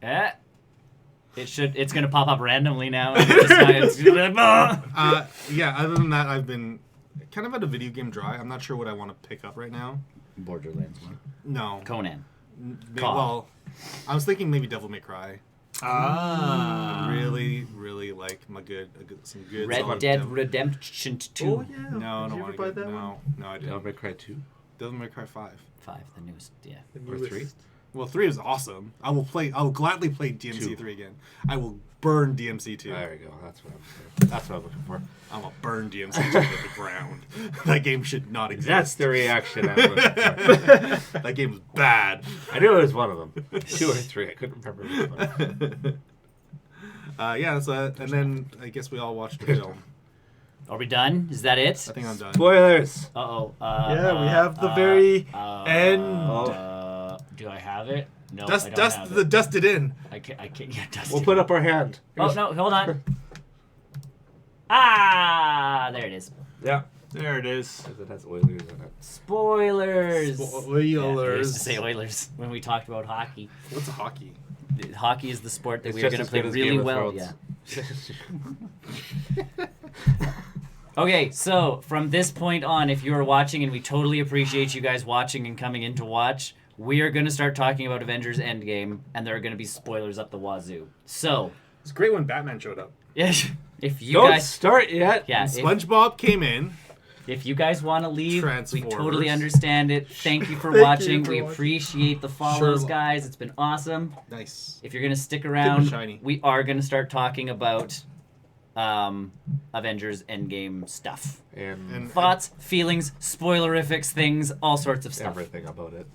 Yeah. It's gonna pop up randomly now. And it's Yeah. Other than that, I've been kind of at a video game dry. I'm not sure what I want to pick up right now. Borderlands one. No. Conan. Well, I was thinking maybe Devil May Cry. Ah. Really like some good. Red solid Dead Devil- Redemption 2. Oh yeah. No, Did you no, ever I buy didn't. that one? No, I Devil didn't. May Cry 2? Devil May Cry 5. 5, the newest. Yeah. The Or newest. 3? Well, 3 is awesome. I will gladly play DMC 2. 3 again. I will burn DMC 2. There you go. That's what I'm saying. That's what I'm looking for. I'm gonna burn DMC 2 to the ground. That game should not exist. That's the reaction I'm looking for. That game was bad. I knew it was one of them. 2 or 3. I couldn't remember which one. Yeah, and then I guess we all watched the film. Are we done? Is that it? I think I'm done. Spoilers! Uh-oh. Yeah, we have the very end. Do I have it? No, I Dust, don't dust, have the it. dust it in. I can't. Yeah, dust We'll it. put up our hand. Oh, no, hold on. Ah, there it is. Yeah. There it is. Because it has Oilers in it. Spoilers. Yeah, I Oilers. used to say Oilers when we talked about hockey. What's hockey? Hockey is the sport that It's we are just going to as play good as really Game of well. Thrones. Yeah. Okay, so from this point on, if you are watching, and we totally appreciate you guys watching and coming in to watch, we are going to start talking about Avengers Endgame, and there are going to be spoilers up the wazoo. So, It's great when Batman showed up. if you Don't guys, start yet. yeah, SpongeBob came in. if you guys want to leave, we Transformers. totally understand it. Thank you for Thank you watching. for We watching. appreciate the follows, Sherlock. guys. It's been awesome. Nice. If you're going to stick around, shiny. we are going to start talking about Avengers Endgame stuff. And Thoughts, feelings, spoilerifics, things, all sorts of stuff. everything about it.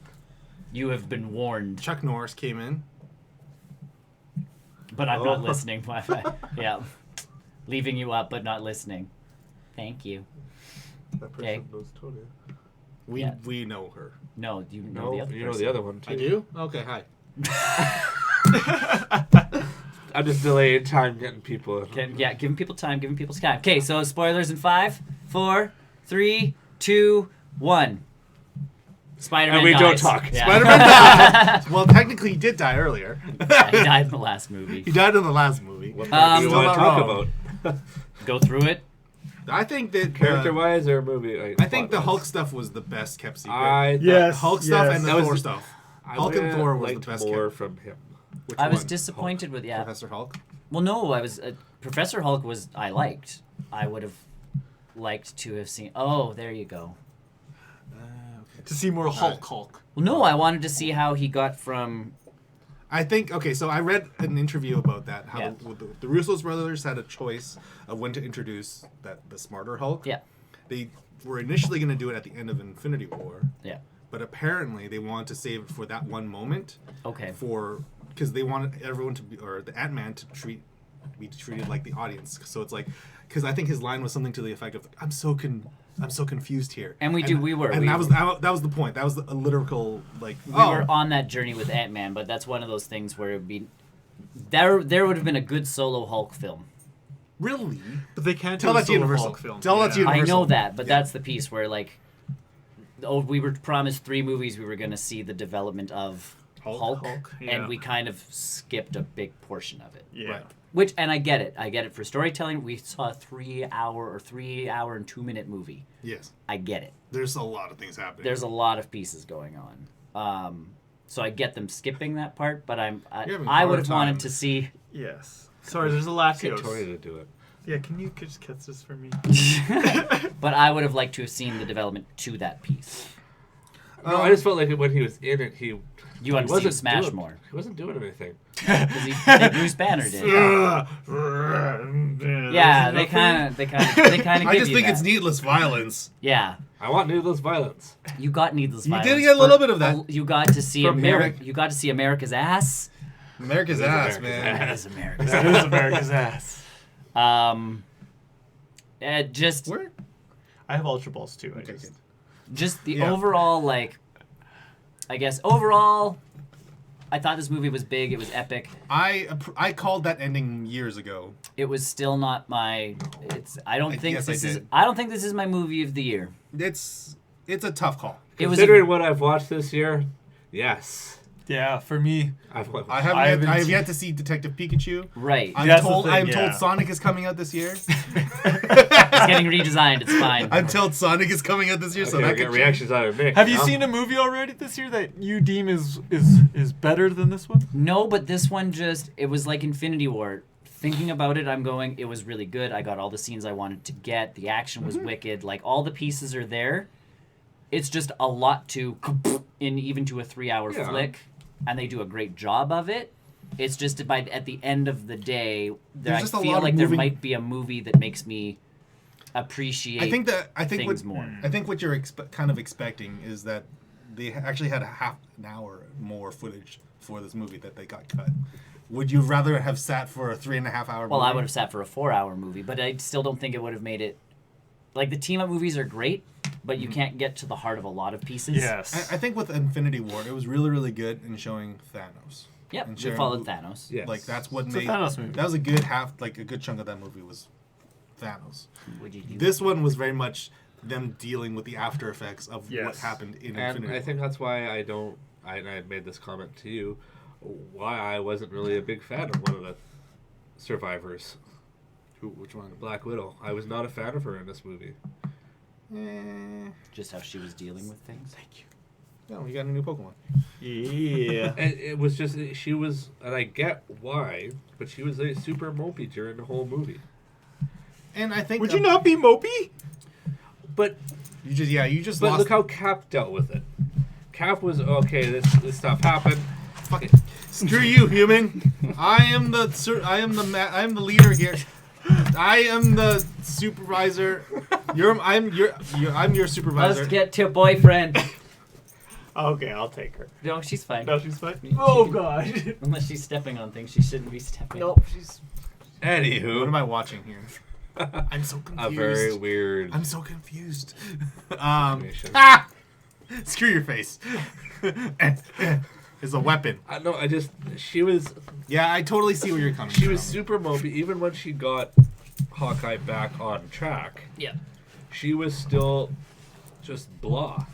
You have been warned, Chuck Norris came in. but I'm Oh. not listening. Yeah. Leaving you up, but not listening. Thank you. That person Okay. knows Tony. Yeah. We know her. No, you know No, the other you know person. the other one too. I do? Okay, hi. I'm just delaying time getting people. Yeah, giving people time, giving people time. Okay, so spoilers in 5, 4, 3, 2, 1. Spider-Man And we don't dies. talk. Yeah. Spider-Man died. Well, technically, he did die earlier. Yeah, he died in the last movie. He died in the last movie. What part do you Still want to not talk wrong. about? Go through it. I think that Character-wise or movie? I think the plot-wise? Hulk stuff was the best kept secret. Yes. Hulk stuff and the That was Thor the- stuff. I Hulk and would've Thor was the liked best more kept. from him. Which I was one? disappointed with Professor Hulk. Well, no, I was Professor Hulk was I liked. I would have liked to have seen. Oh, there you go. To see more Hulk. Well, no, I wanted to see how he got from. I think so. I read an interview about that. How Yeah. the Russo's brothers had a choice of when to introduce the smarter Hulk. Yeah, They were initially going to do it at the end of Infinity War, yeah. but apparently they wanted to save it for that one moment. Okay. Because they wanted everyone to be, or the Ant-Man to be treated like the audience. So it's like, because I think his line was something to the effect of, "I'm so confused here." And we were. And that was the point. That was a literal like. We were on that journey with Ant-Man, but that's one of those things where it'd be there would have been a good solo Hulk film. Really? But they can't Tell do a that to solo Universal. Hulk film. Tell that to I Universal. know that, but Yeah. that's the piece where like, we were promised 3 movies. We were going to see the development of Hulk, yeah. and we kind of skipped a big portion of it. Yeah. Right. Which, and I get it for storytelling. We saw a 3 hour and 2 minute movie. Yes. I get it. There's a lot of things happening. There's a lot of pieces going on. So I get them skipping that part, but You're having I a would hard have time. wanted to see. Yes. Sorry, there's a Get Latios. Tori to do it. Yeah, can you just catch this for me? But I would have liked to have seen the development to that piece. No, I just felt like when he was in it, You want to see him smash more He wasn't doing anything. because Bruce Banner did. Yeah, they kind of I just think it's that. needless violence. Yeah, I want needless violence. you got needless You violence. did get a little bit of that. You got to see From America. him. You got to see America's ass. America's It is ass, America's man. That is America's That is America's ass. just Where? I have Ultra Balls too. Okay, good. just the Yeah. overall, like, I guess overall, I thought this movie was big. It was epic. I called that ending years ago. It was still not my. I don't think yes, I this is. did. I don't think this is my movie of the year. It's a tough call. It was. Considering what I've watched this year, yes. Yeah, for me, I've watched. I haven't have seen- yet to see Detective Pikachu. Right. I'm That's the told thing, I'm yeah. told Sonic is coming out this year. It's getting redesigned. It's fine. I'm told Sonic is coming out this year, so Okay, I that get could reactions out of Nick. have you now. seen a movie already this year that you deem is better than this one? No, but this one it was like Infinity War. Thinking about it, I'm going, it was really good. I got all the scenes I wanted to get. The action was wicked. Like, all the pieces are there. It's just a lot to even to a 3-hour Yeah. flick, and they do a great job of it. It's just at the end of the day, I just a lot feel of like there moving- might be a movie that makes me appreciate I think things more. I think what you're kind of expecting is that they actually had a half an hour more footage for this movie that they got cut. Would you rather have sat for a 3.5 hour movie? Well, I would have sat for a 4-hour movie, but I still don't think it would have made it. Like, the team-up movies are great, but you can't get to the heart of a lot of pieces. Yes. I think with Infinity War, it was really, really good in showing Thanos. Yep, And we sharing followed who- Thanos. Yes. Like that's what It's a made Thanos movie. that was a good chunk of that movie was Thanos. Would you do This one was very much them dealing with the after effects of what Yes. happened in And Infinity I War. think that's why I had made this comment to you, why I wasn't really a big fan of one of the survivors, Which one? Black Widow. I was not a fan of her in this movie. just how she was dealing with things? Thank you. No, you got a new Pokemon. Yeah. And it was just, she was, and I get why, but she was like, super mopey during the whole movie. And I think Would you not be mopey? But you just but lost. look how Cap dealt with it. Cap was, okay, this stuff happened. Fuck it. Screw you, human. I am the leader here. I am the supervisor. I'm your supervisor. Let's get to boyfriend. Okay, I'll take her. No, she's fine. No, she's fine. Oh god. Unless she's stepping on things she shouldn't be stepping. Nope, she's. What Anywho, am I watching here? I'm so confused. a very weird I'm so confused. situation. Screw your face. It's a weapon. No, she was Yeah, I totally see where you're coming from. She was super mopey. Even when she got Hawkeye back on track, Yeah. she was still just blah.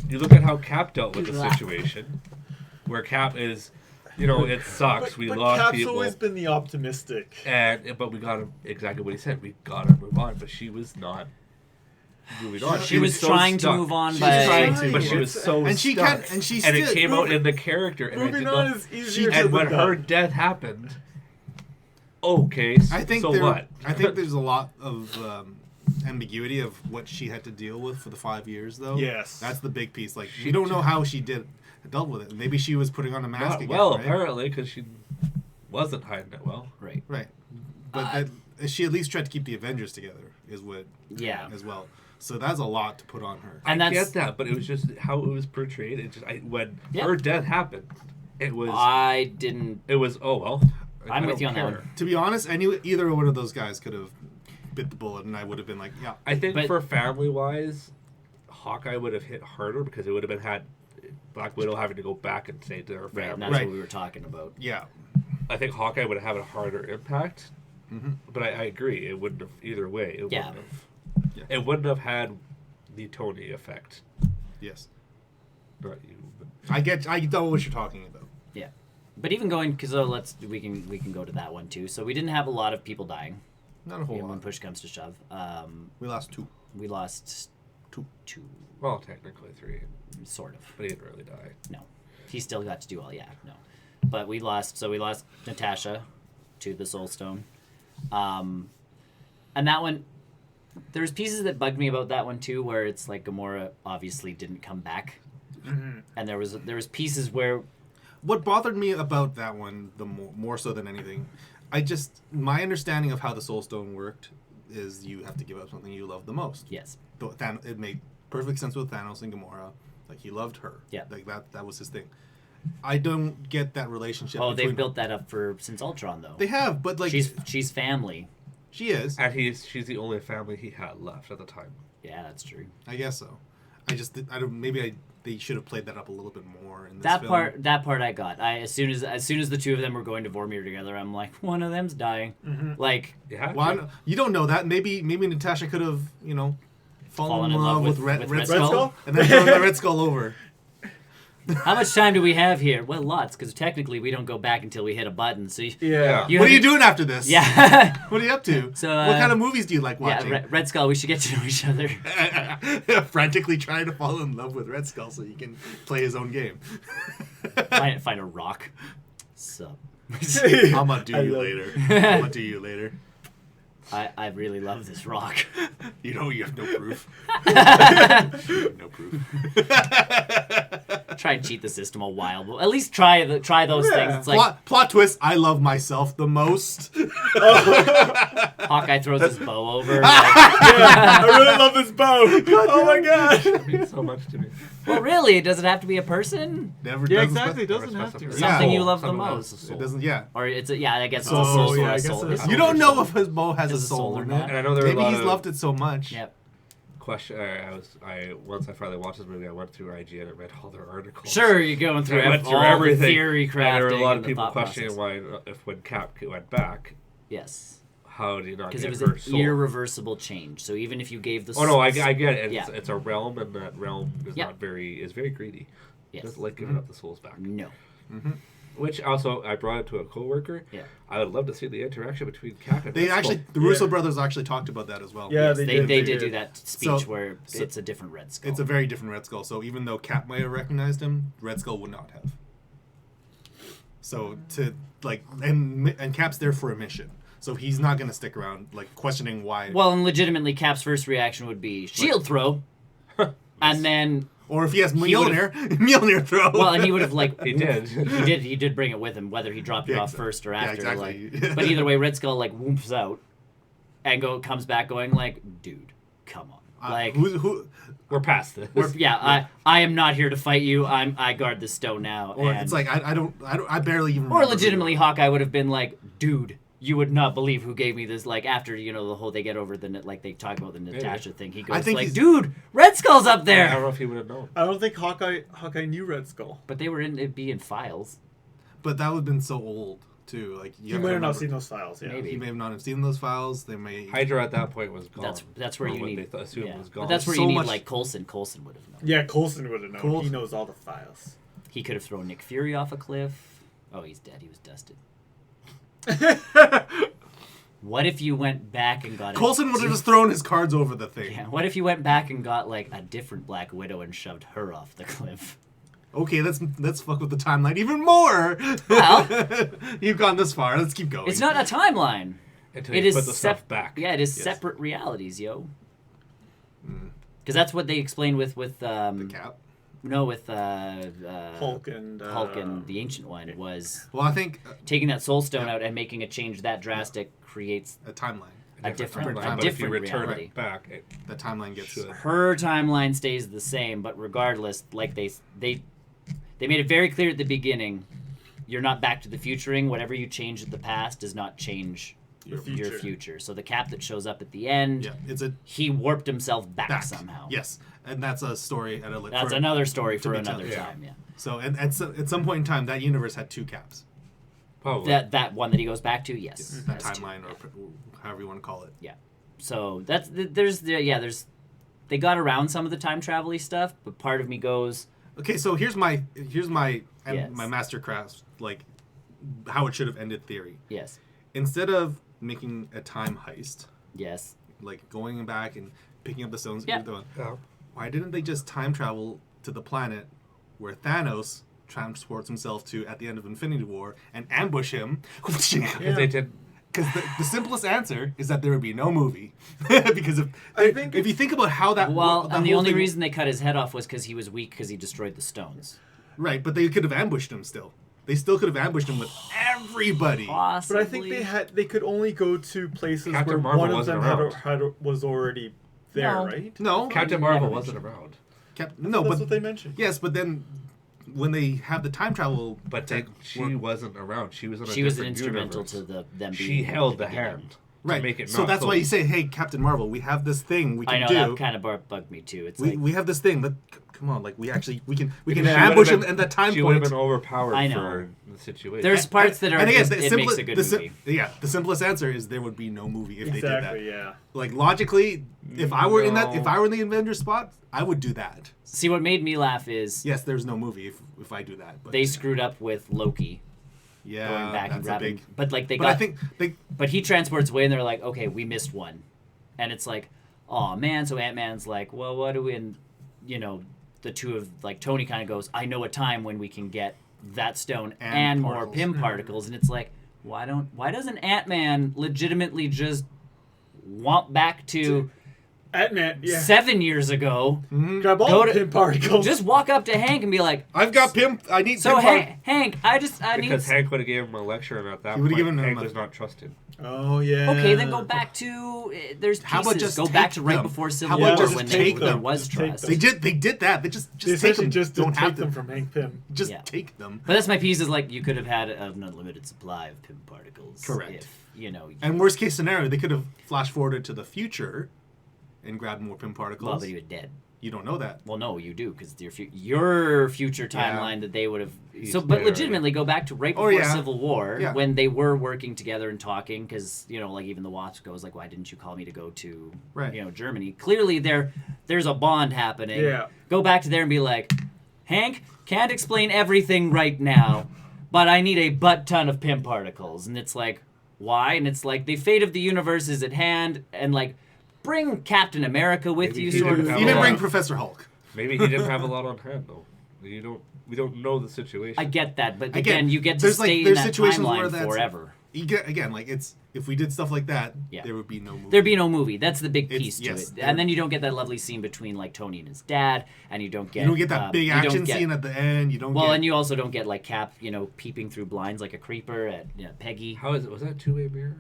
You look at how Cap dealt with the Blah. situation, where Cap is you know, it sucks. We lost Cap's people. always been the optimistic. But we got to exactly what he said. We got to move on. But she was not moving on. She was so trying stuck. to move on She by. was trying to, but It's- she was so and she stuck. can't, and she And still it came out in the character. And I Moving did on not, is easier and said when than her done. death happened, okay, I think so there, what? I think there's a lot of ambiguity of what she had to deal with for the 5 years, though. Yes. That's the big piece. Like, we don't know how she dealt with it. Maybe she was putting on a mask Not again, well, right? apparently, because she wasn't hiding it well. Right. Right. But she at least tried to keep the Avengers together, is what. Yeah. As well. So that's a lot to put on her. And I that's get that, but it was just how it was portrayed. It just when Yeah. her death happened, it was I didn't. it was oh well. I'm I with don't you on that care. one. To be honest, either one of those guys could have bit the bullet, and I would have been like, yeah. I think But- for family wise, Hawkeye would have hit harder because it would have been had Black Widow having to go back and say to her Right. family. And that's Right. what we were talking about. Yeah. I think Hawkeye would have had a harder impact. Mhm. But I agree, it wouldn't have either way. It Yeah. wouldn't have. Yeah. It wouldn't have had the Tony effect. Yes. Not you. But I know what you're talking about. Yeah. But even going because we can go to that one too. So we didn't have a lot of people dying. Not a whole When lot. push comes to shove, We lost 2. we lost Two. well, technically 3, sort of. but he didn't really die. No, he still got to do all. Yeah, no, but we lost. So we lost Natasha to the Soul Stone, and that one. There's pieces that bugged me about that one too, where it's like Gamora obviously didn't come back, and there was pieces where What bothered me about that one, the more so than anything, my understanding of how the Soul Stone worked is you have to give up something you love the most. yes, It made perfect sense with Thanos and Gamora. Like, he loved her. Yeah. Like, that was his thing. I don't get that relationship. oh they've between- built that up since Ultron though. They have, but like she's family. she is. And she's the only family he had left at the time. Yeah, that's true. I guess so. They should have played that up a little bit more in this That film. part I got. As soon as the two of them were going to Vormir together, I'm like, one of them's dying. Like, Yeah. Well, you don't know that. Maybe Natasha could have, fallen in love with Red Red Skull, Skull? and then thrown the Red Skull over. how much time do we have here? Well, lots, because technically we don't go back until we hit a button. So Yeah. you What are you haven't- doing after this? Yeah. What are you up to? So, what kind of movies do you like Yeah, watching? Red Skull. We should get to know each other. Frantically trying to fall in love with Red Skull so he can play his own game. find a rock. Sup. I'm gonna do I you love- later. I'm gonna do you later. I really love this rock. You have no proof. You have no proof. Try and cheat the system a while, but at least try those things. It's like Plot twist. I love myself the most. Hawkeye throws his bow over. Like, I really love this bow. Oh my gosh. It means so much to me. well, really, does it have to be a person? Never Yeah, doesn't exactly. It spec- doesn't have to. Never right? Something Yeah. you love the Someone most. else's It soul. doesn't. Yeah. Or I guess it's Oh, a soul. yeah, or I a guess soul. it is. His You soul don't or know soul. if his bow has a There's a soul soul or in not. that. And I know there were a Maybe lot he's of loved it so much. Yep. question. Once I finally watched this movie, I went through IGN and read all their articles. Sure, you're going through, I went through all everything. the theory crafting. And there were a lot of and the people thought questioning process. why, when Cap went back, Yes. how did he not Because get it was her an soul? irreversible change. So even if you gave the Oh no, I get it. Yeah. It's a realm, and that realm is Yeah. is very greedy. Yes. Doesn't like giving up the souls back. No. Which also I brought it to a coworker. Yeah. I would love to see the interaction between Cap and They Red actually, Skull. the Russo brothers actually talked about that as well. Yeah, Yes, they they did. did do that speech So- where it's a different Red Skull. It's a very different Red Skull. So even though Cap might have recognized him, Red Skull would not have. So and Cap's there for a mission. So he's not going to stick around questioning why. Well, and legitimately, Cap's first reaction would be shield throw, and then or if he has he would've- Mjolnir throw. well, and he would have He did. he did bring it with him, whether he dropped it Yeah, off first or after. exactly. But either way, Red Skull whoops out, and comes back going dude, come on, who We're past this. I am not here to fight you. I guard the stone now. or and, it's I barely even. or remember legitimately, who- Hawkeye would have been dude, you would not believe who gave me this. After the whole they get over they talk about the Natasha thing. He goes think he's- dude, Red Skull's up I there. don't know if he would have known. I don't think Hawkeye knew Red Skull. But they were it'd be in files. But that would have been so old too. He might have not seen those files. Yeah. Maybe. He may have not have seen those files. They may. Hydra at that point was gone. That's where Or you what need. they assumed yeah. was gone. But that's where So you need much- Coulson. Coulson would have known. Yeah, Coulson would have known. Coulson. He knows all the files. He could have thrown Nick Fury off a cliff. Oh, he's dead. He was dusted. What if you went back and got Coulson would have just thrown his cards over the thing. Yeah, what if you went back and got like a different Black Widow and shoved her off the cliff? Okay, let's fuck with the timeline even more. Well, You've gone this far. Let's keep going. it's not a timeline. Until It you is put the stuff back. Yeah, it is Yes. separate realities, yo. Because that's what they explained with the Cap. no with Hulk and the Ancient One was Well, I think taking that Soul Stone out and making a change that drastic creates a timeline. a different timeline. But if you different return reality. it back, it The timeline gets. should. Her timeline stays the same, but regardless, like they made it very clear at the beginning, you're not back to the futuring. Whatever you change at the past does not change Your your future. future. So the Cap that shows up at the end, Yeah, it's a he warped himself back, back somehow. Yes, and that's a story at a. That's another story for be another told, yeah. time. Yeah, So at some point in time, that universe had two Caps. Probably. that one that he goes back to, yes, That has two. timeline, or however you want to call it. Yeah. So there's they got around some of the time travel-y stuff, but part of me goes, Okay, so here's my Yes. my masterclass, like how it should have ended theory. yes, Instead of making a time heist, yes, like going back and picking up the stones, Yeah. Yeah. why didn't they just time travel to the planet where Thanos transports himself to at the end of Infinity War and ambush him? Because Yeah. they did. Because the simplest answer is that there would be no movie. Because if you think about how that well, that and the whole only thing- reason they cut his head off was because he was weak because he destroyed the stones. right, but they could have ambushed him still. They still could have ambushed him with everybody. Possibly. But I think they could only go to places Captain where Marvel one of wasn't them around. was already there, No. right? No, Captain Never Marvel mentioned. wasn't around. no, That's but what they mentioned. yes, but then when they have the time travel, But she wasn't around. She was in a she was an different instrumental universe. to them being. She held the beginning. hand. right? To make it so not that's so- why you say, "Hey, Captain Marvel, we have this thing we I can know do. that kind of bugged me too. It's we, like we have this thing that come on, like we can Because can she ambush would've him at that time She would point." have been overpowered I know. for the situation. there's parts that are And again, just, it makes a good movie. The simplest answer is there would be no movie if they did Exactly. that. Yeah. Like logically, if I were in that, No. if I were in the Avengers spot, I would do that. See, what made me laugh is Yes, there's no movie if I do that. But they screwed up with Loki yeah, going back and that's a grabbing. big. But like they But got, I think they but he transports away, and they're like, okay, we missed one, and it's like, oh man. So Ant-Man's like, well, what do we? And the two of like Tony kind of goes, I know a time when we can get that stone And and more particles. Pym particles, and it's like, why doesn't Ant-Man legitimately just womp back to Ant-Man. Yeah. 7 years ago? Grab all Go the to- Pym particles. Just walk up to Hank and be like, I've got Pym. I need so Pym Hank, I need. because Hank would have given him a lecture, and at that He point, would've given him Hank a- was not trusted. Oh yeah. Okay, then go back to there's pieces. How about just go back take to right them? before How Civil about War just when take there them? was Just take trust. them. They did that. They just They take essentially them. just don't didn't have take to. them from Hank Pym. Just Yeah. take them. But that's my piece. Is like you could have had an unlimited supply of Pym particles. Correct. If, you And worst case scenario, they could have flash forwarded to the future and grabbed more Pym particles. well, but he was dead. You don't know that. Well, no, you do because your future Yeah. timeline that they would have. He's So, but there, legitimately, go back to right Oh, before yeah. Civil War Yeah. when they were working together and talking. Because like even the Wasp goes like, "Why didn't you call me to go to Right. Germany?" Clearly, there's a bond happening. Yeah. Go back to there and be like, Hank, can't explain everything right now, but I need a butt ton of Pym particles, and it's like, why? And it's like the fate of the universe is at hand, and like. Bring Captain America with Maybe you, he sort didn't of. have You a didn't lot bring of- Professor Hulk. Maybe he didn't have a lot on hand, though. We don't know the situation. I get that, but Again, again, you get to there's, like, stay in there's that situations where timeline that's- forever. You get again, like it's if we did stuff like that, Yeah. there would be no movie. There'd be no movie. That's the big It's- piece to yes, it. there- And then you don't get that lovely scene between like Tony and his dad, and you don't get you don't get that big you don't action get- scene at the end. You don't. Well, get, and you also don't get like Cap, peeping through blinds like a creeper at Peggy. How is it? Was that a two-way mirror?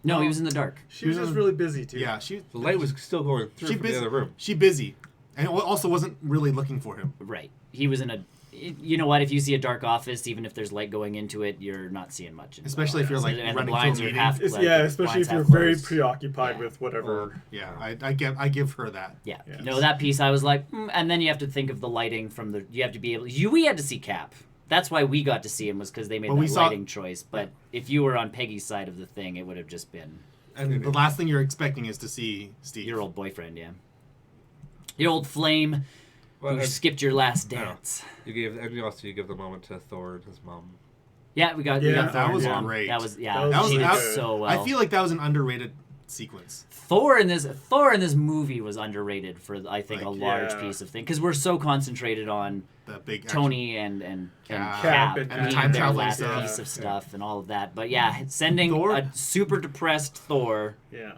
No, he was in the dark. She was just really busy too. yeah, she The light was still going through she from busy. the other room. She busy, and also wasn't really looking for him. Right. He was in a. You know what? If you see a dark office, even if there's light going into it, you're not seeing much. in the Especially if you're, like, and the running blinds through a are meeting. half. It's, like, yeah, the especially if blinds you're half very closed. preoccupied Yeah. with whatever. Yeah, I give her that. Yeah. Yes. No, that piece I was like, and then you have to think of the lighting from the. You have to be able. We had to see Cap. That's why we got to see him was because they made Well, that we saw- lighting choice. But if you were on Peggy's side of the thing, it would have just been And the last thing you're expecting is to see Steve. your old boyfriend, yeah. Your old flame Well, who and skipped your last Yeah. dance. you gave, and also you give the moment to Thor and his mom. Yeah, we got Yeah, Thor that and was Mom. great. That was That was she did good. so well. I feel like that was an underrated sequence. Thor in this movie was underrated for I think a Like, large yeah. piece of thing because we're so concentrated on The big Tony and Cap. Cap and being time their traveling last stuff. piece of stuff and all of that. But yeah, sending Thor- a super depressed Thor Yeah.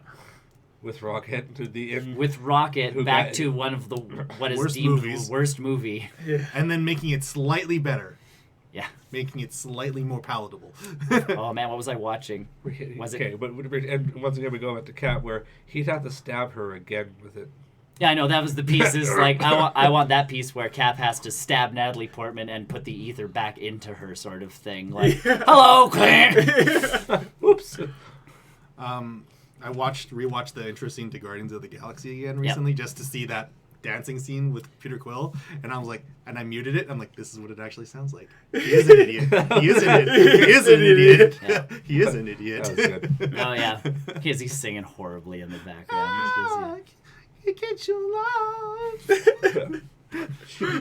with Rocket to the end. with Rocket Who back got- to one of the what is Worst deemed movies. the worst movie. Yeah. and then making it slightly better, Yeah. making it slightly more palatable. Oh man, what was I watching? Was it- okay? But and once again we go back to Cap where he'd have to stab her again with it. Yeah, I know that was the pieces. Like I want that piece where Cap has to stab Natalie Portman and put the ether back into her, sort of thing. Like, hello, Clint. Oops. I rewatched the intro scene to Guardians of the Galaxy again recently just to see that dancing scene with Peter Quill, and I was like, and I muted it. I'm like, this is what it actually sounds like. He is an idiot. He is an idiot. He is an idiot. Yeah. He is an idiot. That was good. Oh yeah, because he's singing horribly in the background. It's just, He gets your love.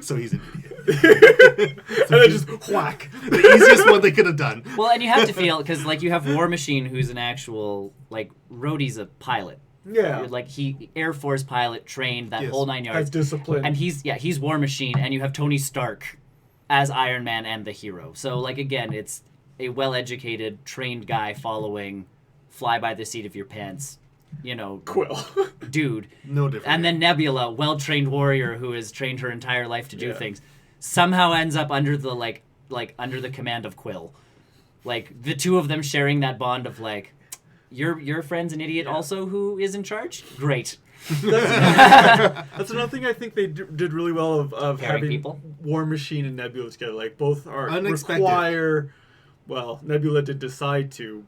So he's an idiot. And then just whack. The easiest one they could have done. Well, and you have to feel because like you have War Machine, who's an actual like Rhodey's a pilot. Yeah. Like he Air Force pilot trained that Yes. whole 9 Has yards. discipline. And he's War Machine, and you have Tony Stark as Iron Man and the hero. So like again, it's a well-educated, trained guy following fly by the seat of your pants, Quill. dude. No different. And then Nebula, well-trained warrior who has trained her entire life to do Yeah. things, somehow ends up under the like under the command of Quill. Like the two of them sharing that bond of like, your friend's an idiot also who is in charge. Great. That's another thing I think they did really well of Pairing having people. War Machine and Nebula together. Like both are Unexpected. require. Well, Nebula did decide to,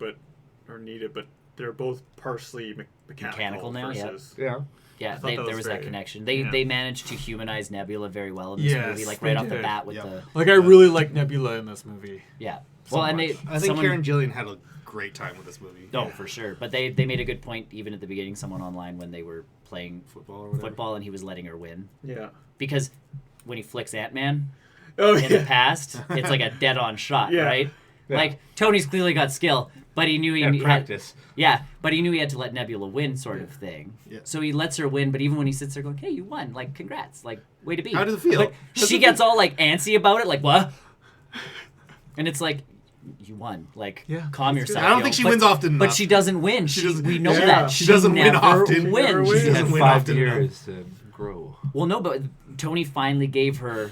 or need it, but they're both partially mechanical now, yeah. versus. Yeah. Yeah, I thought that there was was that very- connection. yeah. They managed to humanize Nebula very well in this Yes, movie, like they right off the did. bat with Yeah. the Like I really like Nebula in this movie. yeah. So Well, and much. I think Karen Gillian had a great time with this movie. no, for sure. But they made a good point even at the beginning. Someone online when they were playing Football or whatever. football and he was letting her win Yeah. because when he flicks Ant-Man Oh in the yeah. past, it's like a dead-on shot, Yeah. right? Yeah. Like Tony's clearly got skill, but he knew he And had practice. yeah, but he knew he had to let Nebula win, sort of thing. Yeah. So he lets her win, but even when he sits there going, "Hey, you won! Like, congrats! Like, way to be!" How does it feel? But she gets all like antsy about it, like what? And it's like, you won. Like, Yeah, calm that's good. yourself. I don't think she But- wins often But enough. she doesn't win. She doesn't- we know yeah. that She doesn't win never often. Wins. Never She wins. She had doesn't win 5 often enough. years to grow. Well, no, but Tony finally gave her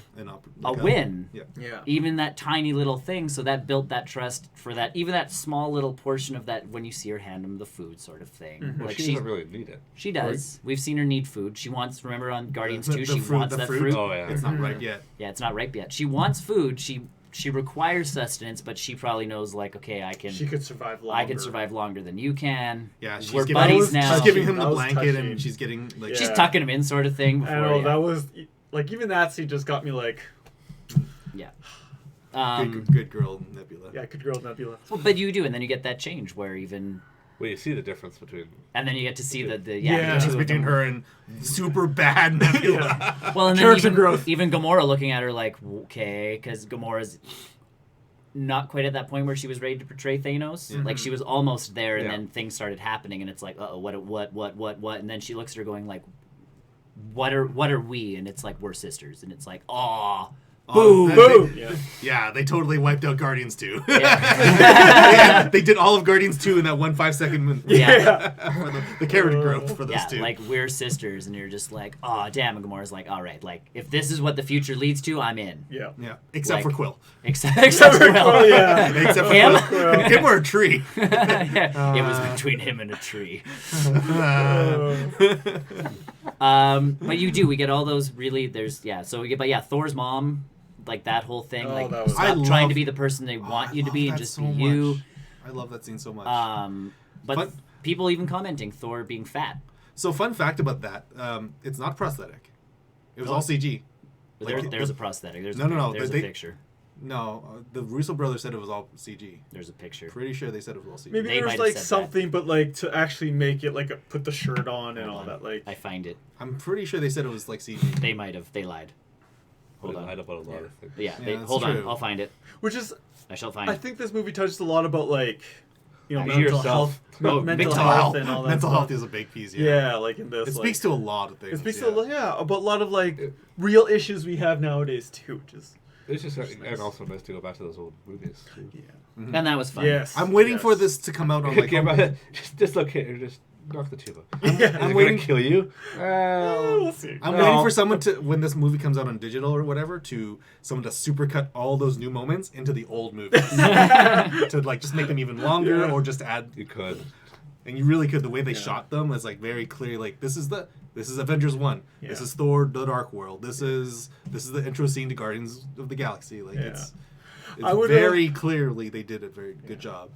a win. Yeah. Yeah. Even that tiny little thing, so that built that trust for that. Even that small little portion of that when you see her hand him the food, sort of thing. Well, Like she doesn't really need it. she does. We've seen her need food. She wants. Remember on Guardians The 2, she fruit- wants the that fruit. fruit. Oh yeah. It's not ripe yet. Yeah, it's not ripe yet. She wants food. She requires sustenance, but she probably knows like, okay, I She could survive longer. I can survive longer than you can. Yeah, she's We're giving, buddies That now. She's giving him That the was blanket touching. and she's getting like. She's Yeah. tucking him in, sort of thing. Before, I know yeah. that was like even that scene just got me like yeah. Good girl Nebula. yeah, good girl Nebula. Well, but you do, and then you get that change where even, Well, you see the difference between. and then you get to see the Yeah. the two Just of between them. her and super bad Nebula. Well, and then Character even, growth. even Gamora looking at her like, okay, because Gamora's not quite at that point where she was ready to portray Thanos. Mhm. Like she was almost there, and Yeah. then things started happening, and it's like, uh-oh, what? And then she looks at her going like, what are we? And it's like, we're sisters, and it's like, aw, Oh, boom. Boom. Yeah. Yeah, they totally wiped out Guardians 2. Yeah. They did all of Guardians 2 in that 1 5-second minute. Yeah. For the character growth for those Yeah, two. like we're sisters, and you're just like, oh damn. And Gamora's like, all right, like if this is what the future leads to, I'm in. Yeah. Yeah, except like- for Quill. Except for for Quill, Will. yeah. Except for Him? Quill. Him or a tree. Yeah, it was between him and a tree. But you do. We get all those really. There's So we get. But yeah, Thor's mom, like that whole thing. Oh, like that was- stop I trying love- to be the person they Oh, want I you to love be and that just so be you. much. I love that scene so much. But But- people even commenting Thor being fat. So fun fact about that, it's not prosthetic. It was all CG. Like, There's a prosthetic. There's No, no, no, There's they- a picture. No, the Russo brothers said it was all CG. There's a picture. Pretty sure they said it was all CG. Maybe They there might was have like said that. something, but like to actually make it like put the shirt on and Hold all on. that. Like I find it. I'm pretty sure they said it was like CG. They might have. They lied. Hold on. Lied about a lot of things. Yeah, Yeah, that's hold on. true. I'll find it. Which is, I shall find I it. think this movie touched a lot about like, Be mental yourself. health, Oh, mental mental health, and all that. Mental stuff. health is a big piece. Yeah, like in this. It like, speaks to a lot of things. It speaks to about a lot of like real issues we have nowadays too. Just It's just and also nice to go back to those old movies. Too. And that was fun. yes, I'm waiting for yes. this to come out on like. just dislocate or just knock the tube out. Yeah. Is I'm it waiting- gonna kill you? We'll see. I'm No. waiting for someone to, when this movie comes out on digital or whatever, to someone to supercut all those new moments into the old movies, to like just make them even longer or just add. You could. And you really could. The way they shot them is like very clear. Like this is Avengers 1. This Yeah. is Thor: The Dark World. This is the intro scene to Guardians of the Galaxy. Like Yeah. it's I would, very clearly they did a very good job.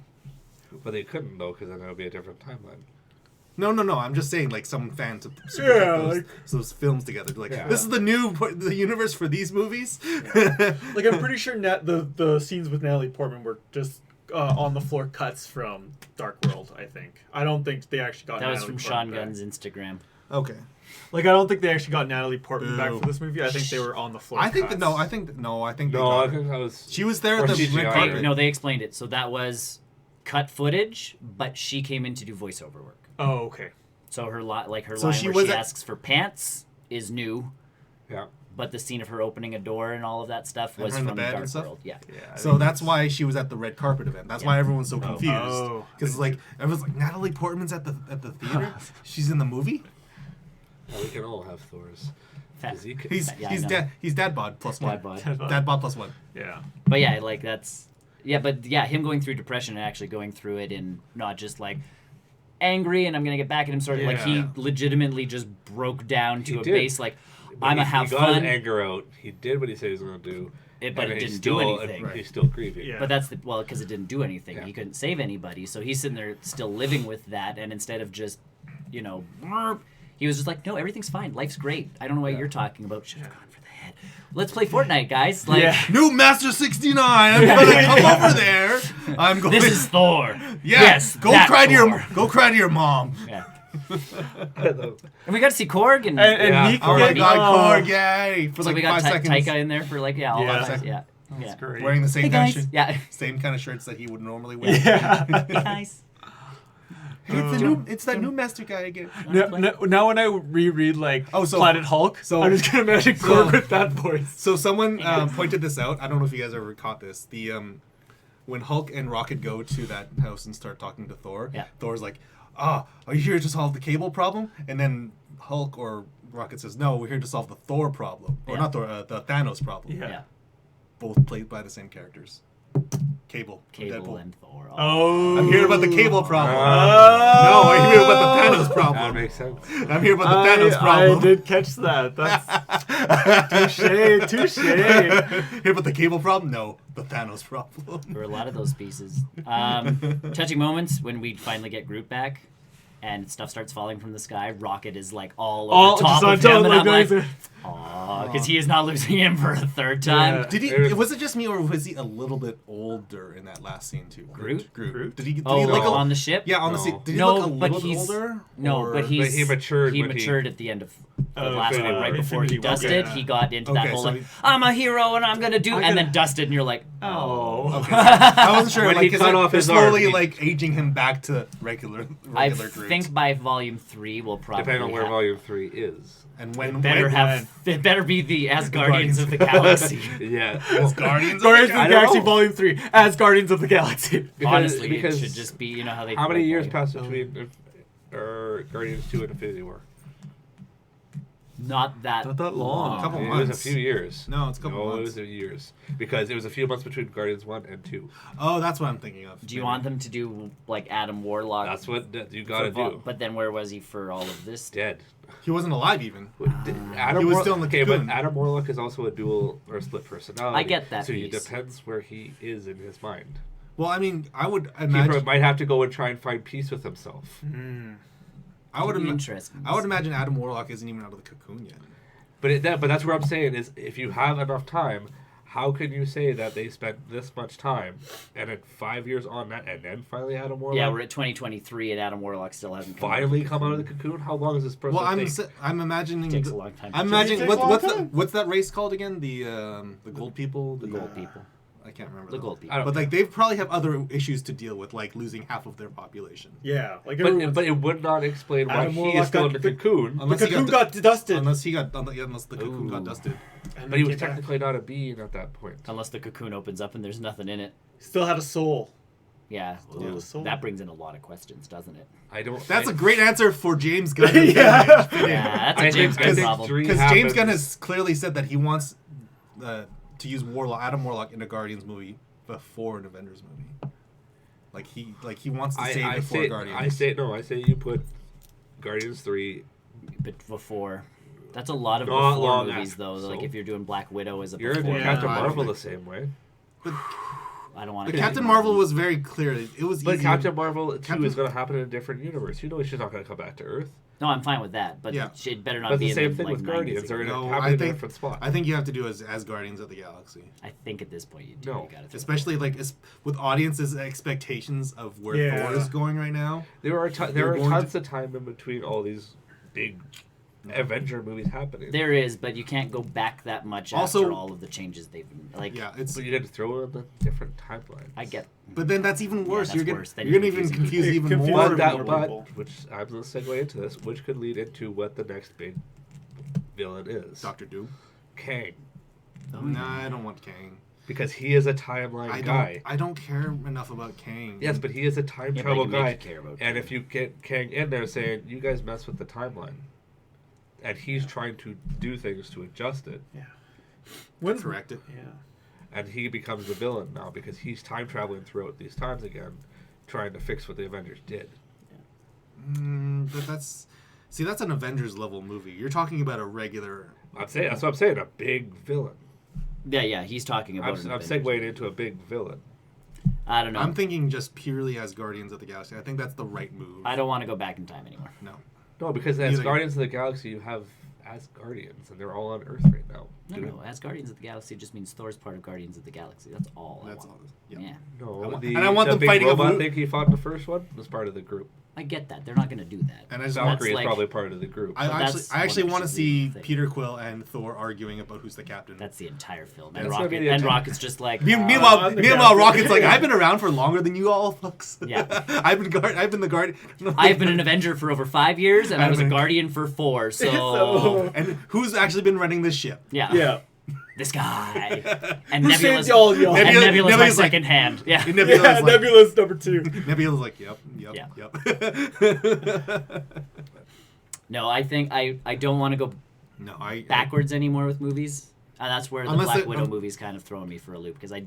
But they couldn't though, because then it would be a different timeline. No. I'm just saying, like, some fan to Yeah, supercut like- those films together. Like, Yeah. this is the universe for these movies. Like I'm pretty sure the scenes with Natalie Portman were just on the floor cuts from Dark World. I think. I don't think they actually got. That was Natalie from Portman Sean back. Gunn's Instagram. Okay. Like I don't think they actually got Natalie Portman back Boo. for this movie. I think they were on the floor. I think cuts. that no. I think they No, I got her. think that was. She was there Or at the CGI. red They- carpet. No, they explained it. So that was cut footage, but she came in to do voiceover work. Oh, okay. So her line So where she she was at- asks for pants is new, Yeah. but the scene of her opening a door and all of that stuff was her in the from bed and Dark stuff? World. Yeah. Yeah. I So think that's why she was at the red carpet event. That's why everyone's so confused. Oh. Because like everyone's like, Natalie Portman's at the theater. She's in the movie. Yeah, we can all have Thor's Fat- physique. He's Yeah, I he's know. dad. He's dad bod plus one. Dad bod. Dad bod plus one. Yeah. But yeah, like that's but him going through depression and actually going through it and not just like angry and I'm gonna get back at him sort of like he Yeah. legitimately just broke down to He a did. base like But I'm a he have got his fun. anger out. He did what he said he was going to do. But and it he's didn't do still- anything. and He's still grieving. Yeah. But that's because it didn't do anything. Yeah. He couldn't save anybody, so he's sitting there still living with that. And instead of just, he was just like, "No, everything's fine. Life's great. I don't know what you're talking about. Should have gone for the head. Let's play Fortnite, guys. Like, Yeah. New Master 69. I'm gonna come over there. I'm going. this is Thor. yeah. Yes, Go that cry to Thor. go cry to your mom. Yeah. And we got to see Korg and And Yeah. Meek. Oh my Korg. God, Oh. Korg, yay! For so like we got 5 seconds. Taika in there for like all Yeah. of us. Yeah. That's Yeah. great. Wearing the same Hey kind of guys. Yeah. same kind of shirts that he would normally wear. Yeah. Hey guys. Hey, it's that new master guy again. Now when I reread like so- Planet Hulk, so- I'm just gonna imagine so- Korg with that voice. So someone pointed this out. I don't know if you guys ever caught this. The when Hulk and Rocket go to that house and start talking to Thor, Yeah. Thor's like, "Ah, are you here to solve the cable problem?" And then Hulk or Rocket says, "No, we're here to solve the Thor problem, or Yeah. not Thor, the Thanos problem." Yeah. Yeah. Both played by the same characters. Cable. from Cable Deadpool. and Thor. Oh. I'm here about the cable problem. Oh. No, I'm here about the Thanos That problem. makes sense. I'm here about the Thanos problem. I did catch that. That's touche. Here about the cable problem? No, the Thanos problem. There were a lot of those pieces. Touching moments when we finally get Groot back and stuff starts falling from the sky. Rocket is like all over top of him, and I'm like, aw, because he is not losing him for a third time. Yeah. Did he? There's- Was it just me, or was he a little bit older in that last scene too? Groot? Did he? Oh, look on the ship? Yeah, on the No. scene. Did he No, look a but little bit he's- older? No, Or- but he matured He when he- matured at the end of the Oh, last Infinity one, right War. before he Infinity War, dusted. yeah. He got into Okay, that whole so like, he- I'm a hero and I'm gonna do, I'm and gonna- then dusted, and you're like, Oh. Okay. I wasn't sure. When Like, he is cut it- off they're his arm, slowly he- like aging him back to regular I Groot. think by volume 3 we'll probably Depending on where have- Volume 3 is. And when it better be the As Guardians of the Galaxy. Yeah. Guardians of Guardians the of the I don't Galaxy know. Volume 3 as Guardians of the Galaxy. Honestly, because it should just be, you know how they. How many like, years like, passed between Guardians 2 and Infinity War? Not that. Not that long. Couple It was months. a few years. No, it's a couple No, it months. was years. Because it was a few months between Guardians 1 and 2. Oh, that's what I'm thinking of. Do you want them to do like Adam Warlock? That's what you gotta for do. But then where was he for all of this? Dead. He wasn't alive even. Adam He was Warlock- still in the okay, but cocoon. Adam Warlock is also a dual or split personality. I get that So it piece. depends where he is in his mind. Well, I mean, I would He imagine. might have to go and try and find peace with himself. I would Interesting. I would imagine Adam Warlock isn't even out of the cocoon yet. But that's where I'm saying is if you have enough time, How can you say that they spent this much time and then 5 years on that and then finally Adam Warlock? Yeah, we're at 2023 and Adam Warlock still hasn't finally come out of the cocoon. How long is this process? Well, I'm imagining. It takes a long time. I'm imagining what's that race called again? The gold people. The gold people. I can't remember The gold people. But like they probably have other issues to deal with, like losing half of their population. Yeah, like But it would not explain why Adam he Warlock is still in the cocoon. the cocoon got dusted. Unless the cocoon got dusted. And But he was get back. technically not a being at that point. Unless the cocoon opens up and there's nothing in it. Still had a soul. Yeah. Still had a soul. That brings in a lot of questions, doesn't it? I don't. That's a great answer for James Gunn. Yeah. Yeah, that's I a James think Gunn problem. three Because James happens- Gunn has clearly said that he wants to use Adam Warlock in a Guardians movie before an Avengers movie. Like he wants to save it for Guardians. I say you put Guardians 3. But before. That's a lot of Not before long movies, after, though. so. Like if you're doing Black Widow as a You're before. into Captain I Marvel don't the same way. I don't want But to. Captain Marvel was very clear. It was But easy. Captain Marvel 2 Captain- is going to happen in a different universe. You know she's not going to come back to Earth. No, I'm fine with that. But Yeah. it better not That's be the same in the, thing like, with 90s Guardians. They're again. going to No, happen I in a think different spot. I think you have to do as Guardians of the Galaxy, I think at this point you do. No. You gotta throw especially like with audiences' expectations of where Yeah. Thor is going right now. There are They're going tons of time in between all these big Avenger movies happening. There is, but you can't go back that much Also- after all of the changes they've like. Yeah, it's. But you had to throw in the different timelines. I get. But then that's even worse. that's you're gonna worse. Then you're gonna you're even confusing confuse even people. more. But that, more but people. which I'm going to segue into this, which could lead into what the next big villain is. Doctor Doom. Kang, Nah, I don't want Kang. because he is a timeline guy. I don't care enough about Kang. Yes, but he is a time Yeah, but travel you make guy. you care about And Kang. if you get Kang in there saying, you guys mess with the timeline, and he's trying to do things to adjust it, When's correct it. Yeah. and he becomes the villain now because he's time traveling throughout these times again, trying to fix what the Avengers did. But that's an Avengers level movie. You're talking about a regular. That's what I'm saying, a big villain. Yeah, he's talking about. I'm an Avengers. segueing into a big villain. I don't know. I'm thinking just purely as Guardians of the Galaxy. I think that's the right move. I don't want to go back in time anymore. No. No, because as Neither- Guardians of the Galaxy, you have Asgardians, and they're all on Earth right now. No, as Guardians of the Galaxy just means Thor's part of Guardians of the Galaxy. That's all. That's I all. want. Yeah. Yeah, No, and I want the them big fighting robot over- thing he fought in the first one was part of the group. I get that. They're not going to do that. And I just Valkyrie is like- probably part of the group. I But actually, that's I actually what want to should see be the thing. Peter Quill and Thor arguing about who's the captain. That's the entire film. That's And gonna be Rocket the and entire- Rocket's just like. Meanwhile, I'm the meanwhile, captain. Rocket's like, I've been around for longer than you all, fucks. Yeah. I've been the guard. I've been an Avenger for over 5 years, and I I've was a been- Guardian for 4. So, So- And who's actually been running this ship? yeah, Yeah. this guy and Who Nebula's saved y'all, y'all? and Nebula- Nebula's my Nebula's like- second hand. Yeah, Nebula's Yeah, like, Nebula's number 2. Nebula's like, yep. no, I think I don't want to go No, I backwards anymore with movies. And that's where the Unless Black it- Widow movie's kind of throwing me for a loop because I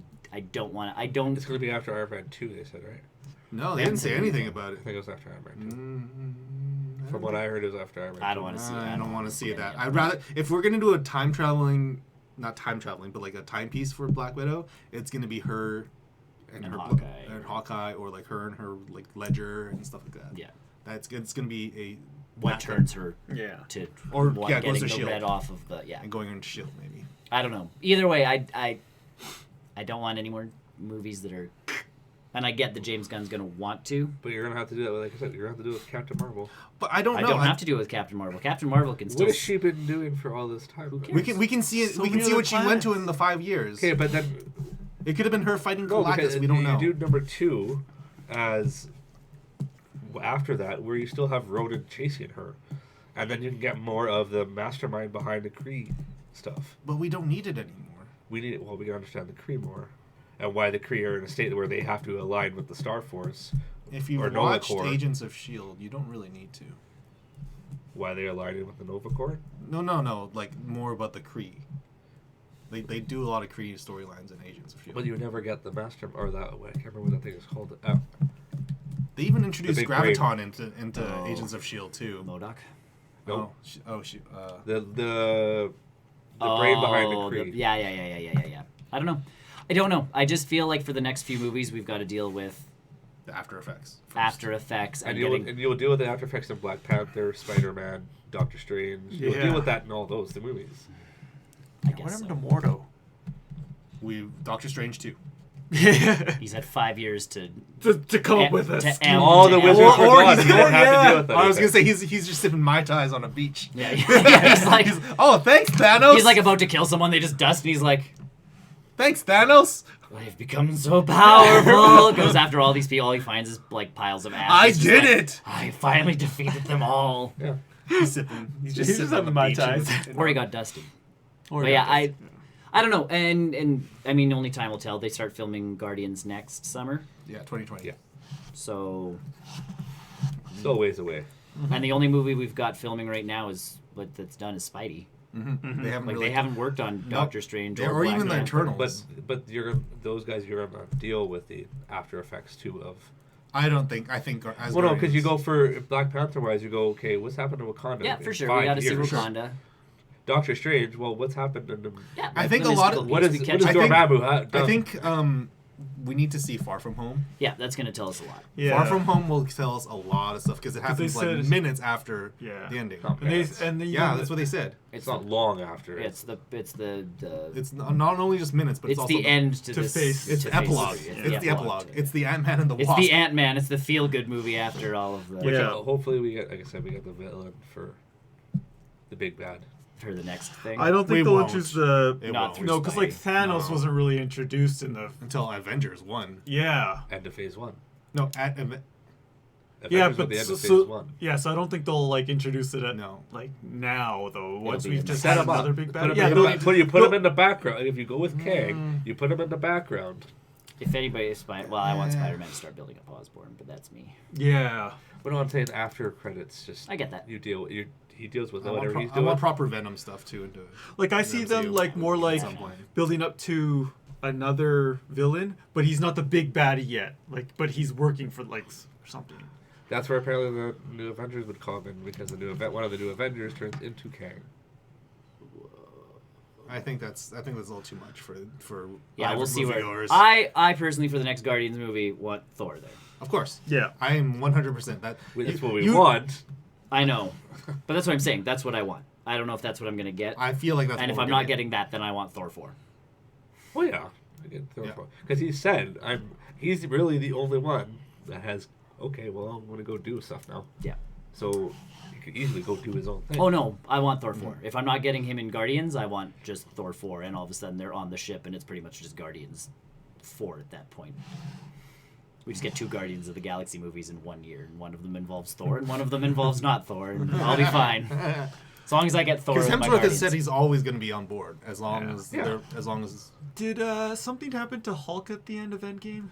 don't want to. I don't. It's going to be after Iron Man 2, they said, right? No, they didn't say anything about I it. think it was after Iron Man 2. Mm, From what I heard, it was after Iron Man 2. I don't want to see. I don't want to see that. any of I'd rather if we're gonna do a time traveling, not time traveling, but like a timepiece for Black Widow, it's gonna be her and And her Hawkeye. and Hawkeye, or like her and her like Ledger and stuff like that. Yeah. It's gonna be a What turns her Yeah. to Or, what, yeah, goes getting to the S.H.I.E.L.D. red off of the and going on Shield maybe. I don't know. Either way, I don't want any more movies that are. And I get that James Gunn's gonna want to. But you're going to have to do that, like I said, you're going to have to do it with Captain Marvel. But I don't I know. don't have to do it with Captain Marvel. Captain Marvel can still. What has she been doing for all this time? Who though? cares? We can see it. So we can many see other what she went to planets. in the 5 years. Okay, but then It could have been her fighting no, Galactus. because We don't know. you do number 2 as after that, where you still have Ronan chasing her, and then you can get more of the mastermind behind the Kree stuff. But we don't need it anymore. We need it. Well, we can understand the Kree more, and why the Kree are in a state where they have to align with the Star Force. If you've Or Nova watched Corps. Agents of Shield, you don't really need to. Why they aligning with the Nova Corps? No. Like more about the Kree. They do a lot of Kree storylines in Agents of Shield. But you never get the master or that. I can't remember what that thing is called. They even introduced big brain. Graviton into Oh. Agents of Shield too. MODOK. No. The The brain behind the Kree. Yeah. I don't know. I just feel like for the next few movies, we've got to deal with After Effects. first. After Effects And and you'll, getting. and you'll deal with the after effects of Black Panther, Spider-Man, Doctor Strange. You'll Yeah. deal with that in all those the movies. I What guess happened so. to Mordo? Doctor Strange 2. He's had 5 years to come up with to this. amp- All the to wizards amp- were or gone. he's He didn't have to yeah. deal with I was anything. gonna say he's just sipping Mai Tais on a beach. Yeah, he's like Oh, thanks Thanos. he's like about to kill someone. They just dust, and he's like, Thanks Thanos. "I've become so powerful." Goes after all these people. All he finds is like piles of ash. I He's just did like, it. I finally defeated them all. Yeah. He's sipping. He's just He's sipping just on the Mai beach Tais. Or he got dusted. Or But yeah, that. I don't know. And I mean, only time will tell. They start filming Guardians next summer, Yeah, 2020. Yeah. so Still a ways away. and the only movie we've got filming right now is what that's done is Spidey. They haven't Like really. they haven't worked on Nope. Doctor Strange Yeah, or, or Black even the Panther. Eternals. But those guys, you're gonna deal with the after effects too of. I don't think. I think as Well, no, because you Guardians- go for Black Panther wise, you go, okay, what's happened to Wakanda? Yeah, in for sure. 5 We got to see years? Wakanda. Doctor Strange, well, what's happened in the. Yeah, I like think the a lot mystical of- What beast is we what catch. is I think- Dormammu done? I think we need to see Far From Home. Yeah, that's gonna tell us a lot. Yeah. Far From Home will tell us a lot of stuff because it happens like said- minutes after Yeah. the ending. Oh, And they Yeah, that's what they said. It's not long after. It's the It's not only just minutes, but it's, it's also the end to to this. face- It's to the face epilogue. movie. It's the epilogue. It's the Ant-Man and the It's Wasp. the Ant-Man. It's the feel-good movie after all of the Which Yeah. hopefully we get, like I said, we get the villain for the big bad. for the next thing. I don't We think they'll won't. introduce the. It Not won't. through No, because like Spidey. Thanos No. wasn't really introduced in the. Until Avengers 1. Yeah. End of phase 1. No, Yeah, Avengers but at the end so, of phase so 1. yeah, so I don't think they'll like introduce it at No. like now though. Once be we've in just the- had Set 'em up. another big Put bad. him Yeah, in they'll- the you put him they'll- in the background. If you go with Kang, you put him in the background. If anybody is well, I want Spider-Man to start building up Osborn, but that's me. Yeah. But no, I'm saying after credits, just I get that. you deal. He deals with I want, whatever he's I doing. want proper Venom stuff too. Into Like I in see the them MCU like more at like some point. building up to another villain, but he's not the big baddie yet. Like, but he's working for like something. That's where apparently the new Avengers would come in because one of the new Avengers turns into Kang. I think that's a little too much for Yeah, we'll average see where. moviegoers. I personally, for the next Guardians movie, want Thor there. Of course, Yeah. I am 100% that. That's what we you- want. I know, but that's what I'm saying. That's what I want. I don't know if that's what I'm gonna get. I feel like that's. And if what I'm we're not gonna getting that, then I want Thor 4. Well, yeah, Yeah. because he said he's really the only one that has. Okay, well, I'm gonna go do stuff now. Yeah. So he could easily go do his own thing. Oh no, I want Thor 4. If I'm not getting him in Guardians, I want just Thor 4, and all of a sudden they're on the ship, and it's pretty much just Guardians 4 at that point. We just get 2 Guardians of the Galaxy movies in 1 year, and one of them involves Thor, and one of them involves not Thor, and I'll be fine. As long as I get Thor. Because with my Hemsworth has Guardians. said he's always going to be on board as long Yeah. as Yeah. they're as long as Did something happen to Hulk at the end of Endgame?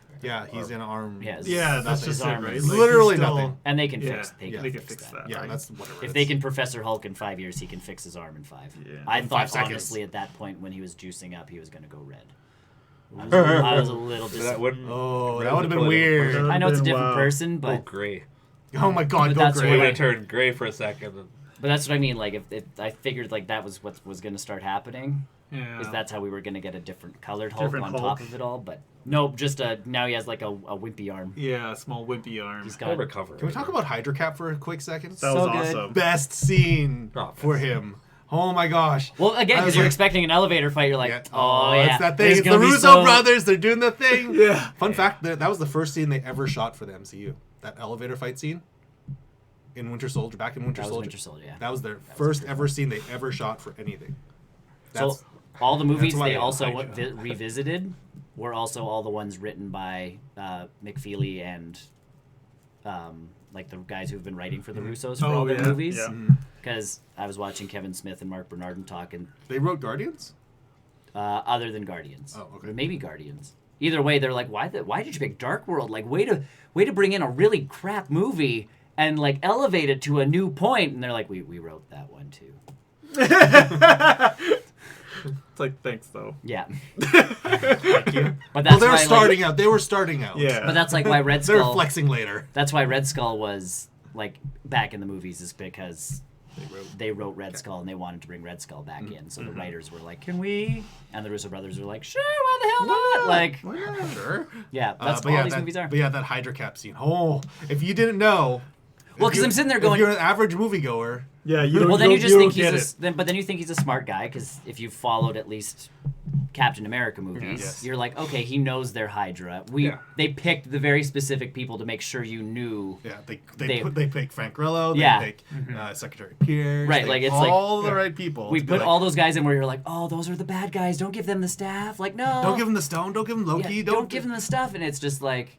he's in arm. Yeah, Yeah, that's his just it, arm right? is- Like, Literally he's still- nothing. And they can Yeah, fix. They yeah. can, They can fix, fix that. that. Yeah, right? that's whatever. If it they is. can Professor Hulk in 5 years, he can fix his arm in 5. Yeah. I In thought 5 seconds. honestly at that point when he was juicing up, he was going to go red. I was a little So that disappointed. wouldn't. Oh, Red that would have been would weird. That I know it's a been different wild. person, Oh, but gray. Oh my God, But go that's He what would gray. have turned gray for a second. but that's what I mean. Like if I figured like that was what was going to start happening. Yeah. Is that's how we were going to get a different colored Hulk Different on Hulk. top of it all? But nope, just now he has like a wimpy arm. Yeah, small wimpy arm. He's He'll got recover. Can we talk about Hydra Cap for a quick second? That was so good. awesome. Best scene Oh, for best. him. Oh my gosh. Well, again, I was because you're like- expecting an elevator fight, you're like, Yeah. oh yeah, it's that thing. there's It's the gonna be Russo so- brothers. They're doing the thing. Yeah. Fun fact: that was the first scene they ever shot for the MCU. That elevator fight scene in Winter Soldier. Back in Winter That was Soldier. Winter Soldier, yeah. That was their was first pretty ever scene they ever shot for anything. So That's all the movies why they I also like revisited were also all the ones written by McFeely and like the guys who've been writing for the Russos for Oh, all their yeah, movies. yeah. Because I was watching Kevin Smith and Mark Bernardin talking, they wrote Guardians. other than Guardians. Oh, okay. Or maybe Guardians. Either way, they're like, why did you pick Dark World? Like, way to bring in a really crap movie and like elevate it to a new point. And they're like, we wrote that one too. It's like, thanks though. Yeah. Thank you. But Well, that's they were why, starting out. They were starting out. Yeah. But that's like why Red They're Skull. flexing later. That's why Red Skull was like back in the movies, is because They wrote. they wrote Red Skull and they wanted to bring Red Skull back in. So the writers were like, "Can we?" And the Russo brothers were like, "Sure, why the hell not?" Like, Well, yeah, sure. yeah, that's But all yeah, these that, movies are. But yeah, that Hydra Cap scene. Oh, if you didn't know. Well, if 'cause you- I'm sitting there if going- you're an average moviegoer. Yeah, you don't. Well, then you just don't think get he's it. then you think he's a smart guy because if you've followed at least Captain America movies, Yes. you're like, okay, he knows they're Hydra. Yeah. They picked the very specific people to make sure you knew. Yeah, they They- pick Frank Grillo. They Yeah. pick Secretary Pierce. Right, they like, pick it's like- all the right people. We to be put like, all those guys in where you're like, oh, those are the bad guys. Don't give them the staff. Like, no. Don't give him the stone. Don't give him Loki. Yeah, don't give them the stuff. And it's just like,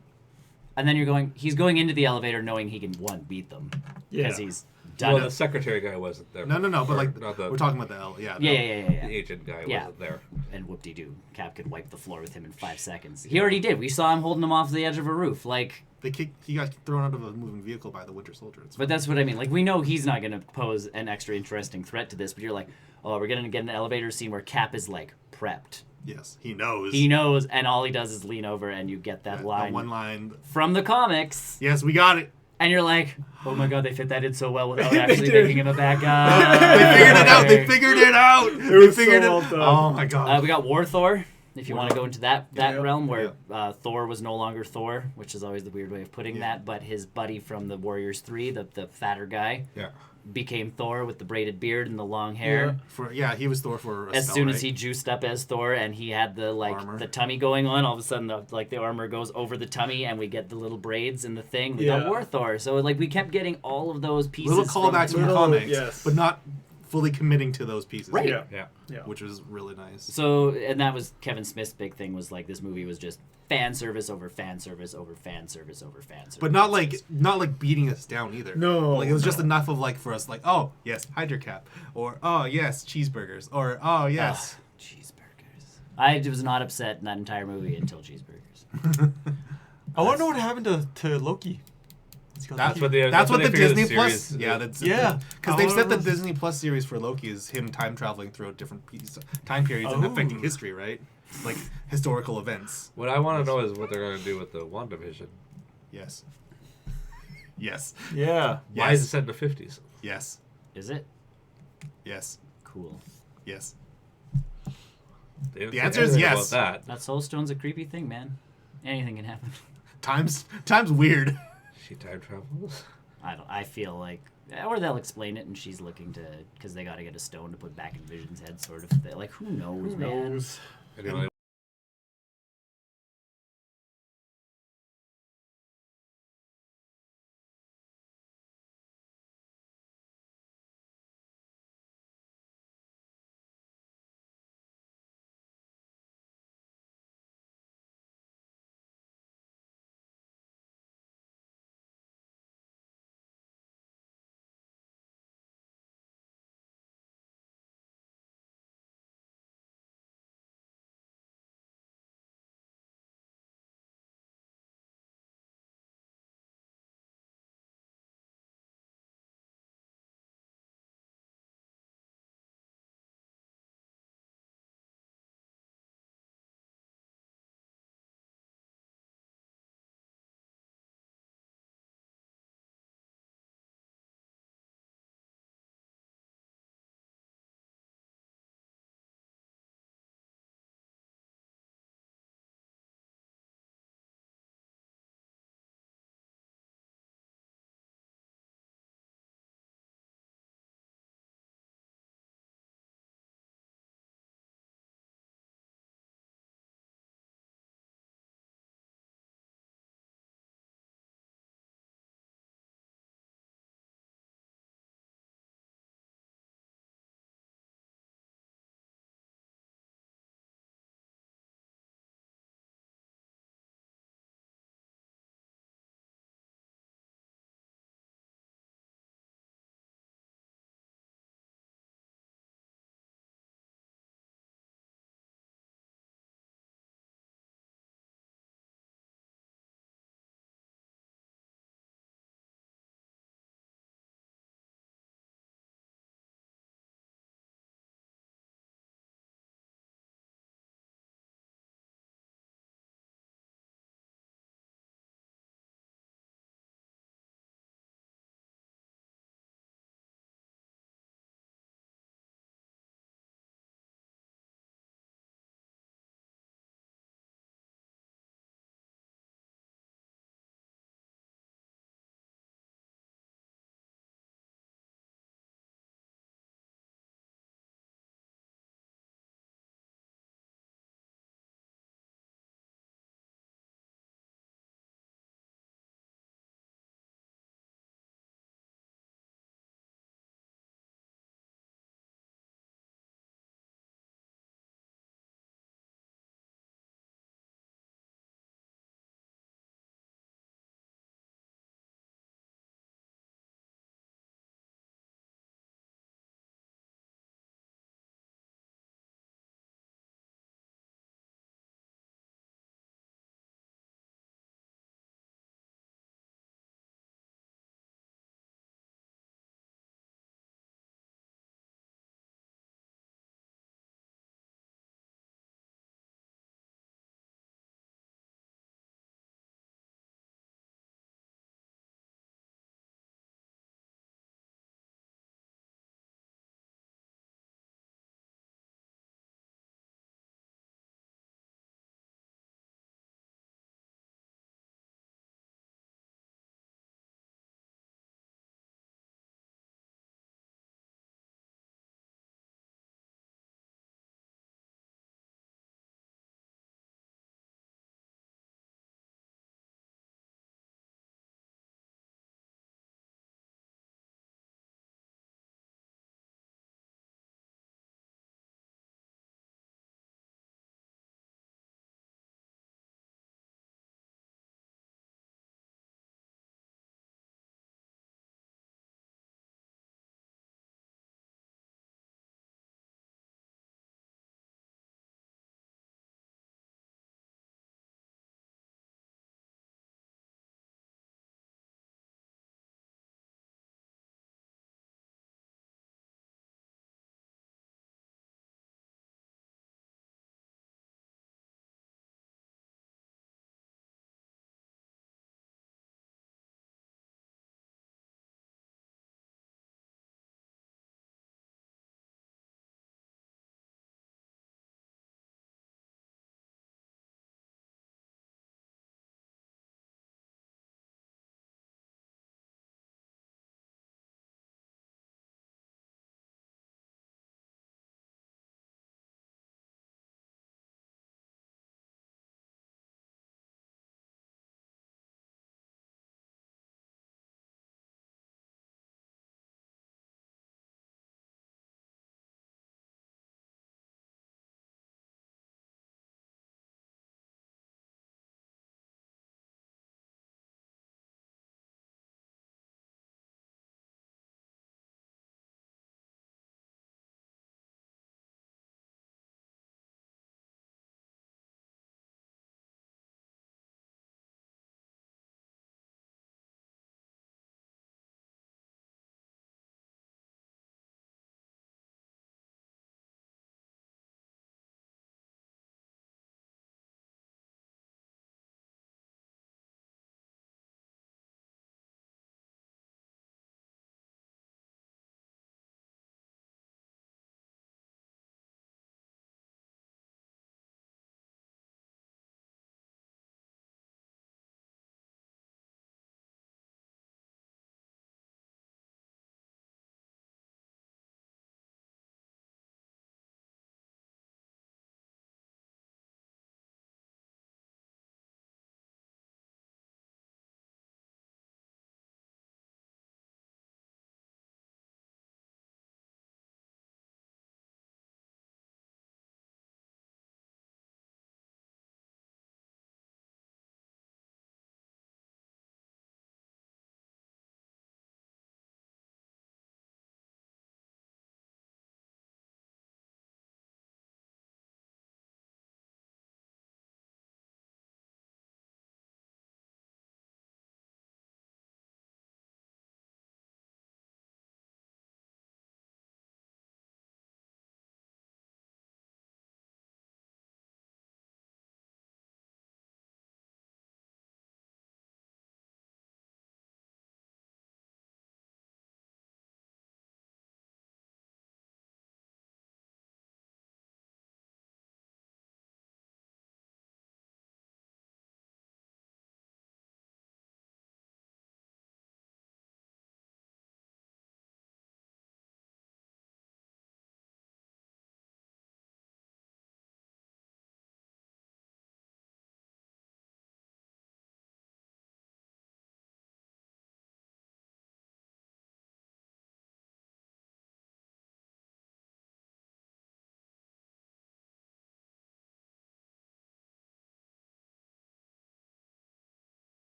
and then he's going into the elevator knowing he can, one, beat them. Because Yeah. he's done Well, it. the secretary guy wasn't there. No, but Or like not the, we're talking about the L. Yeah. Yeah. the agent guy Yeah. wasn't there. And whoop-de-doo. Cap could wipe the floor with him in 5 seconds. He already did. We saw him holding him off the edge of a roof. Like, He got thrown out of a moving vehicle by the Winter Soldier. It's but that's what I mean. Like, we know he's not going to pose an extra interesting threat to this, but you're like, oh, we're going to get an elevator scene where Cap is, like, prepped. yes, he knows. He knows, and all he does is lean over, and you get that line one line. from the comics, Yes, we got it. and you're like, oh my god, they fit that in so well without They actually did. making him a bad guy. They figured it out. They figured it out. They was figured so it. well done. Oh my god. We got War Thor. If you want to go into that Yeah. realm where Thor was no longer Thor, which is always the weird way of putting that, but his buddy from the Warriors 3, the fatter guy, Yeah. became Thor with the braided beard and the long hair. He was Thor for a As spell, soon right? as he juiced up as Thor and he had the Armor. the tummy going on, all of a sudden the armor goes over the tummy and we get the little braids in the thing. We got Yeah. War Thor. So like we kept getting all of those pieces. little callbacks from the Little- comics, yes. but not fully committing to those pieces. Right. Yeah. Yeah. Which was really nice. So, and that was Kevin Smith's big thing was like this movie was just fan service over fan service over fan service over fan service. But not like beating us down either. No, like it was just no. enough of like for us like, oh yes, Hydra Cap, or oh yes, cheeseburgers, or oh yes. Cheeseburgers. I was not upset in that entire movie until cheeseburgers. I want to know what happened to Loki. That's what they. That's what the figured Disney Plus. series- Yeah, that's Yeah. Because I they've wanna said the know- Disney Plus series for Loki is him time traveling through different time periods and Oh. affecting history, right? Like historical events. What I want to know is what they're going to do with the WandaVision. Yes. Yes. Yeah. Why is it Yes. set in the 50s? Yes. Is it? Yes. Cool. Yes. They didn't The say answer is anything yes. About that. That Soul Stone's a creepy thing, man. Anything can happen. Time's weird. She time travels. I feel like, or they'll explain it, and she's looking to, because they got to get a stone to put back in Vision's head, sort of. Like, who knows, Who man? knows? Anyway,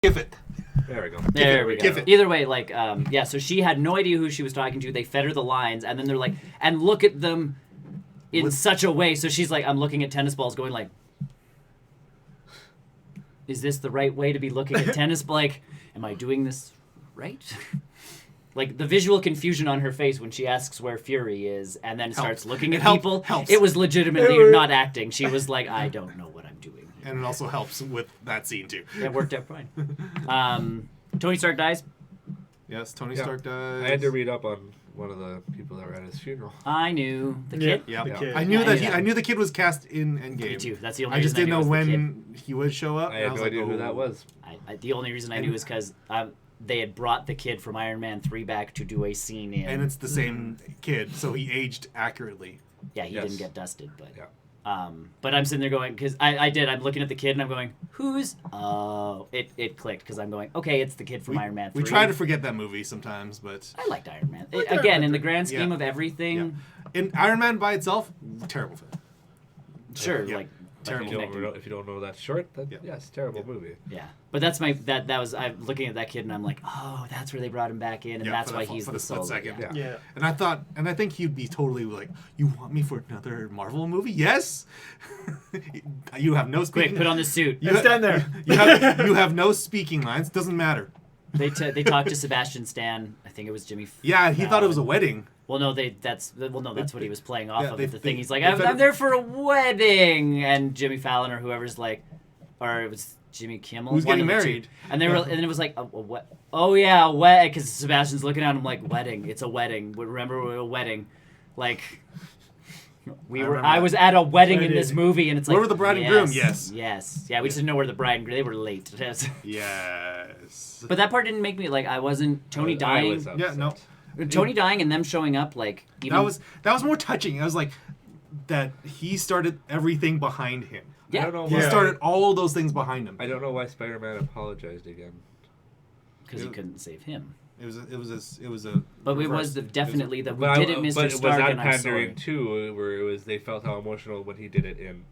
Give it. There we go. There we go. Give it. Either way, like, yeah, so she had no idea who she was talking to. They fed her the lines, and then they're like, and look at them in such a way. So she's like, I'm looking at tennis balls going like, is this the right way to be looking at tennis? Like, am I doing this right? Like, the visual confusion on her face when she asks where Fury is and then starts looking at people, helps. it was legitimately not acting. She was like, I don't know what I'm doing. And it also helps with that scene too. It worked out fine. Tony Stark dies. Yes, Tony Yeah. Stark does. I had to read up on one of the people that were at his funeral. I knew the kid. Yeah, The kid. I knew that. Yeah. I knew the kid was cast in Endgame. Me too. That's the only. I just reason didn't know knew it was the kid. when he would show up. I and had was no like, idea who oh. that was. The only reason I knew is because they had brought the kid from Iron Man 3 back to do a scene in. And it's the same kid, so he aged accurately. Yeah, he Yes. didn't get dusted, but Yeah. but I'm sitting there going because I'm looking at the kid and I'm going, who's? Oh, it clicked because I'm going, okay, it's the kid from Iron Man 3. We try to forget that movie sometimes, but I liked Iron Man. Iron Again, Man in the 3. grand scheme Yeah. of everything, in Iron Man by itself, terrible film. sure, Yeah. like Terrible. connecting. If you don't know that short, then Yeah. yes, terrible movie. Yeah, but that's that was I'm looking at that kid and I'm like, oh, that's where they brought him back in, and Yeah, that's for why the- he's for the the split solo. second. Yeah. Yeah. Yeah. And I think he'd be totally like, you want me for another Marvel movie? Yes. You have no speaking. Quick, put on the suit. You Stand there. you have no speaking lines. Doesn't matter. They talked to Sebastian Stan. I think it was Jimmy. Yeah, he thought it was a Fallon. wedding. Well, no, that's what he was playing off Yeah, of. they- The thing they- he's like, they I'm there for a wedding, and Jimmy Fallon or whoever's like, or it was Jimmy Kimmel. Who's one getting of the two. married? And they were, and it was like, what? Oh yeah, a wedding, because Sebastian's looking at him like, wedding. It's a wedding. Remember, we're a wedding, like. remember I that. was at a wedding in Wedding. this movie, and it's like, Where were the bride and groom? Yes. yes, yeah. We just didn't know where the bride and groom. They were late. Yes. But that part didn't make me like I wasn't Tony I dying. was Yeah, no. Tony dying and them showing up like even That was more touching. I was like, that he started everything behind him. yeah. I don't know He why. Yeah. started all of those things behind him. I don't know why Spider-Man apologized again. because he couldn't save him. It was a. But it reverse. was definitely that we But did it, Mr. But was Stark, that and I'm pandering sorry. too, where it was they felt how emotional when he did it in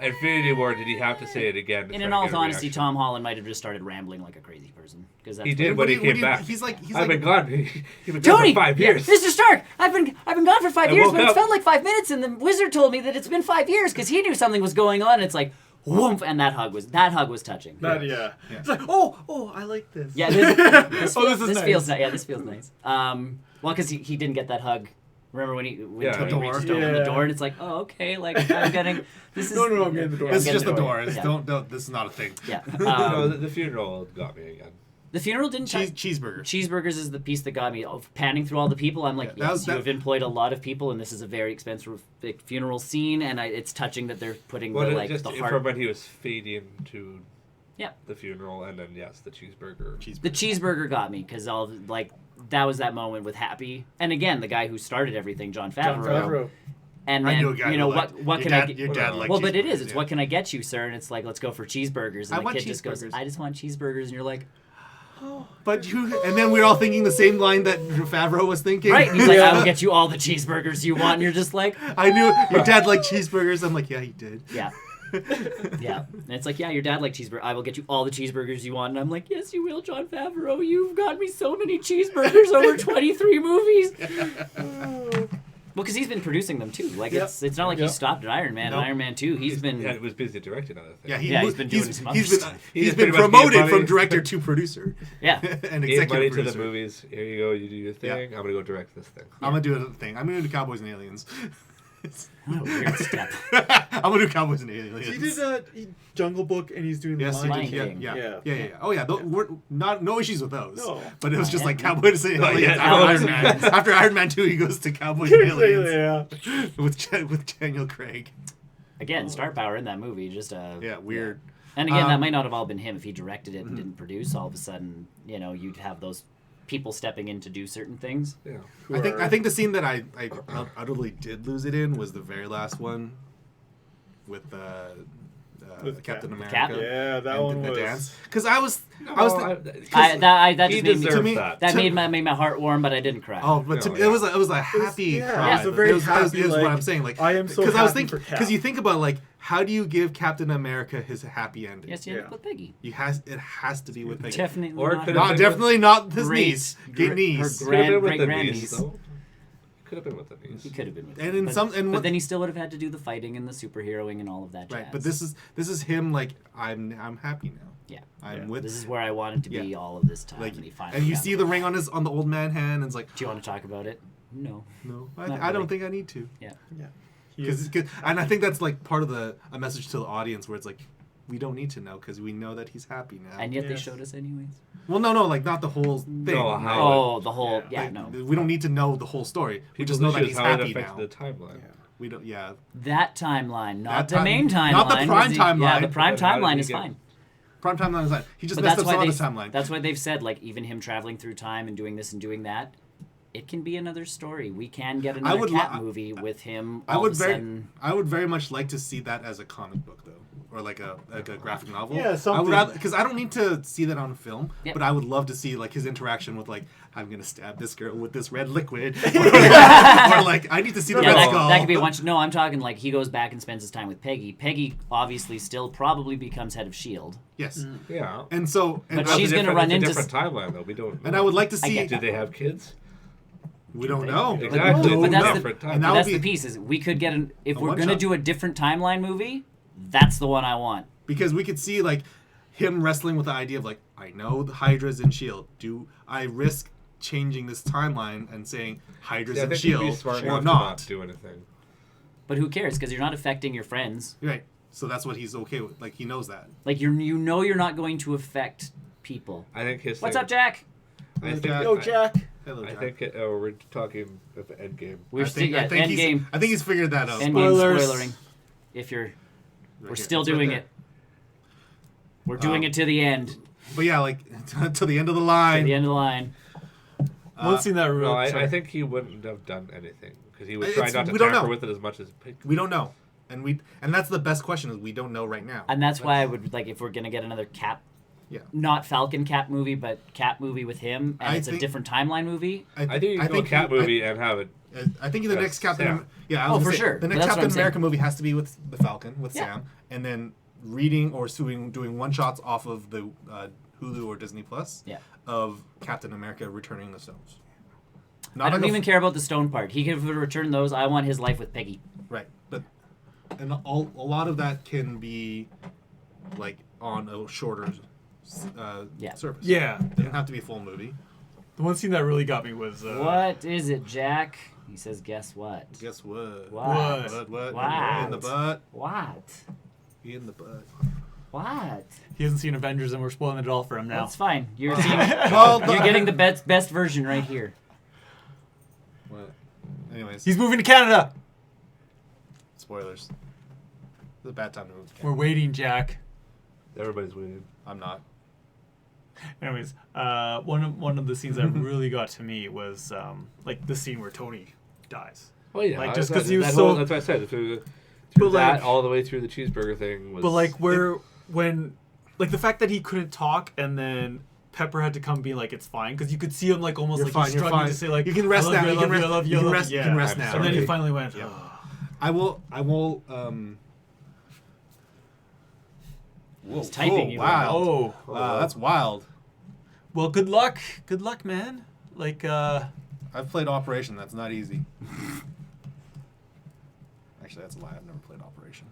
Infinity War? Did he have to say it again? to And try in to all get a honesty, reaction? Tom Holland might have just started rambling like a crazy person because that's He what- did when he came back. He's like I've been gone. He's been gone Tony, for 5 yeah, years. Mr. Stark, I've been gone for 5 I years, woke but it's up. felt like 5 minutes, and the wizard told me that it's been 5 years because he knew something was going on. And it's like, whoomp, and that hug was touching. Yeah. It's like, oh, I like this. Yeah, this Oh, this is this nice. feels nice. Yeah, this feels nice. Well, because he didn't get that hug. Remember when Yeah. Tony The door. reached over the Yeah. door and it's like, oh, okay, like I'm getting this is No, I'm getting the door. This is I'm just the getting door. It's Yeah. Don't. This is not a thing. Yeah. No, the funeral got me again. The funeral didn't touch. Cheeseburger. Cheeseburgers is the piece that got me. Of panning through all the people, I'm like, Yeah, that was- you that- have employed a lot of people, and this is a very expensive funeral scene, and it's touching that they're putting Well, the, like just the from heart. when he was fading to Yeah. the funeral, and then yes, the cheeseburger. The cheeseburger got me because all like that was that moment with Happy, and again the guy who started everything, John John Favreau. Favreau. And I then knew a guy you know who liked- what your can dad, I get? Your dad liked Well, but it is. cheeseburgers, It's yeah. what can I get you, sir? And it's like, let's go for cheeseburgers. I And the want kid just goes, cheeseburgers. I just want cheeseburgers. And you're like, But you, and then we're all thinking the same line that Favreau was thinking. right? And he's like, I will get you all the cheeseburgers you want. And you're just like, I knew your dad liked cheeseburgers. I'm like, yeah, he did. yeah. Yeah. And it's like, yeah, your dad liked cheeseburgers. I will get you all the cheeseburgers you want. And I'm like, yes, you will, John Favreau. You've got me so many cheeseburgers over 23 movies. Well, because he's been producing them too. Like Yep. it's not like he Yep. stopped at Iron Man. Nope. And Iron Man 2, he's been Yeah, it was busy directing other things. Yeah, Yeah, he's been doing some other he's been stuff. He's he's pretty been much promoted gave from money- director to producer. yeah. and Gave executive money to producer. the movies. Here you go. You do your thing. I'm gonna go direct this thing. I'm gonna do a thing. I'm gonna do Cowboys and Aliens. What a weird step. I'm gonna do Cowboys and Aliens. He did Jungle Book, and he's doing Yes, he Lion did. Yeah, King. yeah. Oh yeah. We're not no issues with those. No. But it was just Yeah. like Cowboys and Aliens. yeah. After Iron Man. After Iron Man 2, he goes to Cowboys and Aliens Yeah. with Daniel Craig. Again, star power in that movie. Just Yeah, weird. And again, that Um, might not have all been him if he directed it and didn't produce. All of a sudden, you'd have those people stepping in to do certain things. Yeah. I think the scene that I utterly did lose it in was the very last one with With Captain Cap. America. Cap? Yeah, that and one the was. dance. Because I was That he just made me. deserves to me- that. That to- made my heart warm, but I didn't cry. Oh, but No, it yeah. was a happy yeah, cry. it was a very it was happy, what like, I'm saying. Like I am so because I was happy thinking for Cap. because you think about like how do you give Captain America his happy ending? Yes, you end up with Peggy. It has to be with Peggy. Definitely Or not. could Not have definitely not his Great- niece. gr- Niece. her Could have been with the great-grandniece. niece, though. Could have been with the niece. He could have been with And her, in but, some- and but what- then he still would have had to do the fighting and the superheroing and all of that jazz. Right, but this is him like I'm happy now. yeah. I'm with This is where I wanted to be Yeah. all of this time, like and he finally. and you got see it. the ring on the old man hand and it's like Do you want to talk about it? No. no, Not I don't really. think I need to. Yeah. Because and I think that's like part of a message to the audience where it's like we don't need to know because we know that he's happy now. And yet they Yes. showed us anyways. well, no, like not the whole thing. No, right? how Oh, the whole Like, no. we don't need to know the whole story. We People just know that choose he's how it happy affected now. the timeline. We don't. Yeah. That timeline, not That the main timeline. not the prime was Yeah, timeline. the prime But how did timeline he is get- fine. Prime timeline is that he just But messed that's up some why other they timeline. that's why they've said like even him traveling through time and doing this and doing that, it can be another story. We can get another would cat li- movie with him. I all would of a sudden, I would very much like to see that as a comic book though, or like a graphic novel. Yeah, something. Because I don't need to see that on film, Yep. but I would love to see like his interaction with like I'm gonna stab this girl with this red liquid, or like I need to see the Yeah, red that, skull. that could be one. No, I'm talking like he goes back and spends his time with Peggy. Peggy obviously still probably becomes head of Shield. Yes, Yeah. and so and But I, she's would- gonna run it's into a different timeline though. We don't. and I would like to I see. get Did they have kids? We don't know. Exactly. No, It's a that's the- different and timeline. that But would that's be the piece is we could get an if a we're gonna one-shot. do a different timeline movie. That's the one I want. because we could see like him wrestling with the idea of like I know the Hydra's in Shield. Do I risk changing this timeline and saying Hydra's Yeah, I in think he'd be Shield smart or enough to not? not do anything. But who cares? Because you're not affecting your friends. Right. So that's what he's okay with. Like he knows that. Like you know you're not going to affect people. I think his. What's thing, up, Jack? I think. Jack. Yo, Jack. Hello, I Jack. think we're talking at the Endgame. We're I think, still I think Endgame. I think he's figured that out. Endgame Spoilers. spoilering. If you're, we're Right still here. It's right doing there. it. We're doing it to the end. But yeah, like to the end of the To line. the end of the line. One scene that really. No, I sorry. think he wouldn't have done anything because he would It's- try not to we don't tamper know. with it as much as. We don't know, and that's the best question is we don't know right now. And that's why I would like if we're gonna get another Cap, Yeah. not Falcon Cap movie, but Cap movie with him, and I it's a think- different timeline movie. I think you can go cat movie and have it. I think the Yes, next Captain. Sam. Yeah, I Oh, was gonna for say, sure. The But next that's what Captain I'm saying. America movie has to be with the Falcon with Yeah. Sam, and then reading or doing one shots off of the Hulu or Disney Plus Yeah. of Captain America returning the stones. I don't in a even care about the stone part. He could return those. I want his life with Peggy. Right, but and a lot of that can be like on a shorter Yeah. surface. Yeah. It doesn't have to be a full movie. The one scene that really got me was. What is it, Jack? He says, "Guess what? Guess what? What? What? What? In the butt. What? In the butt. What?" He hasn't seen Avengers, and we're spoiling it all for him now. That's fine. You're seeing, Well, you're getting the best version right here. What? Anyways, He's moving to Canada. spoilers. It's a bad time to move. We're waiting, Jack. Everybody's waiting. I'm not. Anyways, one of the scenes that really got to me was like the scene where Tony dies. Oh yeah, Like, just that- 'cause he was that so- whole- that's what I said. Through But, that like- all the way through the cheeseburger thing was. But like when like the fact that he couldn't talk and then Pepper had to come be like it's fine because you could see him like almost You're like fine, he's you're struggling fine. to say like You can rest I love now, you, you I can love rest- you, I love you, you I can love rest- you. you can rest I'm now. And then he sorry. finally went. Yeah. "Oh." I will. Whoa, He's typing whoa, you wow. Oh, Wow, that's wild. well, good luck, man. Like I've played Operation. That's not easy. Actually, that's a lie. I've never played Operation.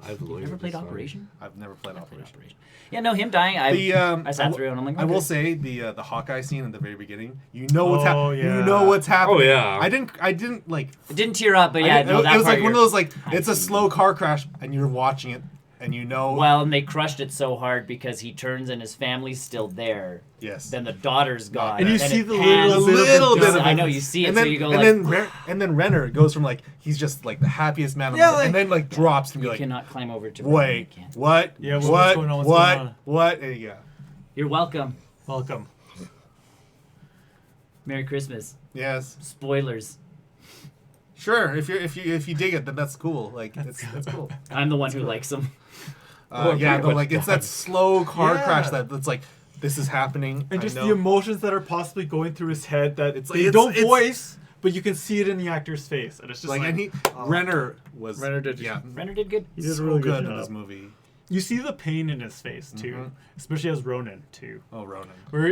I've You never played Operation? I've never played I played Operation. Operation. Yeah, no, him dying. I sat through it and I'm like, I will okay. say the Hawkeye scene at the very beginning. You know what's happening. Oh, yeah. You know what's happening. Oh, yeah. I didn't like. It didn't tear up, but yeah, no, that it was part like one of you're- those like it's a slow car crash and you're watching it and you know. Well, and they crushed it so hard because he turns and his family's still there. Yes. Then the daughter's gone. And you then see it the pans- a little bit of I it. know you see it, and then, so you go and like, then Renner goes from like he's just like the happiest man on Yeah, earth, like- and then like drops and be you like, cannot climb over to. wait, You can't. what? Yeah, what's what? going on? What's what? going on? What? And yeah. You're welcome. welcome. Merry Christmas. Yes. Spoilers. Sure. If you dig it, then that's cool. Like that's cool. I'm the one who likes them. Yeah, pretty but much like it's done. that slow car Yeah. crash that's like this is happening. And I just know. the emotions that are possibly going through his head that It's they like- don't it's- voice, but you can see it in the actor's face, and it's just Like, like, and he Renner was Renner did Renner did good. He did so a really good good in job. this movie. You see the pain in his face too, Mhm. especially as Ronan too, Oh, Ronan.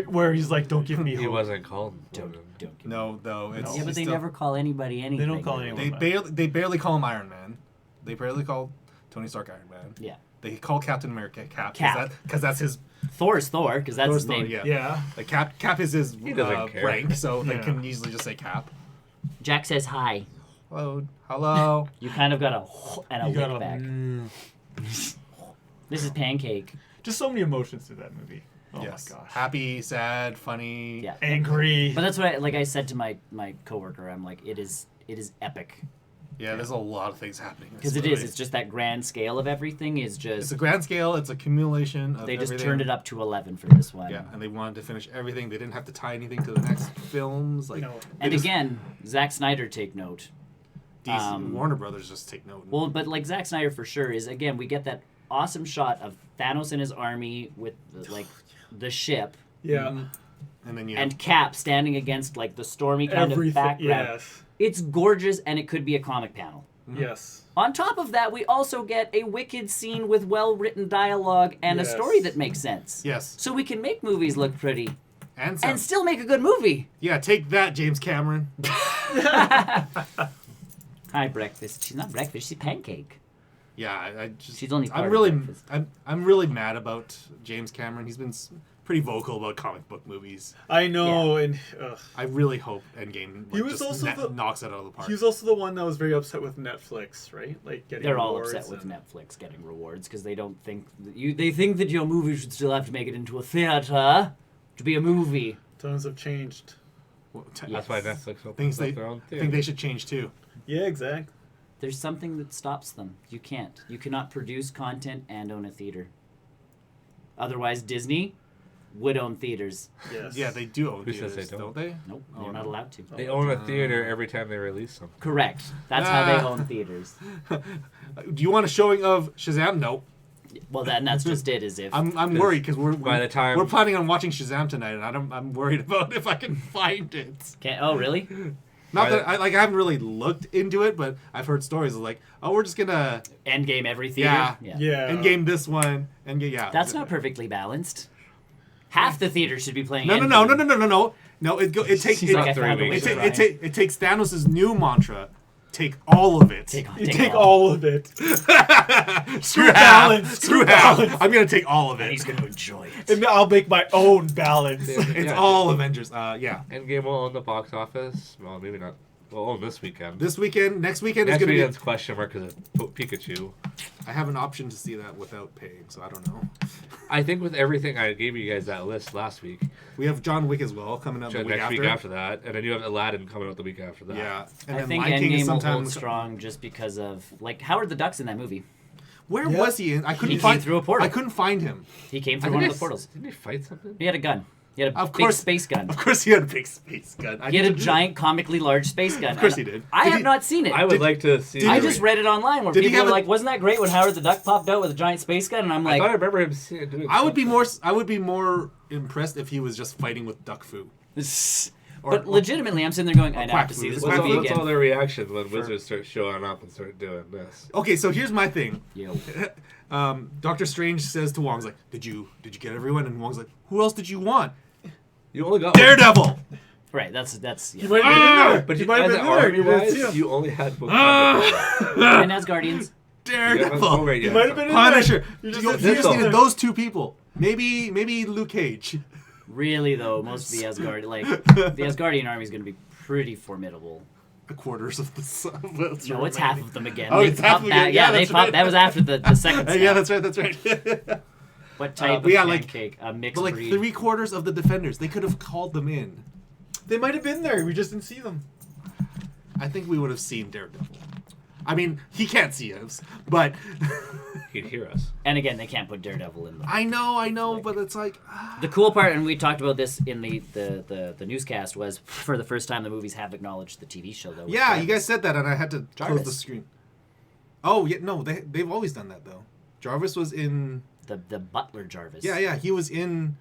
where he's like, "Don't give me He hope." wasn't called. Don't. No, though. It's Yeah, but he's they still- never call anybody anything. don't call anyone. They barely call him Iron Man. They barely call Tony Stark Iron Man. Yeah. They call Captain America Cap. Cap. Because that's his. Thor's Thor, because that's his Thor, name. yeah. Yeah. Like Cap is his doesn't care. rank, so they Yeah. can easily just say Cap. Jack says hi. Hello. You kind of got a and a You lick gotta- back. This is Pancake. Just so many emotions through that movie. Oh Yes. my gosh. Happy, sad, funny. Yeah. Angry. But that's what I said to my coworker. I'm like, it is epic. Yeah, there's a lot of things happening. in this Because it is. movie. It's just that grand scale of everything is It's just. a grand scale. It's accumulation of They just everything. turned it up to 11 for this one. Yeah, and they wanted to finish everything. They didn't have to tie anything to the next films. Like, No. they And just- again, Zack Snyder, take note. DC, Warner Brothers just take note. Well, but like Zack Snyder for sure is, again, we get that awesome shot of Thanos and his army with the ship Yeah. and then you and Cap standing against like the stormy kind of Everything. background. Yes. It's gorgeous, and it could be a comic panel. Yes. On top of that, we also get a wicked scene with well-written dialogue and a Yes. story that makes sense. yes, So we can make movies look pretty and some. and still make a good movie. Yeah, take that, James Cameron. Hi, breakfast. She's not breakfast. She's pancake. Yeah, I just. She's only part I'm of really, breakfast. I'm really mad about James Cameron. He's been pretty vocal about comic book movies. I know, and ugh. I really hope Endgame He was just also the- knocks it out of the park. he was also the one that was very upset with Netflix, right? Like getting They're all awards upset with and- Netflix getting rewards because they don't think they think that your movie should still have to make it into a theater to be a movie. Times have changed. Well, That's why Netflix Things opens they up their own I think theater. they should change too. Yeah, exactly. There's something that stops them. You can't. You cannot produce content and own a theater. Otherwise, Disney would own theaters. Yes. Yeah, they do own Who says theaters, they don't don't? they? Nope, Oh, they're not no. allowed to. They own a theater every time they release them. Correct. That's how they own theaters. Do you want a showing of Shazam? No. Well, that's just it. As if I'm worried because by the time- we're planning on watching Shazam tonight, and I'm worried about if I can find it. can't. Oh, really? Not By that I haven't really looked into it, but I've heard stories of like, oh, we're just gonna Endgame every theater. Yeah. Yeah. Endgame this one, Endgame yeah. That's not perfectly balanced. Half the theater should be playing. No. No, it takes She's it, like, I three found a way weeks. to it, try. it takes Thanos' new mantra. Take all of it. Take You it take all of it. Screw balance, half. screw Screw half. balance. I'm gonna take all of and it. he's going to enjoy it. And I'll make my own balance. It's Yeah. all Avengers. Yeah. Endgame will own the box office. Well, maybe not. Well, own this weekend. This weekend, next weekend is Next gonna be. weekend's question mark because of Pikachu. I have an option to see that without paying, so I don't know. I think with everything, I gave you guys that list last week. We have John Wick as well coming out the week Next after. week after that, and then you have Aladdin coming out the week after that. Yeah, and I then think Lion King is Endgame will hold sometimes. strong just because of like Howard the Duck's in that movie. Where Yeah. was he? I couldn't He find came through a portal. I couldn't find him. He came I through think one of I the portals. Didn't he fight something? He had a gun. He had a Of big course- space gun. Of course, he had a big space gun. He had a giant, comically large space gun. Of course And he did. I Did have he- not seen it. I would like to see. did I he- just read it online where Did he people have were a- like, "Wasn't that great when Howard the Duck popped out with a giant space gun?" And I'm I like, thought I remember him doing. I would be more impressed if he was just fighting with duck foo. but legitimately, I'm sitting there going, "I have to see this What's movie all again." their reactions when wizards start showing up and start doing this? Okay, so here's my thing. Yo. Doctor Strange says to Wong's like, "Did you get everyone?" And Wong's like, "Who else did you want?" You only got Daredevil. Right. That's yeah. You might have been there. But you you might have as been an there. army You didn't wise, see him. you only had Wakanda. And as Guardians, Daredevil. You might have been in Punisher. there. You You just just, didn't see him. needed those two people. Maybe Luke Cage. really though, most of the the Asgardian army is going to be pretty formidable. The quarters of the No, it's half of them again. Oh, They it's half popped of that. them. Yeah, Yeah, they that's popped. right. That was after the second. Snap. Yeah, that's right. What type but of yeah, like- pancake? A mixed But like breed. 3/4 of the defenders, they could have called them in. They might have been there. We just didn't see them. I think we would have seen Daredevil. I mean, he can't see us, but He'd hear us. And again, they can't put Daredevil in them. I know, but it's like The cool part, and we talked about this in the newscast, was for the first time the movies have acknowledged the TV show, though. with yeah, you Jarvis. guys said that, and I had to close the Jarvis. screen. Oh yeah, no, they've always done that though. Jarvis was in. The butler Jarvis. Yeah, he was in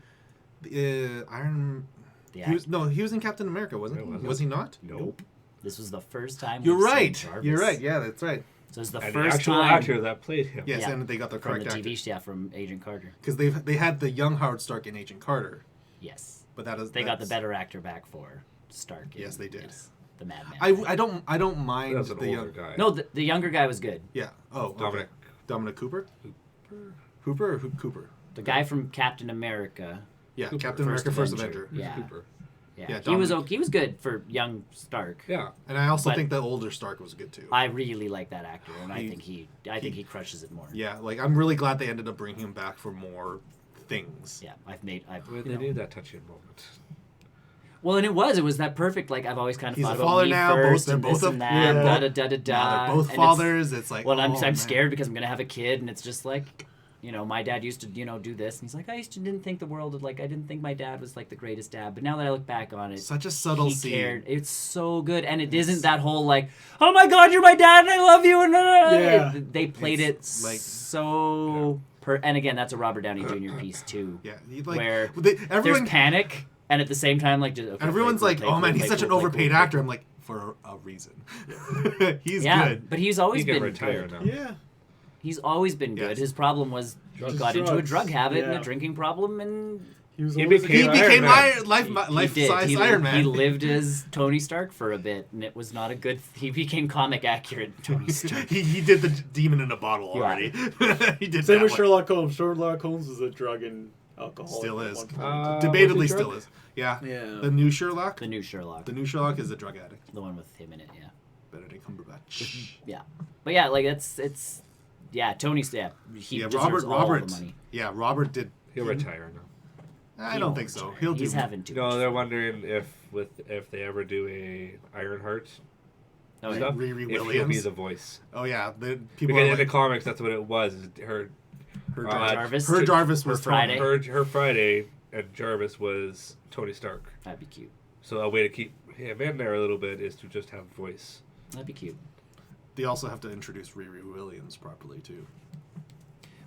Iron. The He was in Captain America, wasn't he? No, wasn't. Was he not? Nope. This was the first time. You're we've seen right. Jarvis. You're right. Yeah, that's right. So it's the And the first actual time. actor that played him. Yes, Yeah. and they got the From correct the actor. TV, from Agent Carter. Because they had the young Howard Stark in Agent Carter, Yes. but that is They got the better actor back for Stark. Yes, they did. Yes, the Madman. I don't mind That's an the older young guy. No, the younger guy was good. Yeah. Oh, okay. Dominic Cooper. Hooper or Cooper? The guy from Captain America. Yeah, Cooper. Captain America: First Avenger. Who's Yeah. Cooper? Yeah, Yeah, he was Dominic. he was good for young Stark. Yeah. And I also But- think the older Stark was good too. I really like that actor, and I He- think he crushes it more. Yeah, like I'm really glad they ended up bringing him back for more things. Yeah, I've Well, you they know. need that touching moment. Well, and it was that perfect. Like I've always kind of He's thought a about father me now. first, They're and both this and that, yeah. da da da da da. Now they're both and fathers. It's like, Well, oh, I'm man. scared because I'm gonna have a kid, and it's just like, my dad used to do this, and he's like, didn't think the world would I didn't think my dad was like the greatest dad, but now that I look back on it, Such a subtle he scene. cared. It's so good, and it isn't that whole like, oh my god, you're my dad, and I love you, and Yeah. they played It's it like- so. And again, that's a Robert Downey Jr. piece too. Yeah, he, like Where everyone, There's panic, and at the same time, like, just, okay, everyone's play, like, play, oh play, man, play, he's such play, an play, overpaid play, actor. I'm like, for a reason. He's yeah, good. but he's always He can been retire good. now. Yeah. He's always been good. Yes. His problem was he Drugs. got into a Drugs. drug habit and Yeah. a drinking problem, and He was He always became He became Iron life he did. size He, Iron Man. he lived as Tony Stark for a bit, and it was not a good. He became comic accurate Tony Stark. he did the demon in a bottle Yeah. already. He did Same that with one. Sherlock Holmes. Sherlock Holmes was a drug and alcoholic. Still at is. one point. Debatably was he still drunk? is. Yeah. Yeah. The new Sherlock. The new Sherlock, The new Sherlock is a drug addict. the one with him in it, yeah, Benedict Cumberbatch. yeah. But yeah, like it's Tony's he Yeah, deserves all Robert. the money. Yeah, Robert did. He'll retire now. I don't think so. He'll do. He's having too No, much they're fun. wondering if they ever do a Ironheart Oh, yeah. stuff, Riri if he'll be Williams. the voice. Oh yeah, the people Because are in the like, comics, that's what it was. Her her Jarvis. Her Jarvis Her was Friday. her Friday and Jarvis was Tony Stark. That'd be cute. So a way to keep him in there a little bit is to just have voice. That'd be cute. They also have to introduce Riri Williams properly too.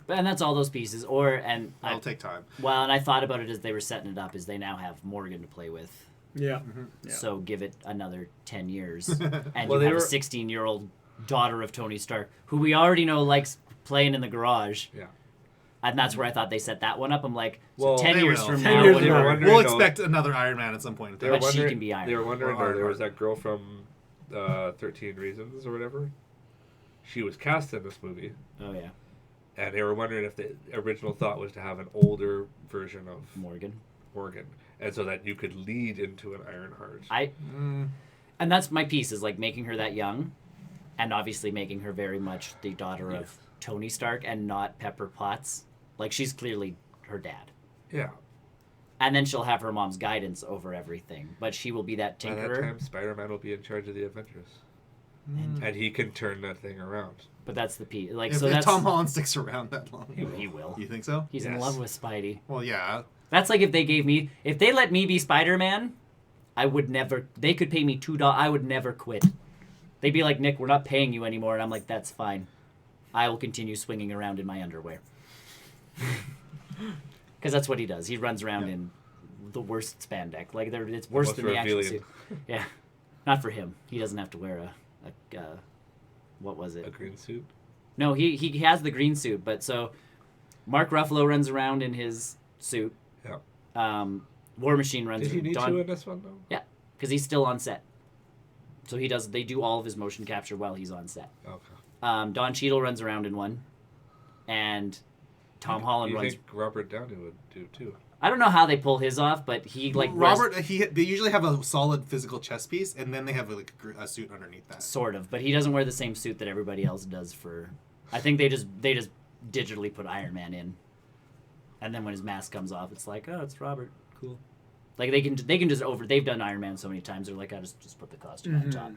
But and that's all those pieces. And That'll take time. well, and I thought about it as they were setting it up, is they now have Morgan to play with. Yeah. Mm-hmm. So give it another 10 years, and Well, you they have were- a 16-year-old daughter of Tony Stark, who we already know likes playing in the garage. Yeah. And that's where I thought they set that one up. I'm like, so Well, 10 they years will. from 10 now, years when from we're- now. wondering, We'll though- expect another Iron Man at some point in They time. were But she wondering, can be Iron They were Man. wondering, Or though, there Ironheart. was that girl from 13 Reasons or whatever. She was cast in this movie, oh yeah, and they were wondering if the original thought was to have an older version of Morgan. Morgan, and so that you could lead into an Ironheart. And that's my piece, is like making her that young, and obviously making her very much the daughter of Tony Stark and not Pepper Potts. Like, she's clearly her dad. Yeah. And then she'll have her mom's guidance over everything, but she will be that By that tinkerer. time, Spider-Man will be in charge of the Avengers, and he can turn that thing around. But that's the piece. Like, If, so if that's Tom Holland sticks around that long, he will. You think so? He's in Yes. love with Spidey. Well, yeah. That's like if they let me be Spider-Man, I would never. They could pay me $2. I would never quit. They'd be like, Nick, we're not paying you anymore, and I'm like, that's fine. I will continue swinging around in my underwear. Because that's what he does. He runs around in the worst spandex. Like, it's worse Most than the actual revealing. suit. Yeah, not for him. He doesn't have to wear a what was it? A green suit. No, he has the green suit, but so Mark Ruffalo runs around in his suit. Yeah. War Machine runs. Did he need Don, to in this one though? Yeah, because he's still on set. So they do all of his motion capture while he's on set. Okay. Don Cheadle runs around in one, and Tom Holland You runs. think Robert Downey would do too? I don't know how they pull his off, but he Robert. They usually have a solid physical chest piece, and then they have like a suit underneath that. sort of, but he doesn't wear the same suit that everybody else does. I think they just digitally put Iron Man in, and then when his mask comes off, it's like, oh, it's Robert. Cool. Like they can just they've done Iron Man so many times, they're like, I just put the costume on top.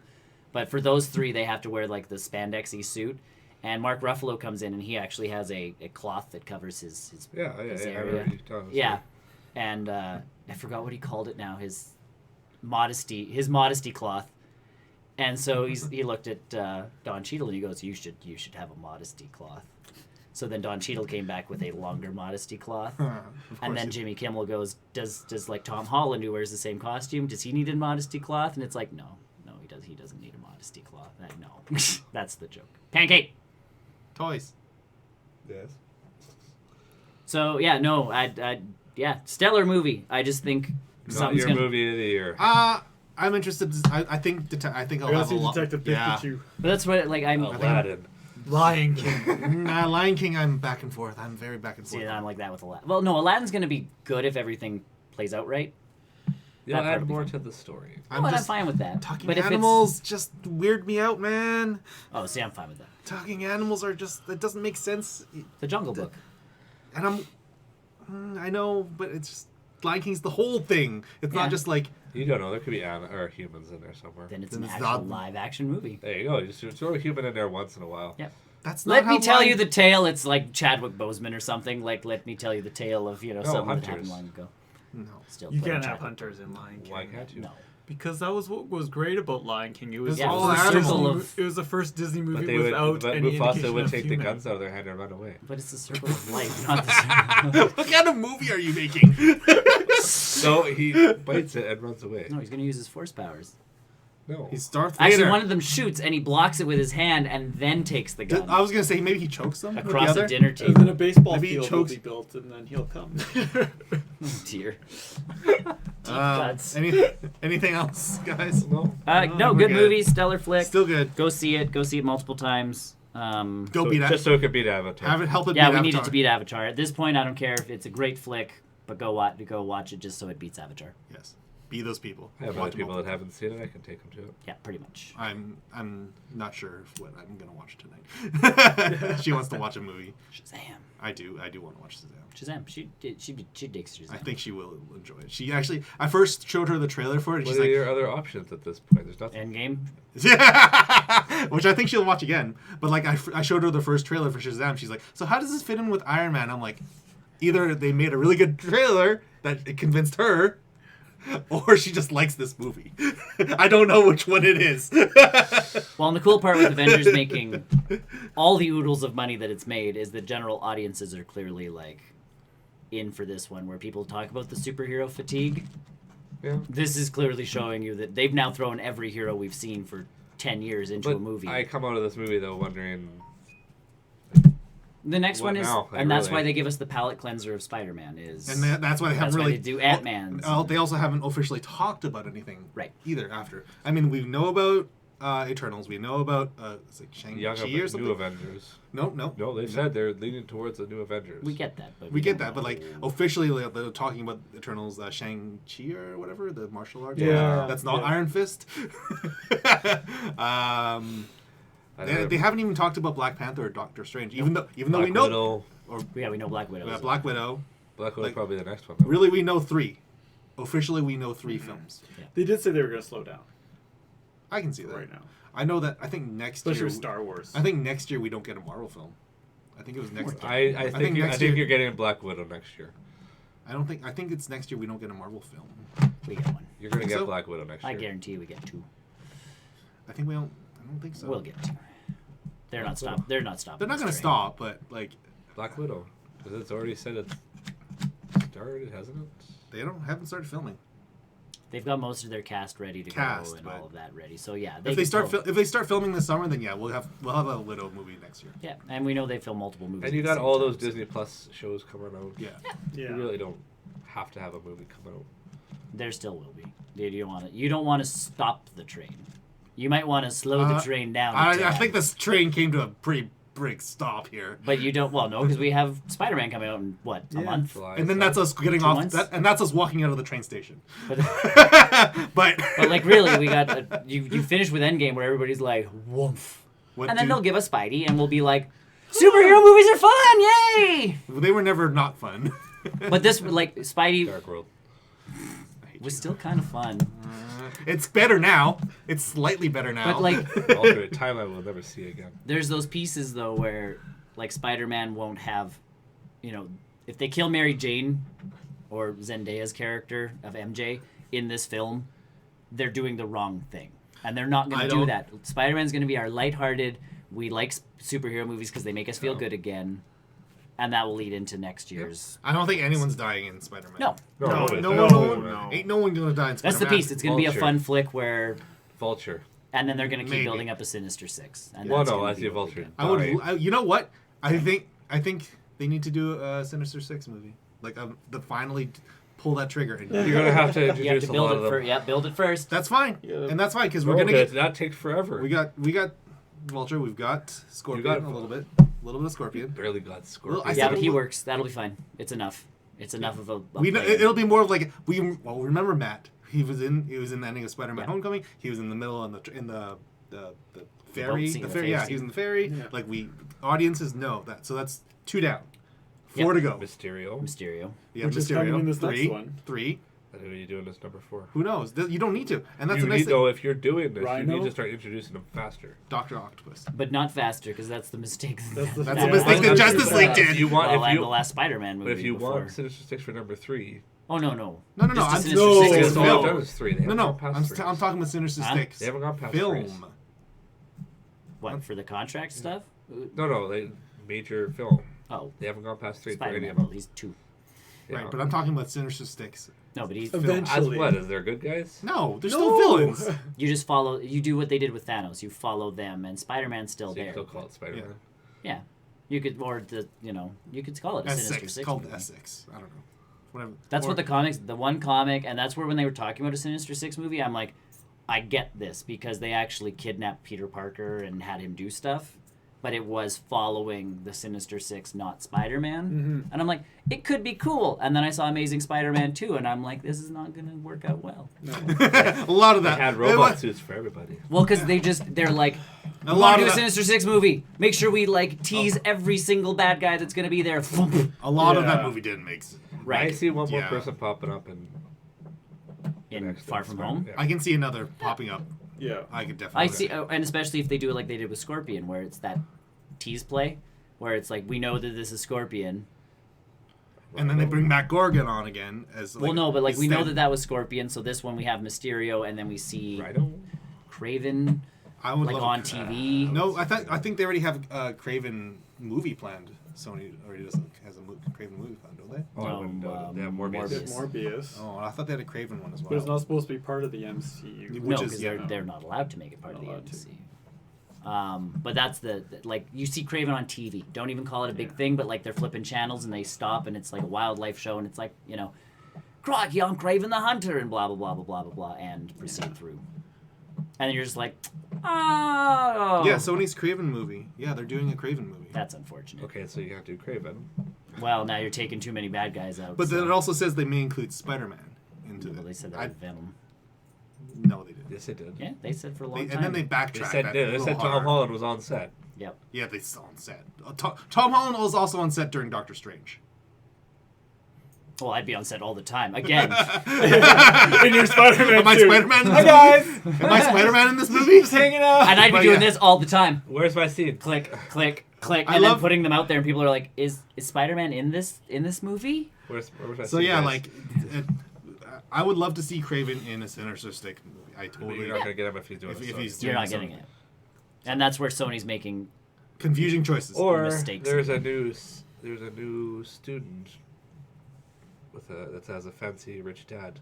But for those three, they have to wear like the spandexy suit. And Mark Ruffalo comes in, and he actually has a cloth that covers his his area. Yeah, and I forgot what he called it now. His modesty cloth. And so he looked at Don Cheadle and he goes, "You should have a modesty cloth." So then Don Cheadle came back with a longer modesty cloth. And then Jimmy Kimmel goes, "Does like Tom Holland, who wears the same costume, does he need a modesty cloth?" And it's like, no, he he doesn't need a modesty cloth. No, that's the joke. Pancake. Toys. Yes. So yeah, no, yeah, stellar movie. I just think Not something's your gonna. movie of the year. I'm interested. I think I think I'll I have a see lot. Detective Yeah. Pikachu. But that's what I'm. Aladdin. Lion King. Nah, Lion King. I'm back and forth. I'm very back and forth. See, I'm like that with Aladdin. Well, no, Aladdin's gonna be good if everything plays out right. You'll That part add will be more fun. to the story. I'm fine with that. Talking but if animals just weird me out, man. oh, see, I'm fine with that. Talking animals are just it doesn't make sense. The Jungle Book. And I know, but it's just Lion King's the whole thing. It's Yeah. not just like You don't know. There could be or humans in there somewhere. Then it's Then an it's actual not- live action movie. There you go. You just throw a human in there once in a while. Yep. that's not Let how me tell Lion- you the tale. It's like Chadwick Boseman or something. Like, let me tell you the tale of something that happened Hunters. long ago. No. Still, You playing can't have Chadwick. hunters in Lion King. Why can't you? No. Because that was what was great about Lion King. It was Yeah, the all first animals. Disney Of- it was the first Disney movie But they would. without But any Mufasa indication would of take human. the guns out of their hand and run away. But it's the circle of life, not the circle. What kind of movie are you making? So he bites it and runs away. No, he's gonna use his force powers. No. He's Darth Vader. Actually, one of them shoots and he blocks it with his hand and then takes the gun I was gonna say maybe he chokes them with the across other. a dinner And table. then a baseball Maybe he field chokes- will be built, and then he'll come. Oh dear. Anything else, guys? No. No, we're good good. movie, stellar flick. Still good. Go see it. Go see it multiple times. Go So, beat just so it could beat Avatar. Have it help it Yeah, beat we need it Avatar. to beat Avatar. At this point, I don't care if it's a great flick, but go watch it just so it beats Avatar. Yes. Be those people. I have Watch other people them that haven't seen it. I can take them to it. Yeah, pretty much. all. I'm not sure if what I'm gonna watch tonight. She wants to watch a movie. Shazam. I do want to watch Shazam. Shazam. She digs Shazam. I think she will enjoy it. She actually, I first showed her the trailer for it, and What she's are like, your other options at this point? There's nothing. Endgame. which I think she'll watch again. But like, I showed her the first trailer for Shazam. She's like, so how does this fit in with Iron Man? I'm like, either they made a really good trailer that it convinced her, or she just likes this movie. I don't know which one it is. Well, and the cool part with Avengers making all the oodles of money that it's made is that general audiences are clearly like in for this one, where people talk about the superhero fatigue. Yeah. This is clearly showing you that they've now thrown every hero we've seen for 10 years into But a movie. I come out of this movie though wondering. The next What one is, now? Like, and that's really? why they give us the palate cleanser of Spider-Man. Is And that's why they that's haven't why really they do Ant-Man's. They also haven't officially talked about anything Right. either after. I mean, we know about Eternals. We know about it's like Young Shang-Chi or something. New Avengers. No. No, they said they're leaning towards the new Avengers. We get that, but We get don't that, but like know. officially, like, they're talking about Eternals, Shang-Chi or whatever, the martial arts. Yeah, that's not yeah. Iron Fist. I don't know. They haven't even talked about Black Panther or Doctor Strange, even though Black we know Widow. Yeah, we know Black Widow. is- Black Widow. Black Widow's like, probably the next one. Though. Really, we know 3. Officially, we know 3 films. They did say they were going to slow down I can see that. right now, I know that. I think next especially year. with Star Wars. I think next year we don't get a Marvel film. I think it was next. I think next year. you're getting Black Widow next year. I don't think. I think it's next year we don't get a Marvel film. We get one. You're gonna Think get so? Black Widow next I year. guarantee you we get 2. I think we don't. I don't think so. We'll get 2. They're not Black Widow. stop. They're not stopping. They're not this going to train. stop, but like Black Widow, because it's already said it's started, hasn't it? they haven't started filming. They've got most of their cast ready to Cast, go and but- all of that ready. So yeah, If they can start film- if they start filming this summer, then yeah, we'll have a Widow movie next year. yeah, and we know they film multiple movies. And you at the got same all time, those so- Disney Plus shows coming out. Yeah. yeah. You really don't have to have a movie come out. There still will be. You don't want to. You don't want to stop the train. You might want to slow the train down. a I tad. think this train came to a pretty big stop here. But you don't. Well, no, because we have Spider-Man coming out in what a Yeah. month. July, And then so- that's us getting 2 off. months? And that's us walking out of the train station. But, But but like really, we got you finish with Endgame where everybody's like, "Woof," what and then do- they'll give us Spidey, and we'll be like, "Superhero movies are fun, yay!" they were never not fun. But this like Spidey Dark World. I hate was you. still kind of fun. It's better now. It's slightly better now. But like Alternate timeline we'll never see again. there's those pieces though where like Spider-Man won't have, if they kill Mary Jane or Zendaya's character of MJ in this film, they're doing the wrong thing. And they're not going I to do don't- that. Spider-Man's going to be our lighthearted, we like superhero movies because they make us feel good again. And that will lead into next year's. I don't think anyone's dying in Spider-Man. No. No, it's- no one. Ain't no one gonna die in Spider-Man. That's the piece. It's going to be a Vulture. fun flick where Vulture. And then they're going to keep Maybe. building up a Sinister Six. And Well, that's no, gonna as be the what we Vulture. get. I would. Right. You know what? I think they need to do a Sinister Six movie. Like the finally pull that trigger. And You're gonna have to You have introduce to a build lot it of them. first. Yeah, build it first. That's fine, Yeah. and that's fine because we're No, gonna get. that takes forever. We got Vulture. We've got Scorpion. got- a little bit of Scorpion. barely got Scorpion. Well, I Yeah, said- but he works. That'll be fine. It's enough. It's enough of a. We know, play-in. it'll be more of like remember Matt. He was in the ending of Spider-Man: Yeah. Homecoming. He was in the middle in the ferry. boat scene, The the ferry. ferry Yeah, scene. he was in the ferry. Yeah. Like audiences know that. So that's 2 down. Yep. 4 to go. Mysterio. Mysterio. Yeah, Which is coming in this next 3. one. 3. And who are you doing as number 4? Who knows? You don't need to, and that's you the nice need thing. though if you're doing this, you Rhino? need to start introducing them faster. Doctor Octopus. But not faster, because that's the mistake. That's the That's Yeah. the mistake that Well, Justice League If did. you want, Well, if and you, the last Spider-Man movie. but if you before. want Sinister Six for number 3, Oh no. No. Just a I'm Sinister no. Six because all film. they've done is 3. They haven't No. gone I'm past 3. talking about Sinister Huh? Six. They haven't gone past Film. 3. What, for the contract stuff? No, they major film. Oh, They haven't gone past 3 for any Spider-Man. of Well, them. he's 2. Yeah. Right, but I'm talking about Sinister Six. No, but he's. Eventually. As what? As they're good guys? No, they're No. still villains. You just follow. You do what they did with Thanos. You follow them, and Spider-Man's still So you there. still call it Spider-Man. Yeah, you could, or you could call it a Sinister S6. Six. Called movie. S6. I don't know. Whatever. That's Or- what the one comic, and that's where when they were talking about a Sinister Six movie, I'm like, I get this because they actually kidnapped Peter Parker and had him do stuff, but it was following the Sinister Six, not Spider-Man. And I'm like, it could be cool. And then I saw Amazing Spider-Man 2, and I'm like, this is not gonna work out well. a lot of They that. had They robot want- suits for everybody. Well, because they're like, A we lot want to of do a that- Sinister Six movie. Make sure we like tease every single bad guy that's gonna be there. A lot of that Yeah. movie didn't make sense. I Right. see one more Yeah. person popping up in In next Far From Spider-Man. Home. Yeah. I can see another popping up. Yeah. I could definitely. I see, and especially if they do it like they did with Scorpion, where it's that tease play, where it's like we know that this is Scorpion. And then they bring back Gorgon on again as. Well, no, but like we know instead- that was Scorpion, so this one we have Mysterio, and then we see Rhino? Craven I would like love on a- TV. No, I think they already have a Craven movie planned. Sony already has a Craven movie planned, don't they? Oh, I wouldn't know. They have Morbius. There's Morbius. Oh, I thought they had a Craven one as well. But it's not supposed to be part of the MCU. Which No, is- because yeah, they're not allowed to make it part of Not the allowed to. MCU. But that's like you see Craven on TV. Don't even call it a big thing, but like they're flipping channels and they stop and it's like a wildlife show and it's like Crikey, I'm Craven the Hunter and blah blah blah blah blah blah blah and proceed through. And you're just like, oh Yeah, Sony's Craven movie. Yeah, they're doing a Craven movie. that's unfortunate. Okay, so you got to do Craven. Well, now you're taking too many bad guys out. But then so- it also says they may include Spider-Man into Well, it. they said that with Venom. No, they didn't. Yes, they did. Yeah, they said for a long They, time. and then they They backtracked. said, that yeah, a they little said Tom hard. Holland was on set. Yep. Yeah, they still on set. Tom Holland was also on set during Doctor Strange. Well, I'd be on set all the time. Again. In your Spider-Man Am I suit. Spider-Man in Hi this guys. movie? Am I Spider-Man in this movie? Just hanging out. And I'd be But doing yeah. this all the time. Where's my scene? Click, click, click, I and then love- putting them out there, and people are like, "Is Spider-Man in this movie?" Where's my So scene, yeah, guys? like, I would love to see Craven in a Sinister Six movie. I But totally. you're not going to get him if he's doing If it. he's You're doing not getting some it, and that's where Sony's making. confusing choices. Or mistakes. there's a new student that has a fancy rich dad.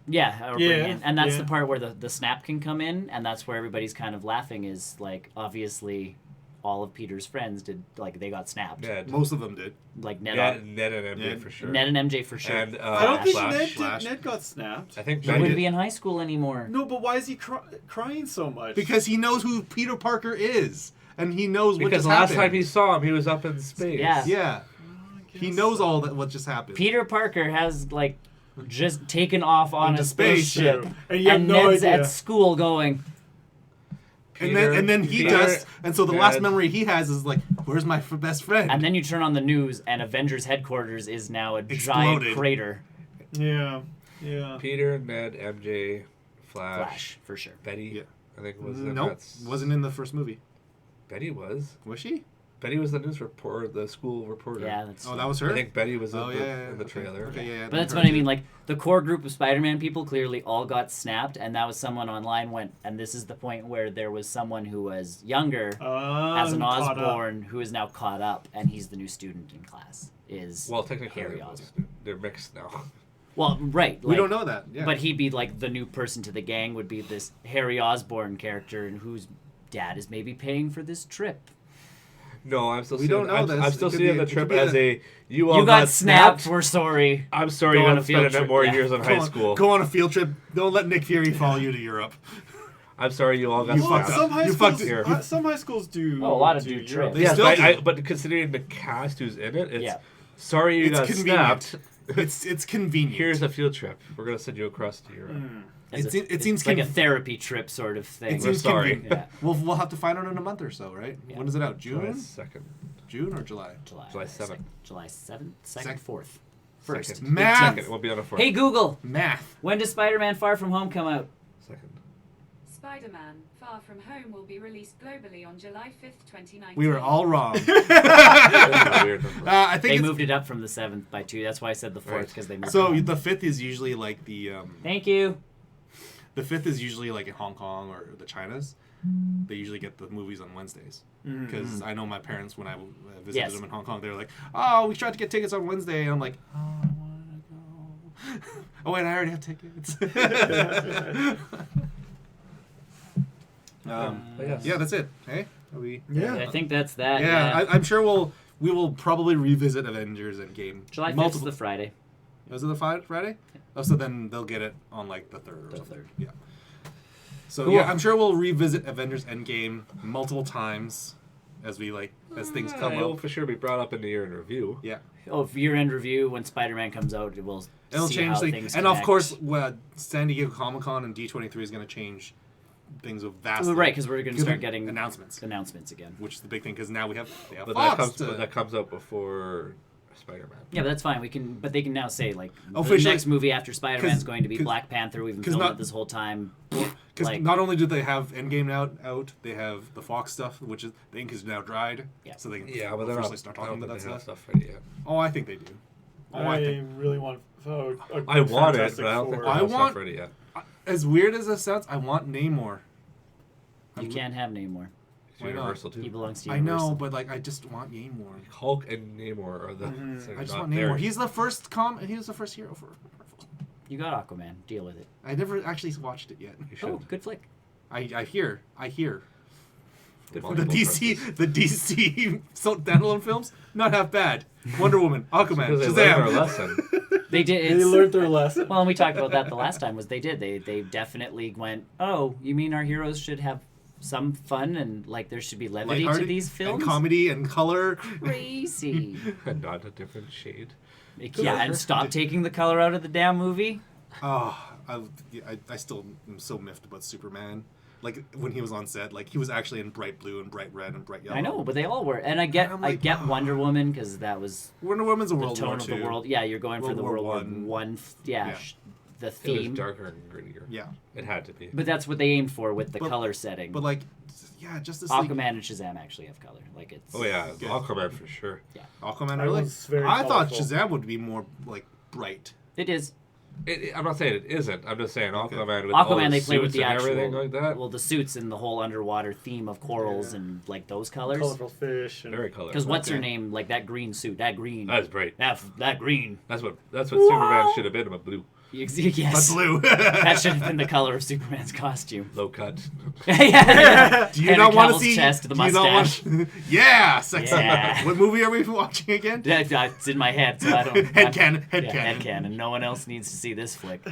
Yeah, or Yeah, bring in, and that's yeah. the part where the snap can come in, and that's where everybody's kind of laughing. Is like obviously, all of Peter's friends they got snapped. Ned. Most of them did. Like Ned, Ned, Ned and MJ Ned- for sure. Ned and MJ for sure. And I don't think Flash. Flash. Ned got snapped. I think He Ben wouldn't did. be in high school anymore. No, but why is he crying so much? Because he knows who Peter Parker is, and he knows what Because just last happened. time he saw him, he was up in space. Yeah. Yeah, he knows all that what just happened. Peter Parker has just taken off on Into a space, spaceship, and you have and no Ned's idea. at school going. and then he Peter, does, and so the last Ned. memory he has is like, "Where's my best friend?" And then you turn on the news, and Avengers headquarters is now a Exploded. giant crater. Yeah, yeah. Peter, Ned, MJ, Flash, for sure. Betty. Yeah. I think was in nope, that's- wasn't in the first movie. Betty was. Was she? Betty was the news reporter, the school reporter. Yeah, that's. Oh, that was her. I think Betty was in, Oh the, yeah, in the okay. trailer. Okay, yeah. But that's what I mean. Like the core group of Spider-Man people clearly all got snapped, and that was someone online went. And this is the point where there was someone who was younger as an Caught up. Osborn who is now caught up, and he's the new student in class. Is Well, technically Harry they're, Osborn. they're mixed now. Well, right. We like, don't know that. Yeah. But he'd be like the new person to the gang would be this Harry Osborn character, and whose dad is maybe paying for this trip. No, I'm still We seeing. don't know this. I'm still It could seeing be- the it could trip be as a you all You got snapped. We're sorry. I'm sorry, Go you on got a field spent trip, more yeah. years in high school. Go on a field trip. Don't let Nick Fury follow you to Europe. I'm sorry, you all got You Well, fucked snapped. up. some high You schools, fucked it. some high schools do. Oh, a lot of do Europe. trips. They Yes, still but, do. but considering the cast who's in it, it's Yeah. sorry you It's got convenient. snapped. It's convenient. Here's a field trip. We're gonna send you across to Europe. It seems like a conv- therapy trip sort of thing. It We're seems sorry. convenient. Yeah. We'll have to find out in a month or so, right? Yeah. When is it out? July June? 2nd. June or July? July July 7th. July 7th, 2nd, Sec- 4th. First. Second. Math. Second. It won't be on a 4th. Hey Google, Math. when does Spider-Man Far From Home come out? Second. Spider-Man Far From Home will be released globally on July 5th, 2019. We were all wrong. That's a weird number. I think They it's, moved it up from the 7th by 2. That's why I said the 4th, Right. because they moved so it up. the 5th is usually like Thank you. the 5th is usually like in Hong Kong or the Chinas. They usually get the movies on Wednesdays. Because I know my parents, when I visited Yes. them in Hong Kong, they were like, "Oh, we tried to get tickets on Wednesday," and I'm like, "Oh, I want to go." Oh wait, I already have tickets. But yes. Yeah, that's it. Hey, are we? Yeah. I think that's that. Yeah, I'm sure we will probably revisit Avengers Endgame. July 5th is multiple. the Friday. Was it the Friday? Oh, so then they'll get it on like the 3rd or The something. 3rd. Yeah. So Cool. yeah, I'm sure we'll revisit Avengers Endgame multiple times as things come It'll up. for sure be brought up in the year in review. Yeah. Oh, year-end review, when Spider-Man comes out, it will It'll see change how things. things And of connect. course, San Diego Comic-Con and D23 is going to change things vastly. Well, right, because we're going to Because start they're getting announcements, again. which is the big thing because now they have But Fox that comes out before Spider-Man. Yeah, but that's fine. But they can now say like the Officially- next movie after Spider-Man is going to be 'cause- Black Panther. We've been 'cause filming not- it this whole time. Because Like, not only do they have Endgame out, they have the Fox stuff, which is the ink is now dried. Yeah. So they can Yeah, but they're officially not. start I talking don't about think that they have stuff. stuff ready yet. Oh, I think they do. Oh, I I think. really want a I want it, Fantastic but I don't think Four. they I have want- stuff ready yet. As weird as this sounds, I want Namor. you can't have Namor. It's Why not? Universal He too. belongs to I Universal. know, but like, I just want Namor. Hulk and Namor are the. I just not want there. Namor. He's the first He was the first hero for Marvel. You got Aquaman. Deal with it. I never actually watched it yet. You should. Oh, good flick. I hear. For The multiple DC, purposes. the DC standalone films, not half bad. Wonder Woman, Aquaman, Because they learned our Shazam. lesson. They did. They It's, learned their lesson. well, and we talked about that the last time. They definitely went. Oh, you mean our heroes should have some fun and like there should be levity to Lighthearted these films? and comedy and color. Crazy. And not a different shade. Yeah, and stop taking the color out of the damn movie. Oh, I still am so miffed about Superman. Like when he was on set, like he was actually in bright blue and bright red and bright yellow. I know, but they all were. And I get I'm I like, get oh. Wonder Woman because that was Wonder Woman's a the World tone War of II. the world. Yeah, you're going for the World World War War One. Yeah, Yeah. The It was theme. darker and grittier. Yeah, It had to be. But that's what they aimed for with the But- color setting. but like, yeah, Justice Aquaman League. and Shazam actually have color. Like it's. Oh yeah, Good. Aquaman for sure. Aquaman I really. was very I thought colorful. Shazam would be more like bright. It is. I'm not saying it isn't. I'm just saying Aquaman with all Aquaman, the they play with suits the and actual, everything like that. well, the suits and the whole underwater theme of corals Yeah. and like those colors. Colorful fish. And Very colorful. Because what's her Okay. name? Like that green suit, that green, That's great. that green. That's what Superman should have been. But blue, Yes, But blue. that should have been the color of Superman's costume. low cut. Yeah. Do you Henry not want to Cavill's see? chest, the do you not mustache. yeah, sexy. Yeah. What movie are we watching again? It's in my head, so I don't. Headcanon. Headcanon. No one else needs to see this flick.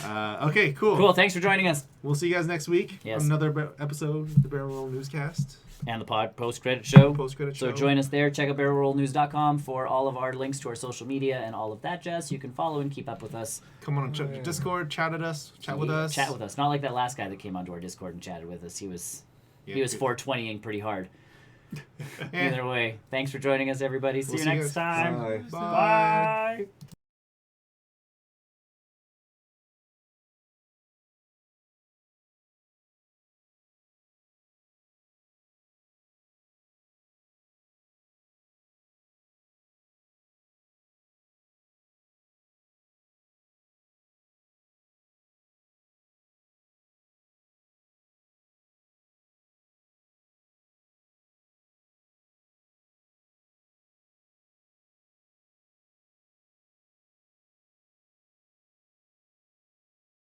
Okay, cool. Cool. Thanks for joining us. We'll see you guys next week Yes. on another episode of the Barrel Roll Newscast. And the post-credit show. Post-credit So show. join us there. Check out barrelrollnews.com for all of our links to our social media and all of that jazz. You can follow and keep up with us. Come on, Discord, chat with us. Chat with us. Not like that last guy that came onto our Discord and chatted with us. He was Yeah, he was good. 420ing pretty hard. Eh. Either way, thanks for joining us, everybody. See We'll you see you next guys. time. Bye. Bye. Bye.